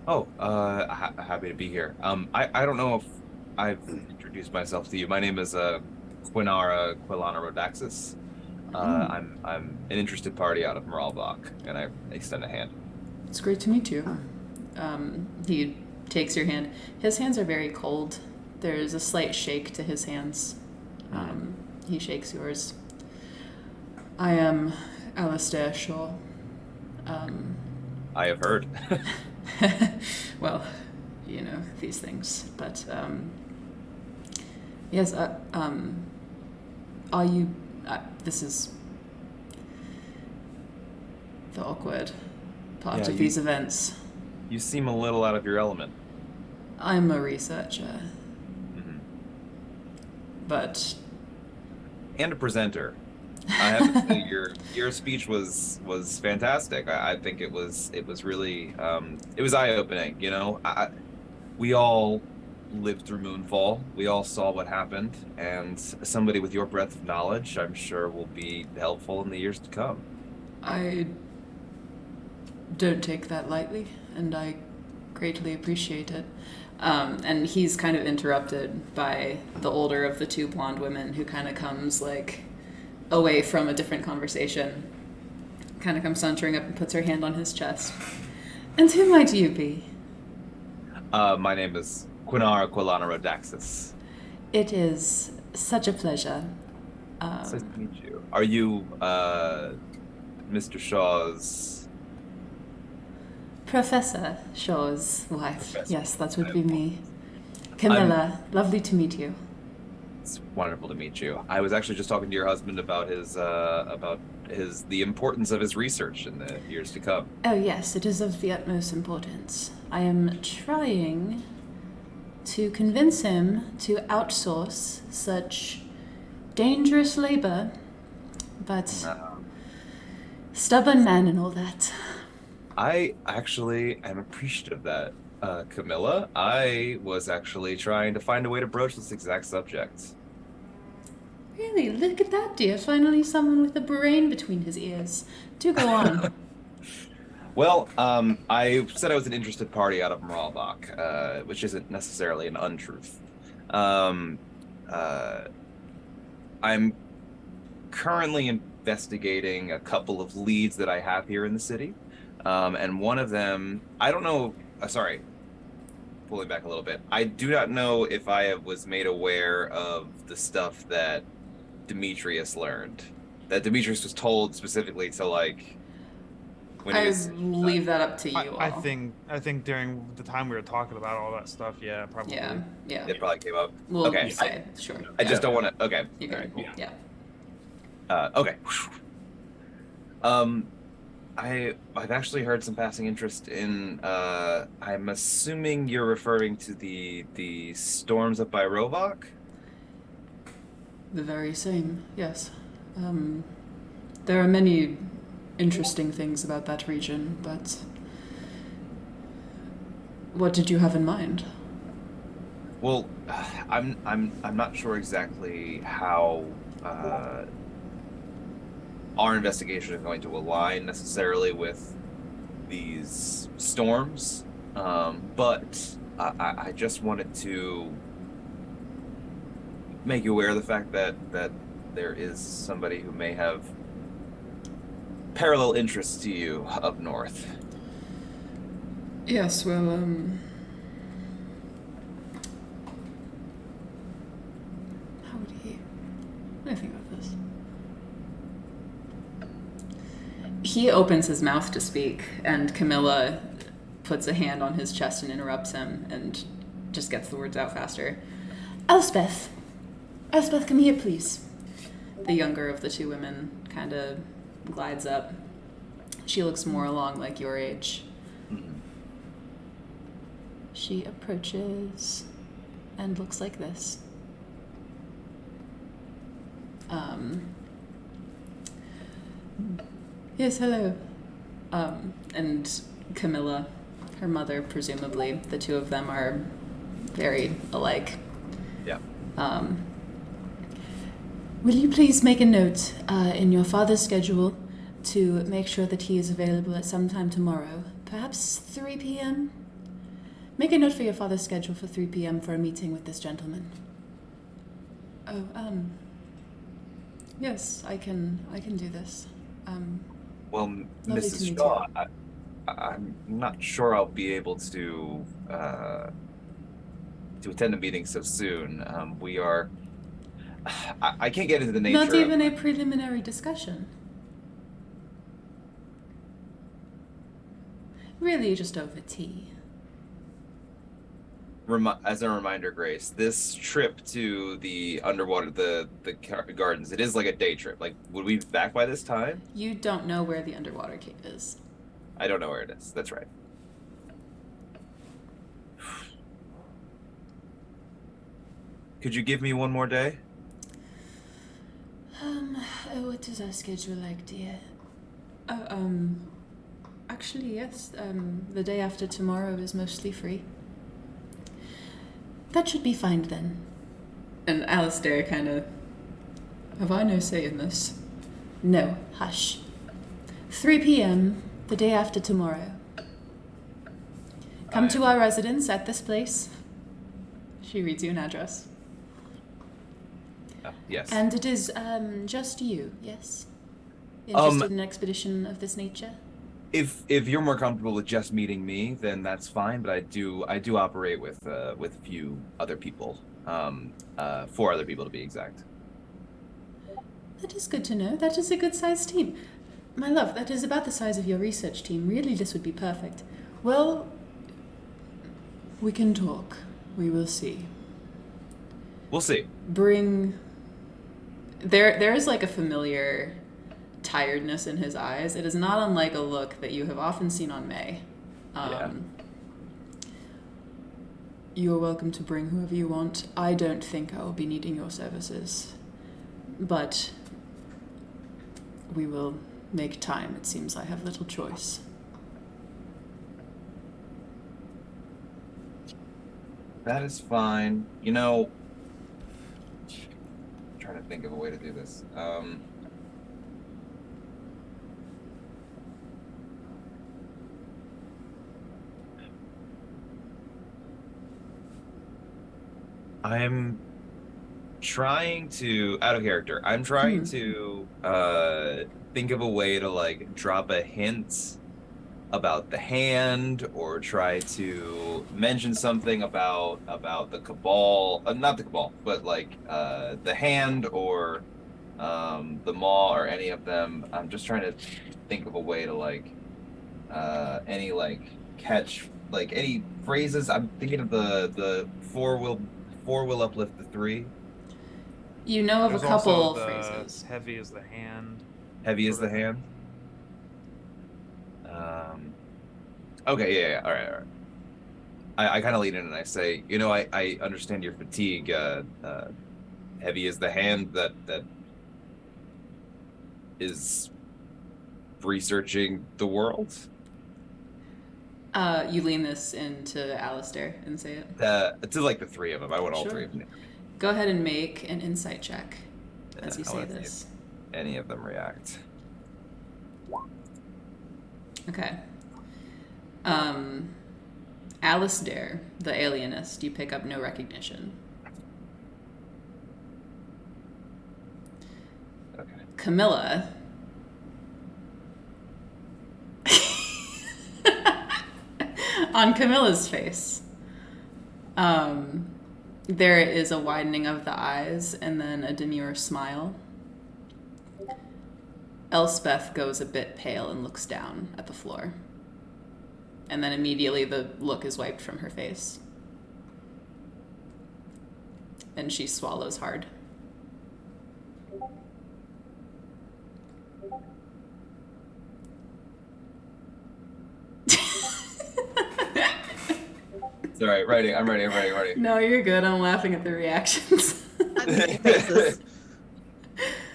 Oh, happy to be here. I don't know if I've introduced myself to you. My name is Quinara Quilana Rodaxis. I'm an interested party out of Moralbach, and I extend a hand. It's great to meet you. He takes your hand. His hands are very cold. There's a slight shake to his hands. He shakes yours. I am Alistair Shaw. I have heard. Well, you know, these things. But, yes, are you... this is the awkward part of these events. You seem a little out of your element. I'm a researcher. But... And a presenter. I have to say, your speech was fantastic. I think it was really it was eye-opening. You know, we all lived through Moonfall. We all saw what happened, and somebody with your breadth of knowledge, I'm sure, will be helpful in the years to come. I don't take that lightly, and I greatly appreciate it. And he's kind of interrupted by the older of the two blonde women, who kind of comes like away from a different conversation, kind of comes sauntering up and puts her hand on his chest. And who might you be? My name is Quinara Quilana Rodaxis. It is such a pleasure. Nice to meet you. Are you Mr. Shaw's... Professor Shaw's wife. Yes, that would be me. Camilla, lovely to meet you. It's wonderful to meet you. I was actually just talking to your husband about the importance of his research in the years to come. Oh yes, it is of the utmost importance. I am trying to convince him to outsource such dangerous labor, but stubborn man and all that. I actually am appreciative of that, Camilla. I was actually trying to find a way to broach this exact subject. Really, look at that, dear. Finally someone with a brain between his ears. Do go on. Well, I said I was an interested party out of Moralbach, which isn't necessarily an untruth. I'm currently investigating a couple of leads that I have here in the city. And one of them, I don't know, sorry, pulling back a little bit. I do not know if I was made aware of the stuff that Demetrius learned. That Demetrius was told specifically to, like, when he was... leave that up to you all. I think during the time we were talking about all that stuff, yeah, probably. Yeah. It probably came up. Well, okay. you say, sure. I just don't want to... Okay. You All can, right, cool. yeah. Okay. I've actually heard some passing interest in. I'm assuming you're referring to the storms up by Rovak. The very same, yes. There are many interesting things about that region, but what did you have in mind? Well, I'm not sure exactly how our investigation is going to align necessarily with these storms, but I just wanted to make you aware of the fact that there is somebody who may have parallel interests to you up north. Yes, well, how would he... Let me think about this. He opens his mouth to speak, and Camilla puts a hand on his chest and interrupts him, and just gets the words out faster. Elspeth, come here, please. The younger of the two women kind of glides up. She looks more along like your age. She approaches and looks like this. Yes, hello. And Camilla, her mother, presumably, the two of them are very alike. Yeah. Will you please make a note in your father's schedule to make sure that he is available at some time tomorrow, perhaps 3 p.m.? Make a note for your father's schedule for 3 p.m. for a meeting with this gentleman. Oh, yes, I can do this. Well, Mrs. Shaw, I'm not sure I'll be able to attend a meeting so soon. We are... I can't get into the nature Not even a preliminary discussion. Really, just over tea. As a reminder, Grace, this trip to the underwater, the gardens, it is like a day trip. Like, would we be back by this time? You don't know where the underwater cave is. I don't know where it is. That's right. Could you give me one more day? What is our schedule like, dear? Actually, yes. The day after tomorrow is mostly free. That should be fine then. And Alistair kind of... Have I no say in this? No, hush. 3 p.m., the day after tomorrow. Come to our residence at this place. She reads you an address. Yes. And it is just you, yes? Interested in an expedition of this nature? If you're more comfortable with just meeting me, then that's fine. But I do operate with a few other people, 4 other people to be exact. That is good to know. That is a good-sized team. My love, that is about the size of your research team. Really, this would be perfect. Well, we can talk. We will see. We'll see. Bring... There is like a familiar tiredness in his eyes. It is not unlike a look that you have often seen on May. Yeah. You are welcome to bring whoever you want. I don't think I will be needing your services. But we will make time. It seems I have little choice. That is fine. You know, I'm trying to think of a way to do this. I'm trying to, out of character, I'm trying to think of a way to like drop a hint about the hand, or try to mention something about the cabal, not the cabal, but like the hand, or the maw, or any of them. I'm just trying to think of a way to like any like catch, like any phrases. I'm thinking of the four will uplift the three. You know of There's a couple also the phrases. heavy as the hand. Heavy as the sort of- hand. Okay, yeah, all right. I kind of lean in and I say, you know, I understand your fatigue. Heavy is the hand that is researching the world. You lean this into Alistair and say it. To like the three of them. I want all Sure. three of them. Go ahead and make an insight check as you I say wanna see this. if any of them react. Okay. Alistair, the alienist, you pick up no recognition. Okay. Camilla. On Camilla's face, there is a widening of the eyes and then a demure smile. Elspeth goes a bit pale and looks down at the floor. And then immediately the look is wiped from her face. And she swallows hard. It's all right, ready. I'm ready. No, you're good. I'm laughing at the reactions. I'm making faces.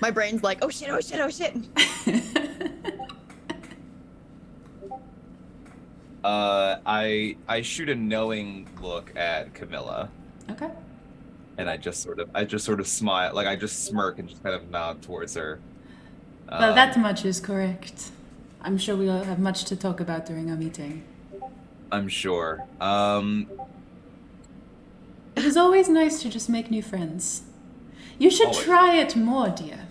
My brain's like, oh shit, oh shit, oh shit. I shoot a knowing look at Camilla. Okay. And I just sort of smile, like I just smirk and just kind of nod towards her. Well, that much is correct. I'm sure we'll have much to talk about during our meeting. I'm sure. It is always nice to just make new friends. You should Always. try it more, dear.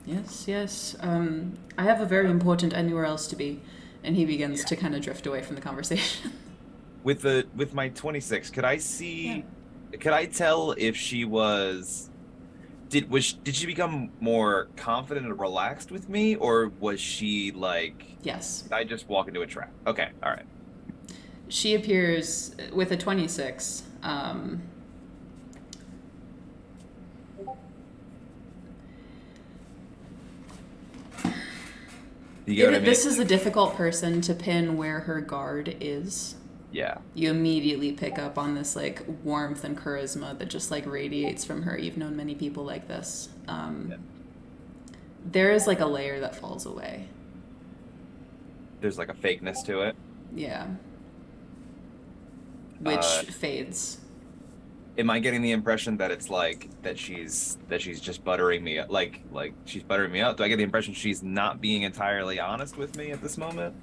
Yes. I have a very important anywhere else to be. And he begins to kind of drift away from the conversation. With my 26, could I see? Yeah. Could I tell if she was? Did she become more confident and relaxed with me, or was she like? Yes. Did I just walk into a trap? Okay, all right. She appears with a 26. You get what I mean? This is a difficult person to pin where her guard is. Yeah. You immediately pick up on this like warmth and charisma that just like radiates from her. You've known many people like this. There is like a layer that falls away. There's like a fakeness to it. Yeah. Which fades. Am I getting the impression that it's like that she's just buttering me up, like she's buttering me up? Do I get the impression she's not being entirely honest with me at this moment?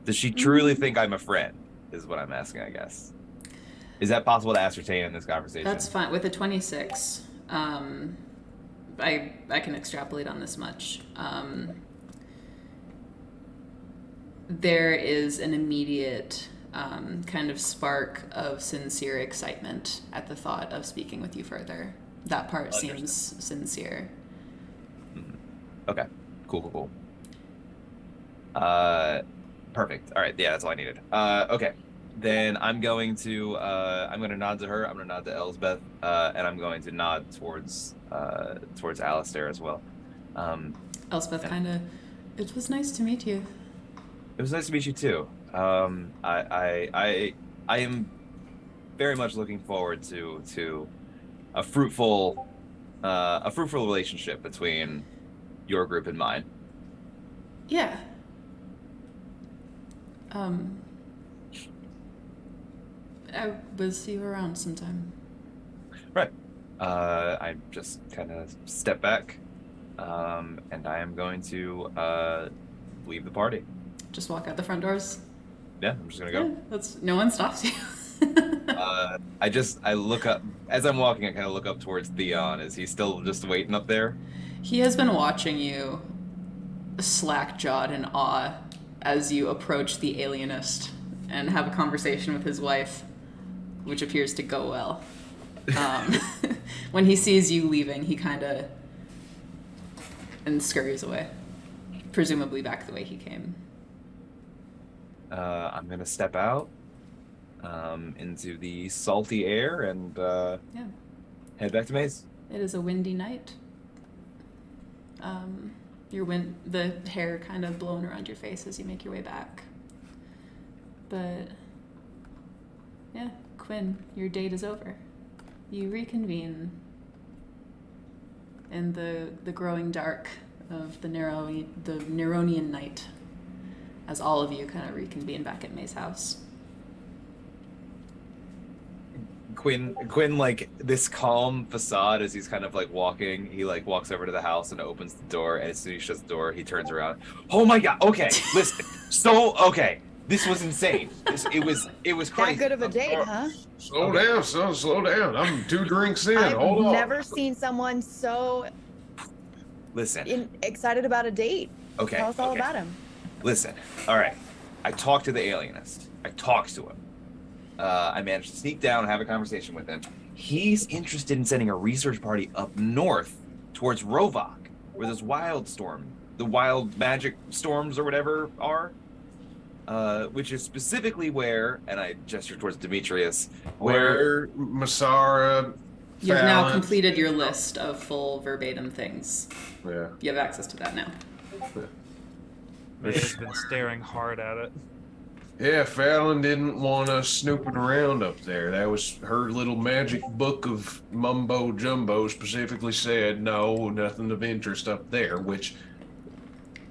Does she truly think I'm a friend? Is what I'm asking, I guess. Is that possible to ascertain in this conversation? That's fine. With a 26, I can extrapolate on this much. There is an immediate kind of spark of sincere excitement at the thought of speaking with you further. That part seems sincere. Okay. Cool. Perfect. All right. Yeah, that's all I needed. Okay. Then I'm going to nod to her. I'm going to nod to Elsbeth, and I'm going to nod towards Alistair as well. Elspeth kind of, it was nice to meet you. It was nice to meet you too. I am very much looking forward to a fruitful relationship between your group and mine. Yeah. I will see you around sometime. Right. I just kind of step back, and I am going to leave the party. Just walk out the front doors. Yeah, I'm just gonna go. Yeah, no one stops you. I look up as I'm walking. I kind of look up towards Theon. Is he still just waiting up there? He has been watching you, slack-jawed in awe, as you approach the alienist and have a conversation with his wife, which appears to go well. When he sees you leaving, he kind of and scurries away, presumably back the way he came. I'm gonna step out into the salty air and head back to Maze. It is a windy night. The hair kind of blowing around your face as you make your way back. But yeah, Quinn, your date is over. You reconvene in the growing dark of the Neronian night, as all of you kind of reconvene back at May's house. Quinn, like this calm facade as he's kind of like walking. He like walks over to the house and opens the door. And as soon as he shuts the door, he turns around. Oh my God! Okay, listen. Okay, this was insane. It was crazy. That good of a date, huh? Slow down, son. Slow down. I'm 2 drinks in. I've Hold on. never seen someone so excited about a date. Okay. Tell us all about him. Listen. All right. I talked to the alienist. I talked to him. I managed to sneak down and have a conversation with him. He's interested in sending a research party up north towards Rovok, where the wild magic storms or whatever are, which is specifically where, and I gesture towards Demetrius, where Masara. You've now completed your list of full verbatim things. Yeah. You have access to that now. May has been staring hard at it. Yeah, Fallon didn't want us snooping around up there. That was her little magic book of mumbo jumbo specifically said no, nothing of interest up there, which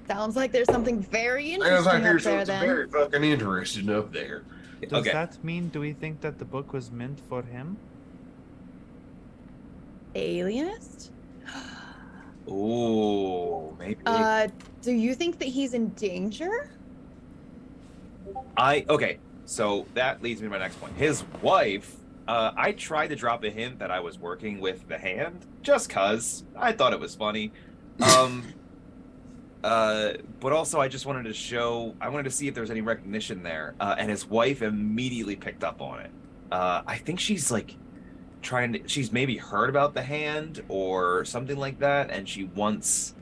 sounds like there's something very sounds interesting like up there's there something then. very fucking interesting up there. Does that mean, do we think that the book was meant for him? Alienist? Oh, maybe. Do you think that he's in danger? Okay, so that leads me to my next point. His wife, I tried to drop a hint that I was working with the hand, just cause I thought it was funny. But also I just wanted to see if there's any recognition there. And his wife immediately picked up on it. I think she's like she's maybe heard about the hand or something like that, and she wants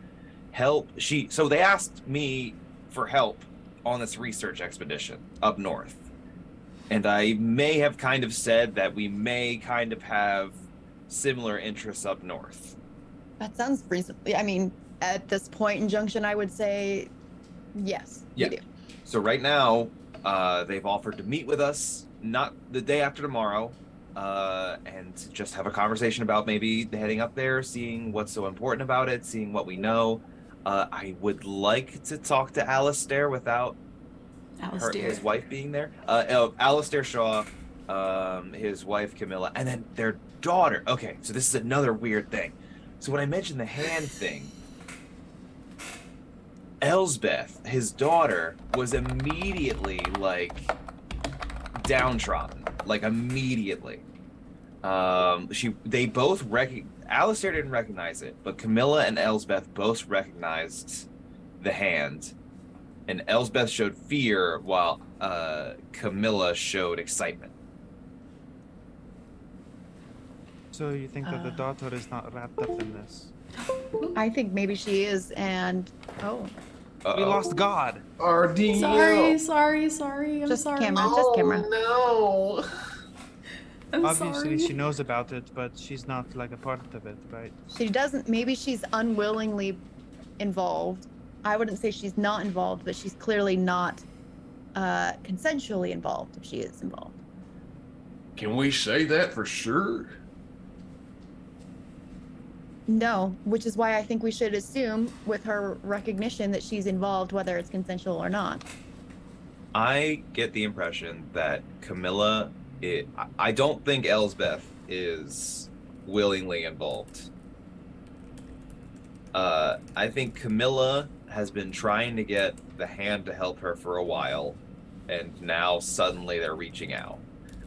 help. So they asked me for help on this research expedition up north. And I may have kind of said that we may kind of have similar interests up north. That sounds reasonable. I mean, at this point in Junction, I would say yes, Yeah. we do. So right now, they've offered to meet with us, not the day after tomorrow, and just have a conversation about maybe heading up there, seeing what's so important about it, seeing what we know. I would like to talk to Alistair without his wife being there. Alistair Shaw, his wife Camilla, and then their daughter. Okay, so this is another weird thing. So when I mentioned the hand thing, Elsbeth, his daughter, was immediately like downtrodden, like immediately. They both Alistair didn't recognize it, but Camilla and Elsbeth both recognized the hand, and Elsbeth showed fear while Camilla showed excitement. So you think that the daughter is not wrapped up in this? I think maybe she is, and we lost God. RD. Sorry. I'm just sorry. Camera, just camera. No. I'm Obviously, sorry. she knows about it, but she's not like a part of it, right? She doesn't. Maybe she's unwillingly involved. I wouldn't say she's not involved, but she's clearly not consensually involved if she is involved. Can we say that for sure? No, which is why I think we should assume with her recognition that she's involved, whether it's consensual or not. I get the impression that Camilla, I don't think Elsbeth is willingly involved. I think Camilla has been trying to get the hand to help her for a while, and now suddenly they're reaching out.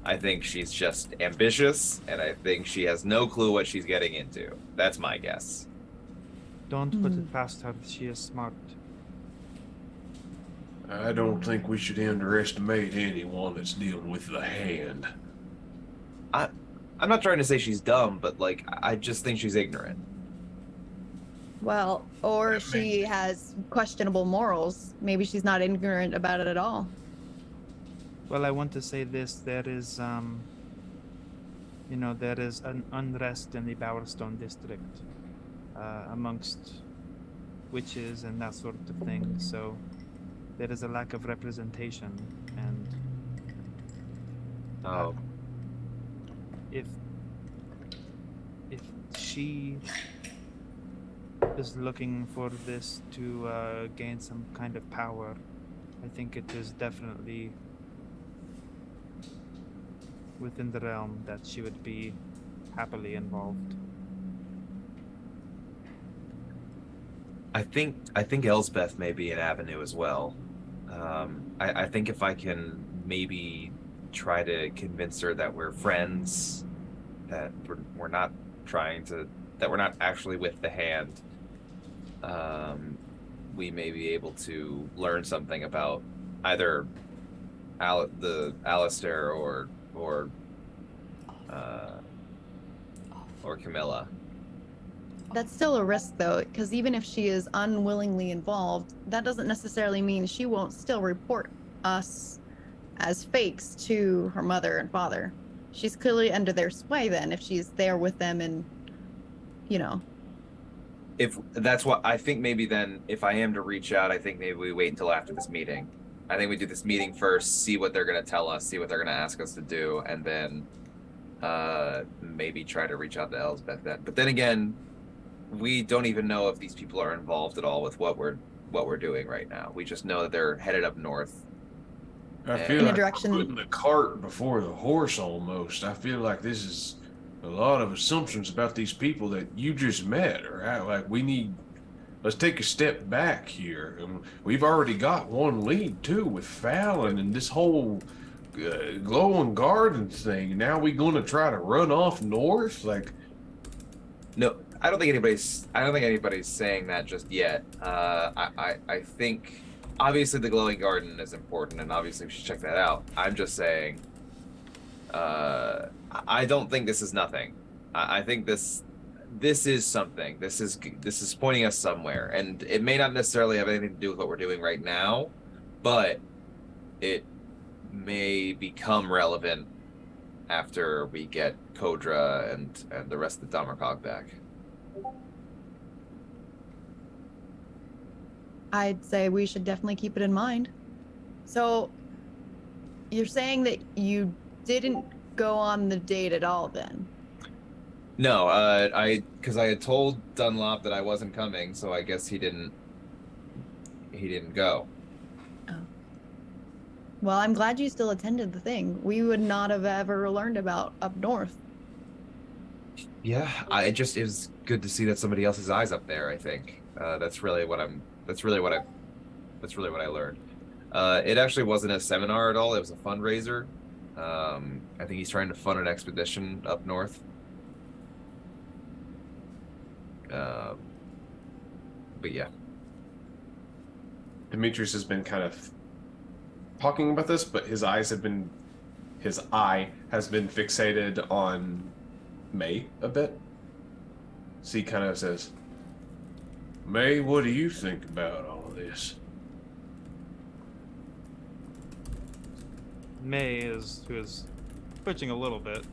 I think she's just ambitious, and I think she has no clue what she's getting into. That's my guess. Don't put it past her. She is smart. I don't think we should underestimate anyone that's dealing with the hand. I'm not trying to say she's dumb, but like I just think she's ignorant. Well, or she has questionable morals. Maybe she's not ignorant about it at all. Well, I want to say this. There is, there is an unrest in the Bowerstone district amongst witches and that sort of thing. So there is a lack of representation, and if she is looking for this to gain some kind of power, I think it is definitely within the realm that she would be happily involved. I think Elsbeth may be an avenue as well. I think if I can maybe try to convince her that we're friends, that we're not that we're not actually with the hand, we may be able to learn something about either Alistair or Camilla. That's still a risk, though, because even if she is unwillingly involved, that doesn't necessarily mean she won't still report us as fakes to her mother and father. She's clearly under their sway then, if she's there with them and, If that's what I think, maybe then if I am to reach out, I think maybe we wait until after this meeting. I think we do this meeting first, see what they're going to tell us, see what they're going to ask us to do, and then maybe try to reach out to Elsbeth then. But then again, we don't even know if these people are involved at all with what we're doing right now. We just know that they're headed up north. I feel in a like direction we're putting the cart before the horse almost. I feel like this is a lot of assumptions about these people that you just met, right? Like let's take a step back here. And we've already got one lead too with Fallon and this whole glowing garden thing. Now we gonna try to run off north? Like, no, I don't think anybody's saying that just yet. I think obviously the glowing garden is important, and obviously we should check that out. I'm just saying, I don't think this is nothing. I think this is something. This is pointing us somewhere, and it may not necessarily have anything to do with what we're doing right now, but it may become relevant after we get Kodra and the rest of the Damarkog back. I'd say we should definitely keep it in mind. So, you're saying that you didn't go on the date at all then? No, because I had told Dunlop that I wasn't coming, so I guess he didn't go. Oh. Well, I'm glad you still attended the thing. We would not have ever learned about up north. Yeah, it was good to see that somebody else's eyes up there, I think. That's really what I learned. It actually wasn't a seminar at all. It was a fundraiser. I think he's trying to fund an expedition up north. But yeah. Demetrius has been kind of talking about this, but his eye has been fixated on May a bit. So he kind of says, May, what do you think about all of this? May who is twitching a little bit.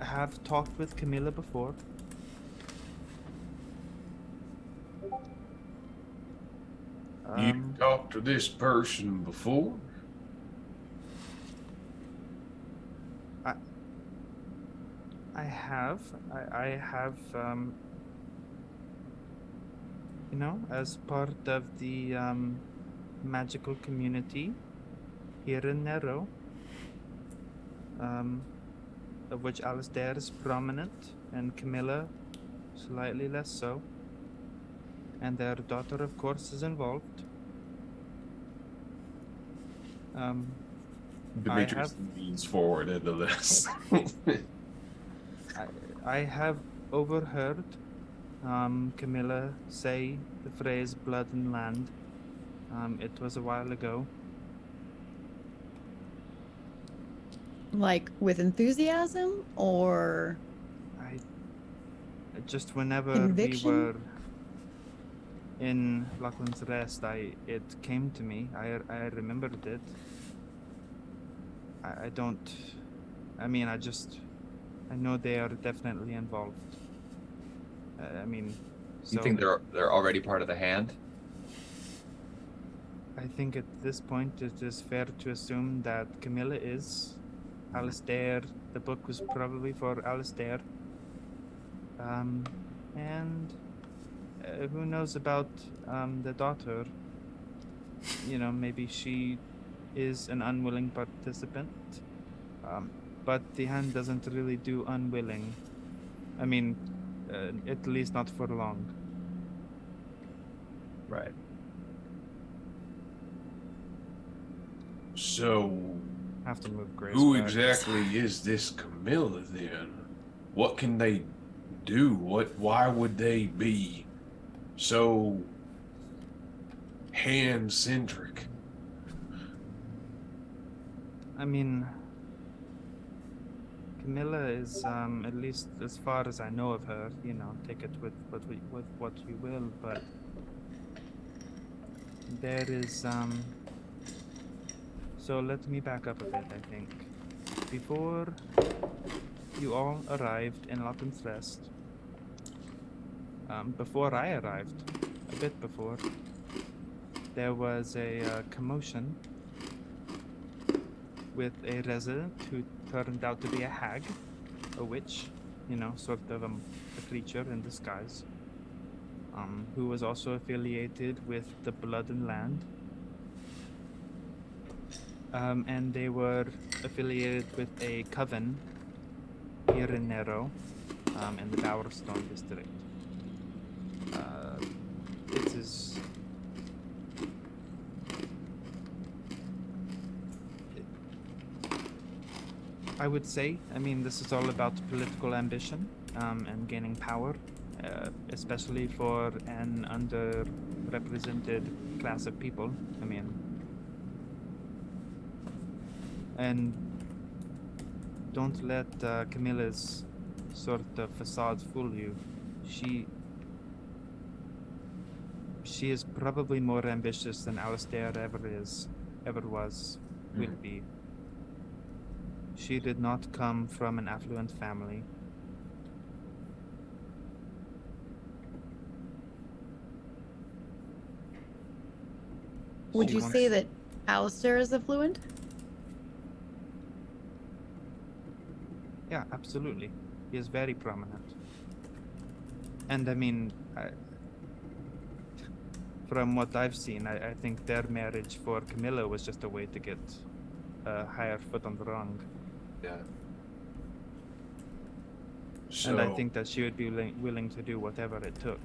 have talked with Camilla before. You talked to this person before? I have. I have, as part of the magical community here in Nero, of which Alistair is prominent and Camilla slightly less so. And their daughter, of course, is involved. Demetrius leans forward into this. I have overheard Camilla say the phrase blood and land. It was a while ago. Like with enthusiasm or just whenever conviction? we were in Lachlan's Rest, it came to me. I remembered it. I know they are definitely involved. You think they're already part of the hand? I think at this point it is fair to assume that Camilla is. Alistair, the book was probably for Alistair. And who knows about the daughter? Maybe she is an unwilling participant. But the hand doesn't really do unwilling. At least not for long. Right. So, Have to move Grace who back. exactly is this Camilla then? What can they do? Why would they be so hand-centric? Camilla is, at least as far as I know of her, take it with what you will, but there is, so let me back up a bit, I think. Before you all arrived in Lachlan's Rest, before I arrived, a bit before, there was a commotion with a resident who turned out to be a hag, a witch, sort of a creature in disguise, who was also affiliated with the Blood and Land. And they were affiliated with a coven here in Nero, in the Bowerstone district. It is... I would say, this is all about political ambition and gaining power, especially for an underrepresented class of people. And don't let Camilla's sort of facade fool you. She is probably more ambitious than Alistair ever was, will be. She did not come from an affluent family. Would you say that Alistair is affluent? Yeah, absolutely. He is very prominent. And from what I've seen, I think their marriage for Camilla was just a way to get a higher foot on the rung. Yeah. So, And I think that she would be willing to do whatever it took.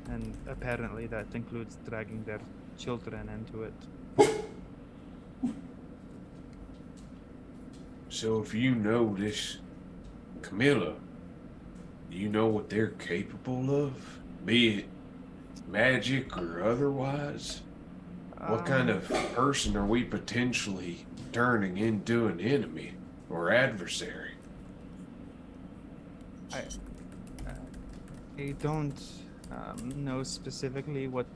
And apparently that includes dragging their children into it. So if you know this Camilla, do you know what they're capable of? Be it magic or otherwise? What kind of person are we potentially turning into an enemy or adversary? I don't know specifically what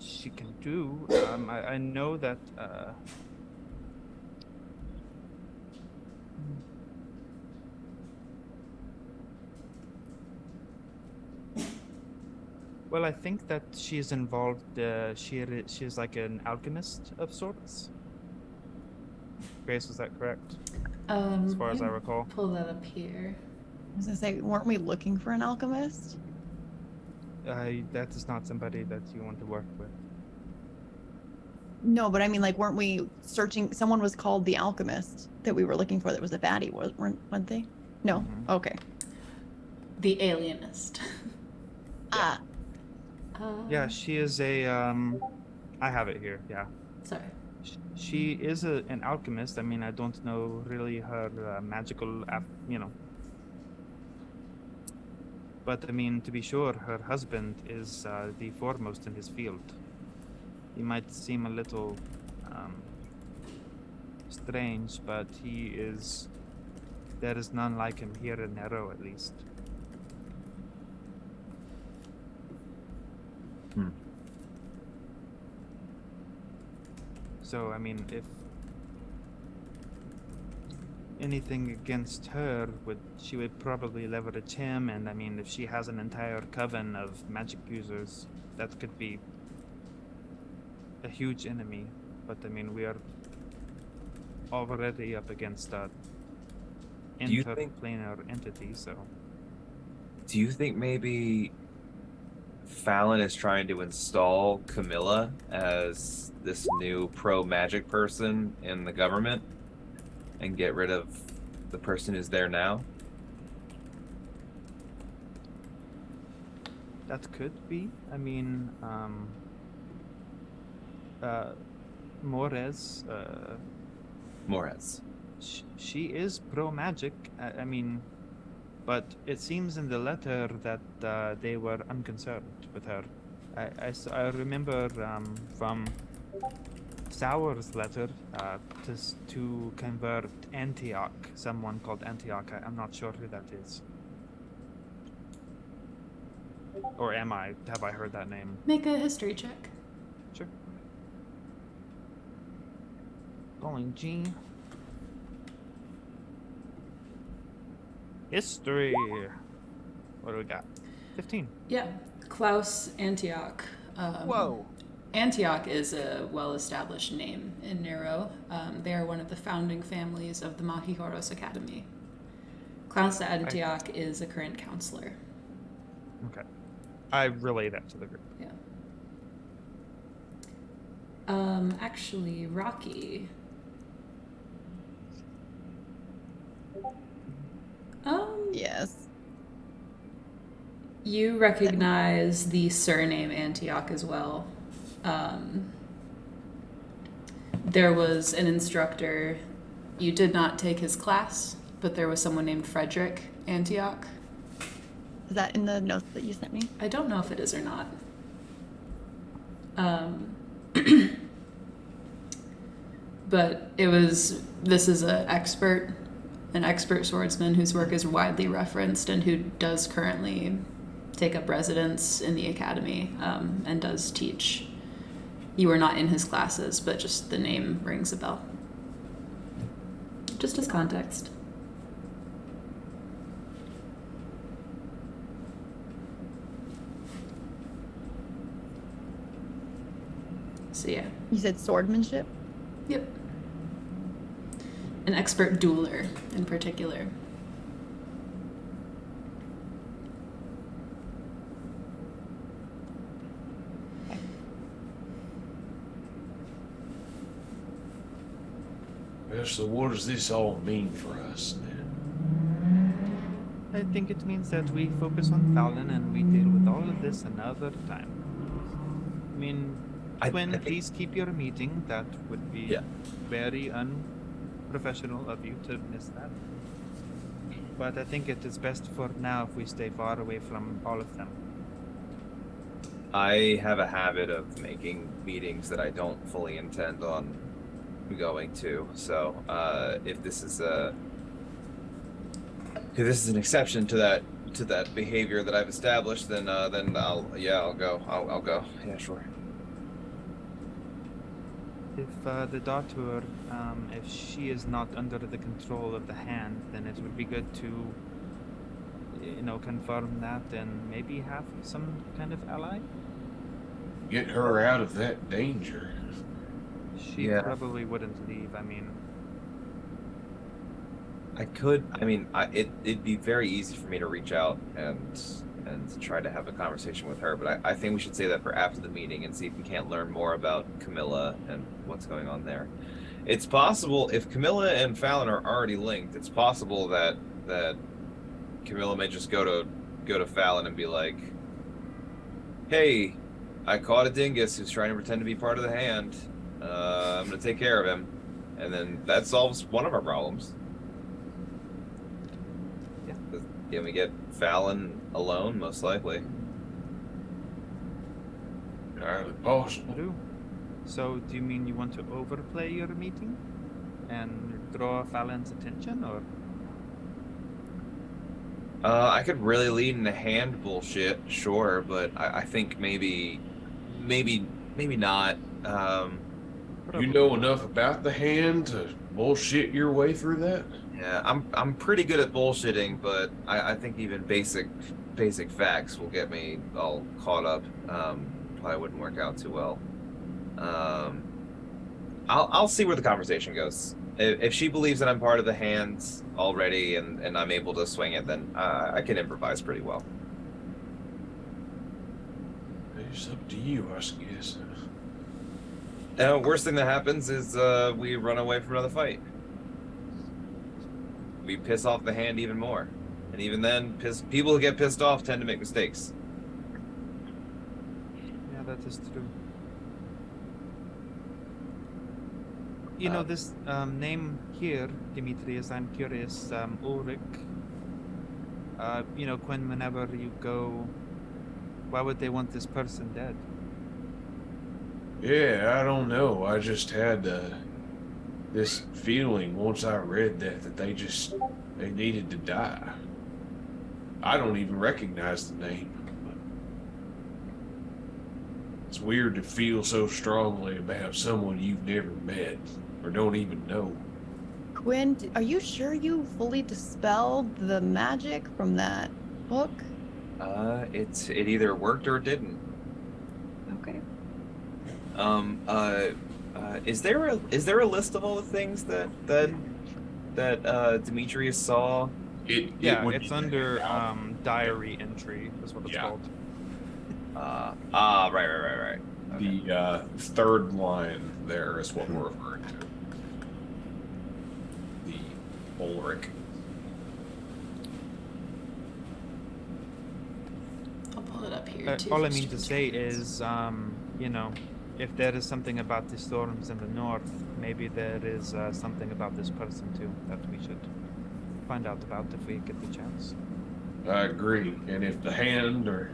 she can do. I know that Well, I think that she's involved. She's like an alchemist of sorts. Grace, was that correct? As far as I recall. Pull that up here. I was gonna say, weren't we looking for an alchemist? That is not somebody that you want to work with. No, but I mean, like, weren't we searching? Someone was called the alchemist that we were looking for. That was a baddie, weren't they? No. Mhm. Okay. The alienist. Ah. Yeah, she is a. I have it here. Yeah. Sorry. She is an alchemist. I mean, I don't know really her magical, But I mean, to be sure, her husband is the foremost in his field. He might seem a little strange, but he is. There is none like him here in Nero, at least. So, I mean, if anything against her, she would probably leverage him, and I mean, if she has an entire coven of magic users, that could be a huge enemy. But I mean, we are already up against a interplanar entity, so. Do you think maybe Fallon is trying to install Camilla as this new pro-magic person in the government and get rid of the person who's there now? That could be. I mean, Morez. Morez. She is pro-magic. I mean, but it seems in the letter that they were unconcerned with her. I remember from Sour's letter to convert Antioch, someone called Antioch. I'm not sure who that is. Or am I? Have I heard that name? Make a history check. Sure. Going G. History. What do we got? 15. Yeah. Klaus Antioch. Whoa. Antioch is a well-established name in Nero. They are one of the founding families of the Mahihoros Academy. Klaus Antioch is a current counselor. Okay. I relay that to the group. Yeah. Actually, Rocky. Yes. You recognize the surname Antioch as well. There was an instructor. You did not take his class, but there was someone named Frederick Antioch. Is that in the notes that you sent me? I don't know if it is or not. But this is an expert swordsman whose work is widely referenced and who does currently take up residence in the academy and does teach. You are not in his classes, but just the name rings a bell. Just as context. So yeah. You said swordmanship? Yep. An expert dueler in particular. Well, so what does this all mean for us then? I think it means that we focus on Fallon and we deal with all of this another time. I mean, Twin, please keep your meeting. That would be very unprofessional of you to miss that. But I think it is best for now if we stay far away from all of them. I have a habit of making meetings that I don't fully intend on going to. So if this is an exception to that behavior that I've established, then I'll go. I'll go. Yeah, sure. If the daughter, if she is not under the control of the hand, then it would be good to confirm that and maybe have some kind of ally. Get her out of that danger. She Yeah. probably wouldn't leave. I mean, it'd be very easy for me to reach out and try to have a conversation with her, but I think we should say that for after the meeting and see if we can't learn more about Camilla and what's going on there. It's possible if Camilla and Fallon are already linked, it's possible that Camilla may just go to Fallon and be like, "Hey, I caught a dingus who's trying to pretend to be part of the hand. I'm gonna take care of him," and then that solves one of our problems. Yeah. Can we get Fallon alone? Most likely. Entirely possible. do. So, do you mean you want to overplay your meeting and draw Fallon's attention, or? I could really lead in the hand bullshit, sure, but I think maybe not. You know enough about the hand to bullshit your way through that? Yeah, I'm pretty good at bullshitting, but I think even basic facts will get me all caught up. Probably wouldn't work out too well. I'll see where the conversation goes. If she believes that I'm part of the hands already and I'm able to swing it, then I can improvise pretty well. It's up to you, I guess. Worst thing that happens is we run away from another fight. We piss off the hand even more. And even then, people who get pissed off tend to make mistakes. Yeah, that is true. This name here, Demetrius, I'm curious, Ulrich. Whenever you go, why would they want this person dead? Yeah, I don't know. I just had this feeling once I read that they needed to die. I don't even recognize the name. It's weird to feel so strongly about someone you've never met or don't even know. Quinn, are you sure you fully dispelled the magic from that book? It either worked or it didn't. Okay. Is there a list of all the things that Demetrius saw? It's under diary entry. Is what it's called. Right. Okay. The third line there is what we're referring to. The Ulrich. I'll pull it up here too. All I mean to say is, if there is something about the storms in the north, maybe there is something about this person too that we should find out about if we get the chance. I agree. And if the hand or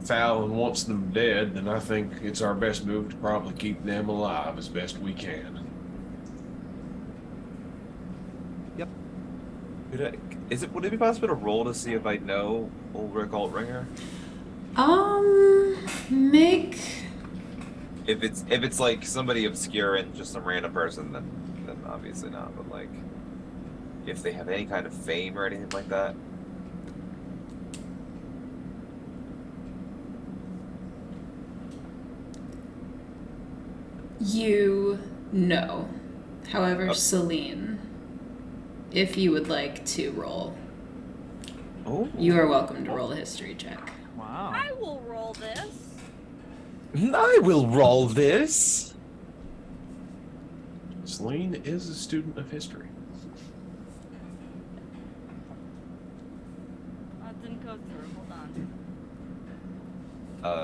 Fallon wants them dead, then I think it's our best move to probably keep them alive as best we can. Yep. Would it be possible to roll to see if I know Ulrich Altringer? Make. If it's like somebody obscure and just some random person, then obviously not. But like, if they have any kind of fame or anything like that. You know. However, Celine, if you would like to roll, you are welcome to roll a history check. Wow. I will roll this. I will roll this. Celine is a student of history. That didn't go through. Hold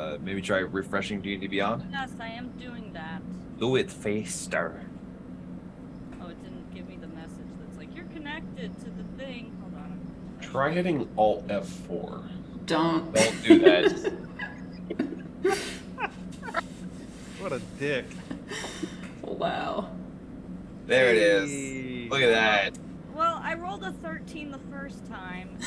on. Maybe try refreshing D&D Beyond. Yes, I am doing that. Do it faster. Oh, it didn't give me the message that's like, you're connected to the thing. Hold on. Try hitting Alt F4. Don't do that. What a dick. Wow. There it is. Look at that. Well, I rolled a 13 the first time.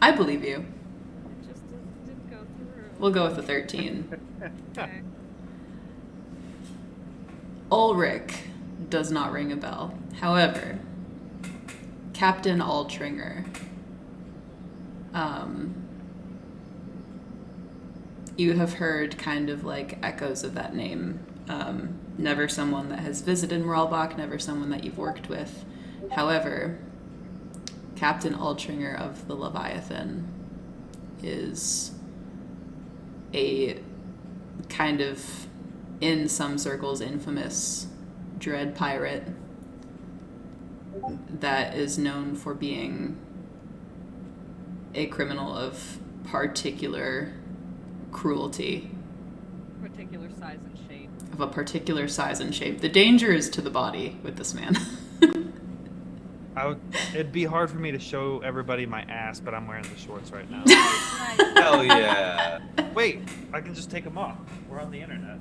I believe you. It just didn't go through. We'll go with the 13. Okay. Ulrich does not ring a bell. However, Captain Altringer. You have heard kind of like echoes of that name. Never someone that has visited Moralbach, never someone that you've worked with. However, Captain Altringer of the Leviathan is a kind of, in some circles, infamous dread pirate that is known for being a criminal of particular cruelty. Particular size and shape. Of a particular size and shape. The danger is to the body with this man. It'd be hard for me to show everybody my ass, but I'm wearing the shorts right now. Hell yeah. Wait, I can just take them off. We're on the internet.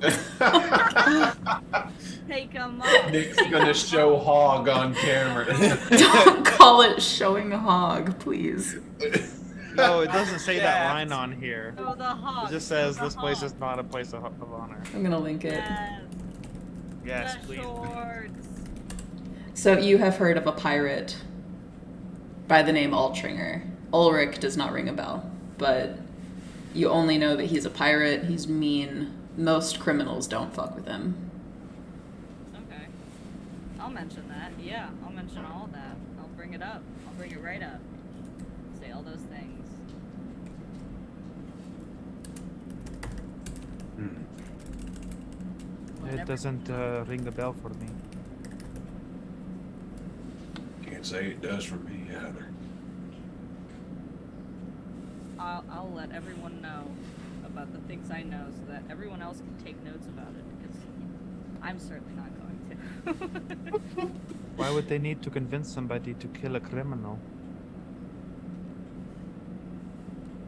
Take them off. Nick's gonna show hog on camera. Don't call it showing a hog, please. No, it doesn't say that line on here. Oh, the hog. It just says this place is not a place of honor. I'm gonna link it. Yes, The please. shorts. So you have heard of a pirate by the name Altringer. Ulrich does not ring a bell, but you only know that he's a pirate, he's mean. Most criminals don't fuck with him. Okay. I'll mention that. Yeah, I'll mention all of that. I'll bring it up. I'll bring it right up. Say all those things. It doesn't ring a bell for me. Can't say it does for me either. I'll let everyone know about the things I know so that everyone else can take notes about it, because I'm certainly not going to. Why would they need to convince somebody to kill a criminal?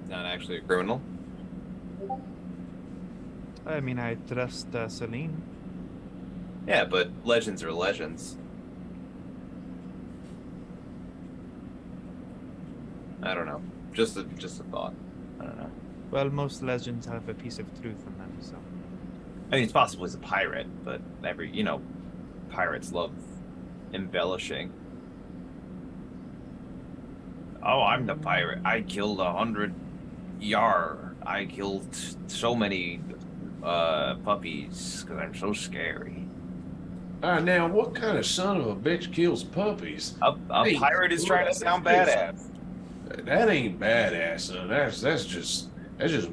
Not actually a criminal. I mean, I trust Celine. Yeah, but legends are legends. I don't know. Just a thought. I don't know. Well, most legends have a piece of truth in them, so. I mean, it's possible he's a pirate, but pirates love embellishing. Oh, I'm the pirate. I killed 100 Yar. I killed so many puppies because I'm so scary. Now, what kind of son of a bitch kills puppies? A Hey, pirate is trying to sound that's- badass. That ain't badass, son. That's just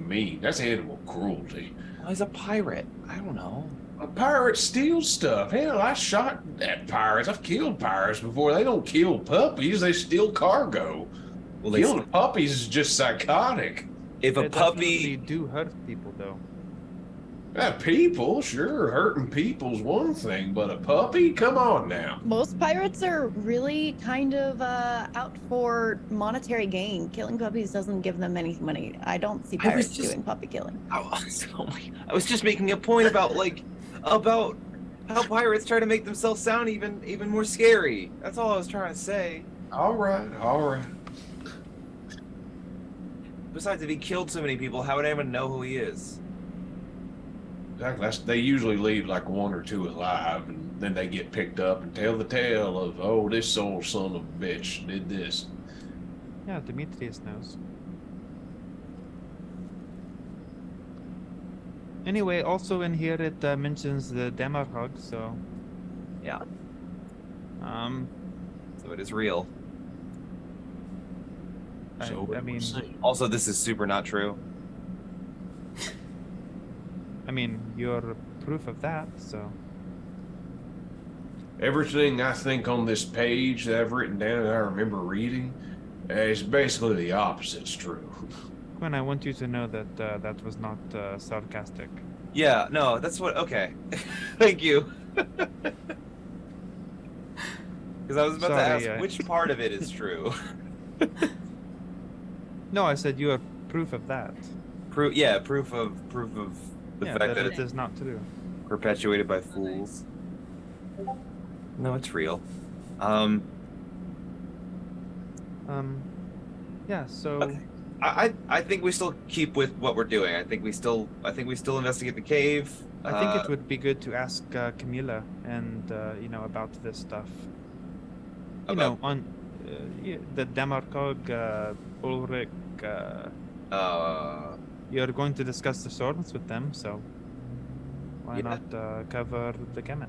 mean. That's animal cruelty. Well, he's a pirate. I don't know. A pirate steals stuff. Hell, I shot at pirates. I've killed pirates before. They don't kill puppies. They steal cargo. Well, Killing puppies is just psychotic. If a They puppy, definitely do hurt people, though. People, sure, hurting people's one thing, but a puppy? Come on now. Most pirates are really kind of out for monetary gain. Killing puppies doesn't give them any money. I don't see I was pirates just- doing puppy killing. I was just making a point about how pirates try to make themselves sound even more scary. That's all I was trying to say. All right. Besides, if he killed so many people, how would anyone know who he is? They usually leave like one or two alive, and then they get picked up and tell the tale of, oh, this old son of a bitch did this. Yeah, Demetrius knows. Anyway, also in here it mentions the Demarhug, so Yeah. um, So it is real. So I mean, Also, this is super not true. you're proof of that, so. everything I think on this page that I've written down that I remember reading is basically the opposite's true. Quinn, I want you to know that that was not sarcastic. Yeah, no, that's what. Okay. Thank you. Because I was about to Sorry, ask which part of it is true. No, I said you are proof of that. Proof of the Yeah, fact that that it is not true. perpetuated by fools. No, it's real. Yeah, so Okay. I think we still keep with what we're doing. I think we still investigate the cave. I think it would be good to ask Camilla and about this stuff. You know, About- on the Demarcog, Ulrich. You're going to discuss the swords with them, so why not cover the gamut?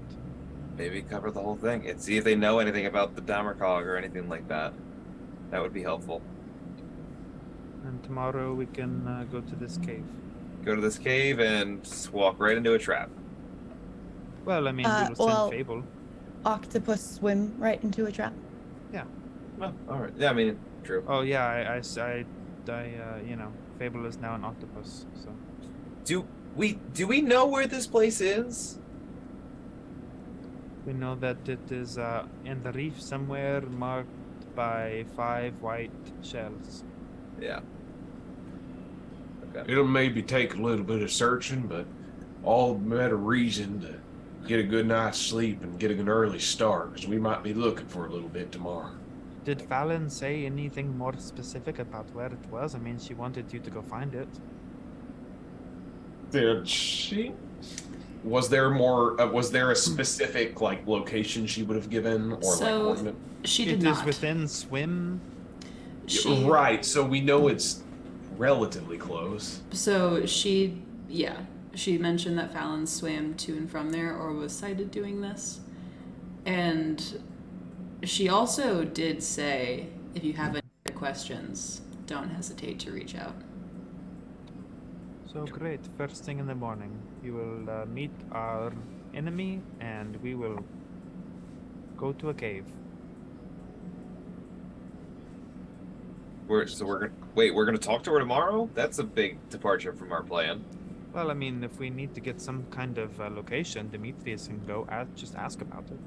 Maybe cover the whole thing and see if they know anything about the Damercog or anything like that. That would be helpful. And tomorrow we can go to this cave. Go to this cave and walk right into a trap. Well, I mean, we will send Fable. Octopus swim right into a trap. Yeah. Well, all right. Yeah, I mean, true. Oh yeah, you know, Fable is now an octopus. So. Do we know where this place is? We know that it is in the reef somewhere, marked by 5 white shells. Yeah. Okay. It'll maybe take a little bit of searching, but all the better reason to get a good night's sleep and get an early start, because we might be looking for a little bit tomorrow. Did Fallon say anything more specific about where it was? I mean, she wanted you to go find it. Did she? Was there more? Was there a specific like location she would have given, or like coordinate? She did It not. is within swim. Right. So we know it's relatively close. So she mentioned that Fallon swam to and from there or was sighted doing this. And she also did say, if you have any questions, don't hesitate to reach out. So great. First thing in the morning, you will meet our enemy and we will go to a cave. We're gonna talk to her tomorrow? That's a big departure from our plan. Well, I mean, if we need to get some kind of location, Demetrius can go just ask about it.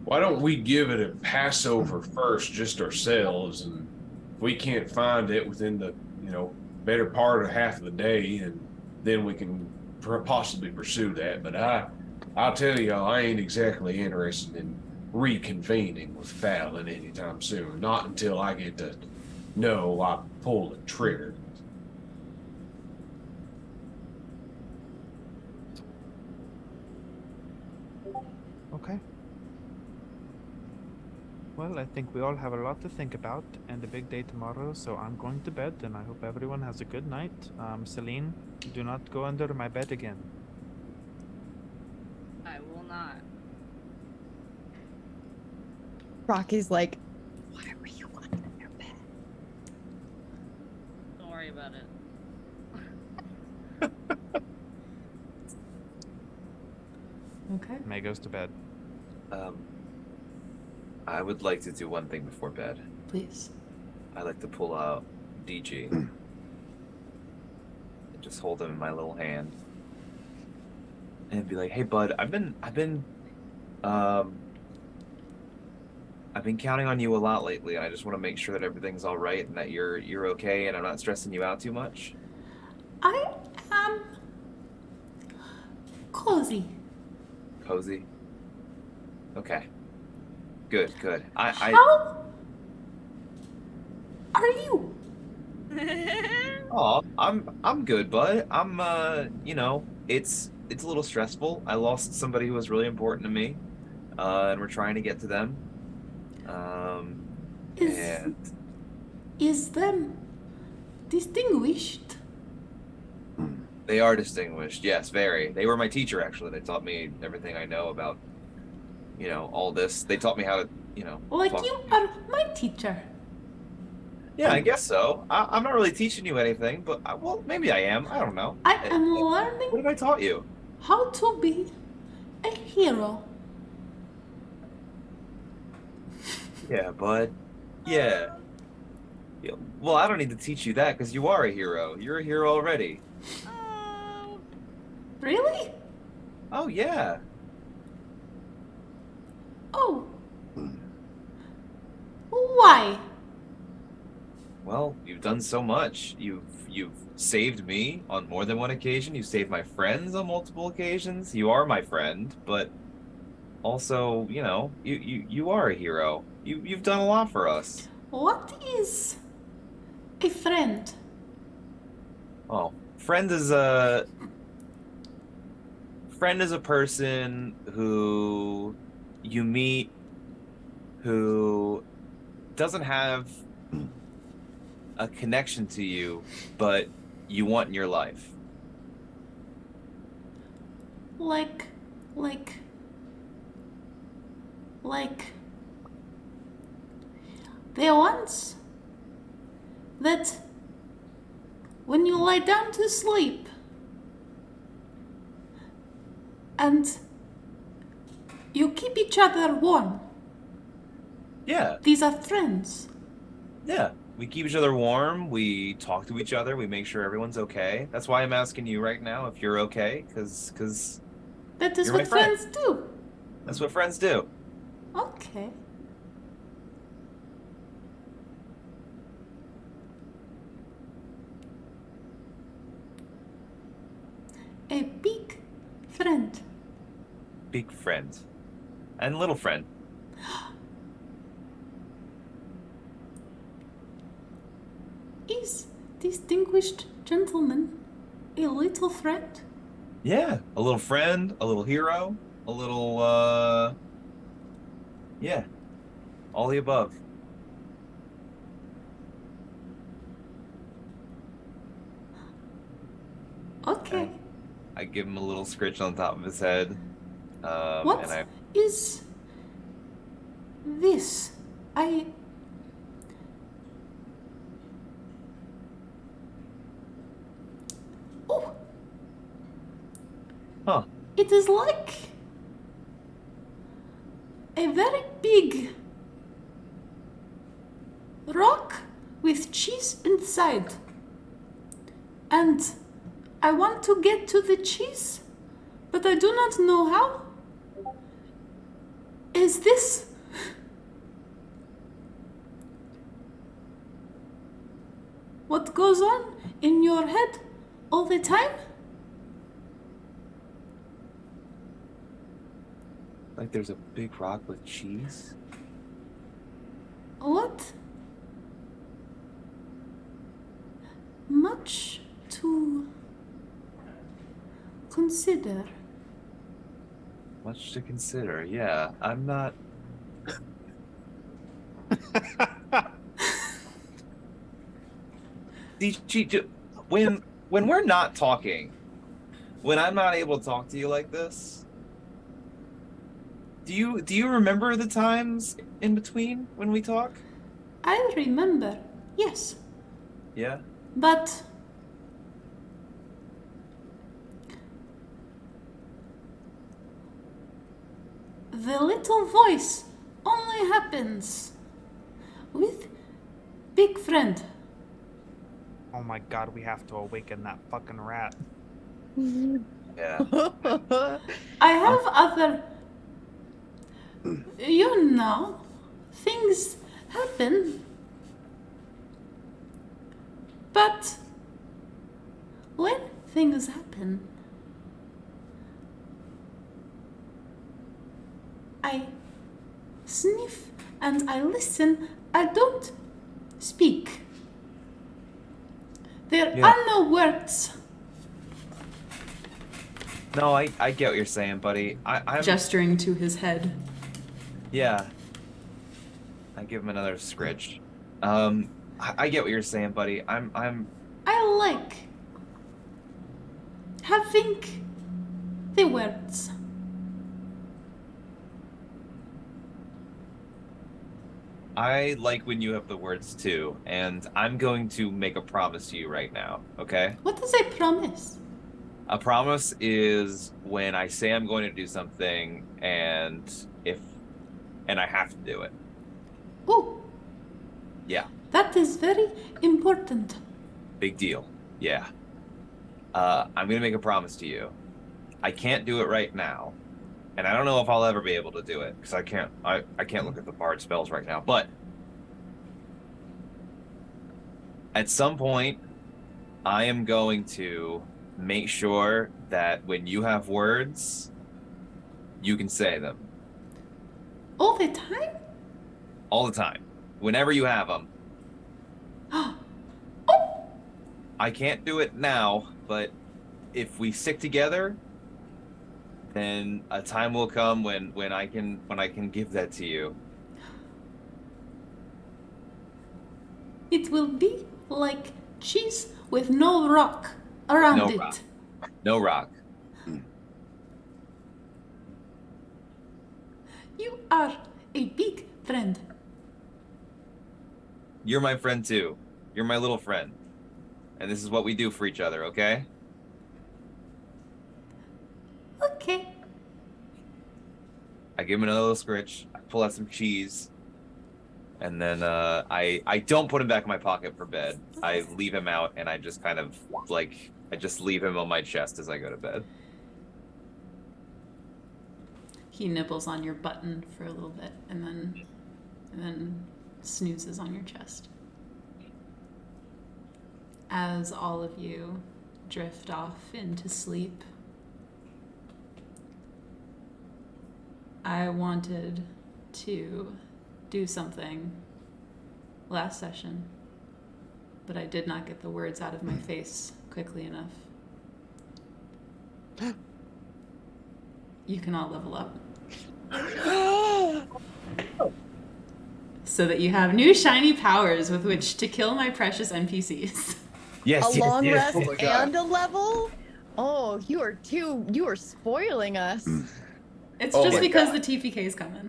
Why don't we give it a Passover first, just ourselves, and if we can't find it within the, better part of half of the day, and then we can possibly pursue that. But I'll tell y'all, I ain't exactly interested in reconvening with Fallon anytime soon. Not until I get to know I pulled the trigger. Okay. Well, I think we all have a lot to think about and a big day tomorrow, so I'm going to bed and I hope everyone has a good night. Celine, do not go under my bed again. I will not. Rocky's like, why were you under their bed? Don't worry about it. Okay. May goes to bed. I would like to do one thing before bed. Please. I'd like to pull out DG and just hold him in my little hand and be like, "Hey, bud, I've been counting on you a lot lately, and I just want to make sure that everything's all right and that you're okay, and I'm not stressing you out too much." I am cozy. Cozy. Okay. Good. How are you? Oh, I'm good, bud. I'm it's a little stressful. I lost somebody who was really important to me, and we're trying to get to them. Is them distinguished? They are distinguished. Yes, very. They were my teacher, actually. They taught me everything I know about, all this. They taught me how to, Like talk. you are my teacher. Yeah, I guess so. I'm not really teaching you anything, but well, maybe I am. I don't know. I am learning What have I taught you? how to be a hero. Yeah, bud. Yeah. Well, I don't need to teach you that because you are a hero. You're a hero already. Really? Oh, yeah. Oh. Why? Well, you've done so much. You've saved me on more than one occasion. You saved my friends on multiple occasions. You are my friend, but also, you are a hero. You've done a lot for us. What is a friend? Oh, friend is a person who you meet who doesn't have a connection to you, but you want in your life. Like the ones that when you lie down to sleep and you keep each other warm. Yeah. These are friends. Yeah. We keep each other warm. We talk to each other. We make sure everyone's okay. That's why I'm asking you right now if you're okay, because That is you're my what friend. friends do. That's what friends do. Okay. A big friend. Big friend. And little friend. Is distinguished gentleman a little friend? Yeah. A little friend, a little hero, a little, yeah. All the above. Okay. I give him a little scritch on top of his head. What And is this? Oh. Huh. It is like a very big rock with cheese inside. And I want to get to the cheese, but I do not know how. Is this what goes on in your head all the time? Like there's a big rock with cheese? What? Much to consider. Much to consider, yeah. I'm not... when we're not talking, when I'm not able to talk to you like this, do you remember the times in between when we talk? I remember, yes, Yeah? but the little voice only happens with big friend. Oh my god, we have to awaken that fucking rat. Yeah. I have other, you know, things happen. But when things happen, I sniff and I listen. I don't speak. There Yeah. are no words. No, I get what you're saying, buddy. I'm Gesturing to his head. Yeah. I give him another scritch. I get what you're saying, buddy. I like having the words. I like when you have the words too, and I'm going to make a promise to you right now, okay? What is a promise? A promise is when I say I'm going to do something and I have to do it. Oh, Yeah, that is very important. big deal. Yeah. I'm going to make a promise to you. I can't do it right now. And I don't know if I'll ever be able to do it because I can't look at the bard spells right now, but at some point I am going to make sure that when you have words, you can say them All the time? all the time. Whenever you have them. Oh, I can't do it now, but if we stick together, then a time will come when I can give that to you. It will be like cheese with no rock around No it. rock. No rock. You are a big friend. You're my friend too. You're my little friend. And this is what we do for each other, okay? Okay. I give him another little scritch. I pull out some cheese. And then I don't put him back in my pocket for bed. I leave him out and I just kind of like, I just leave him on my chest as I go to bed. He nibbles on your button for a little bit and then snoozes on your chest. As all of you drift off into sleep, I wanted to do something last session, but I did not get the words out of my face quickly enough. You can all level up. So that you have new shiny powers with which to kill my precious NPCs. Yes, A long rest Oh my God. and a level? Oh, you are spoiling us. It's Oh just my because God. the TPK's coming.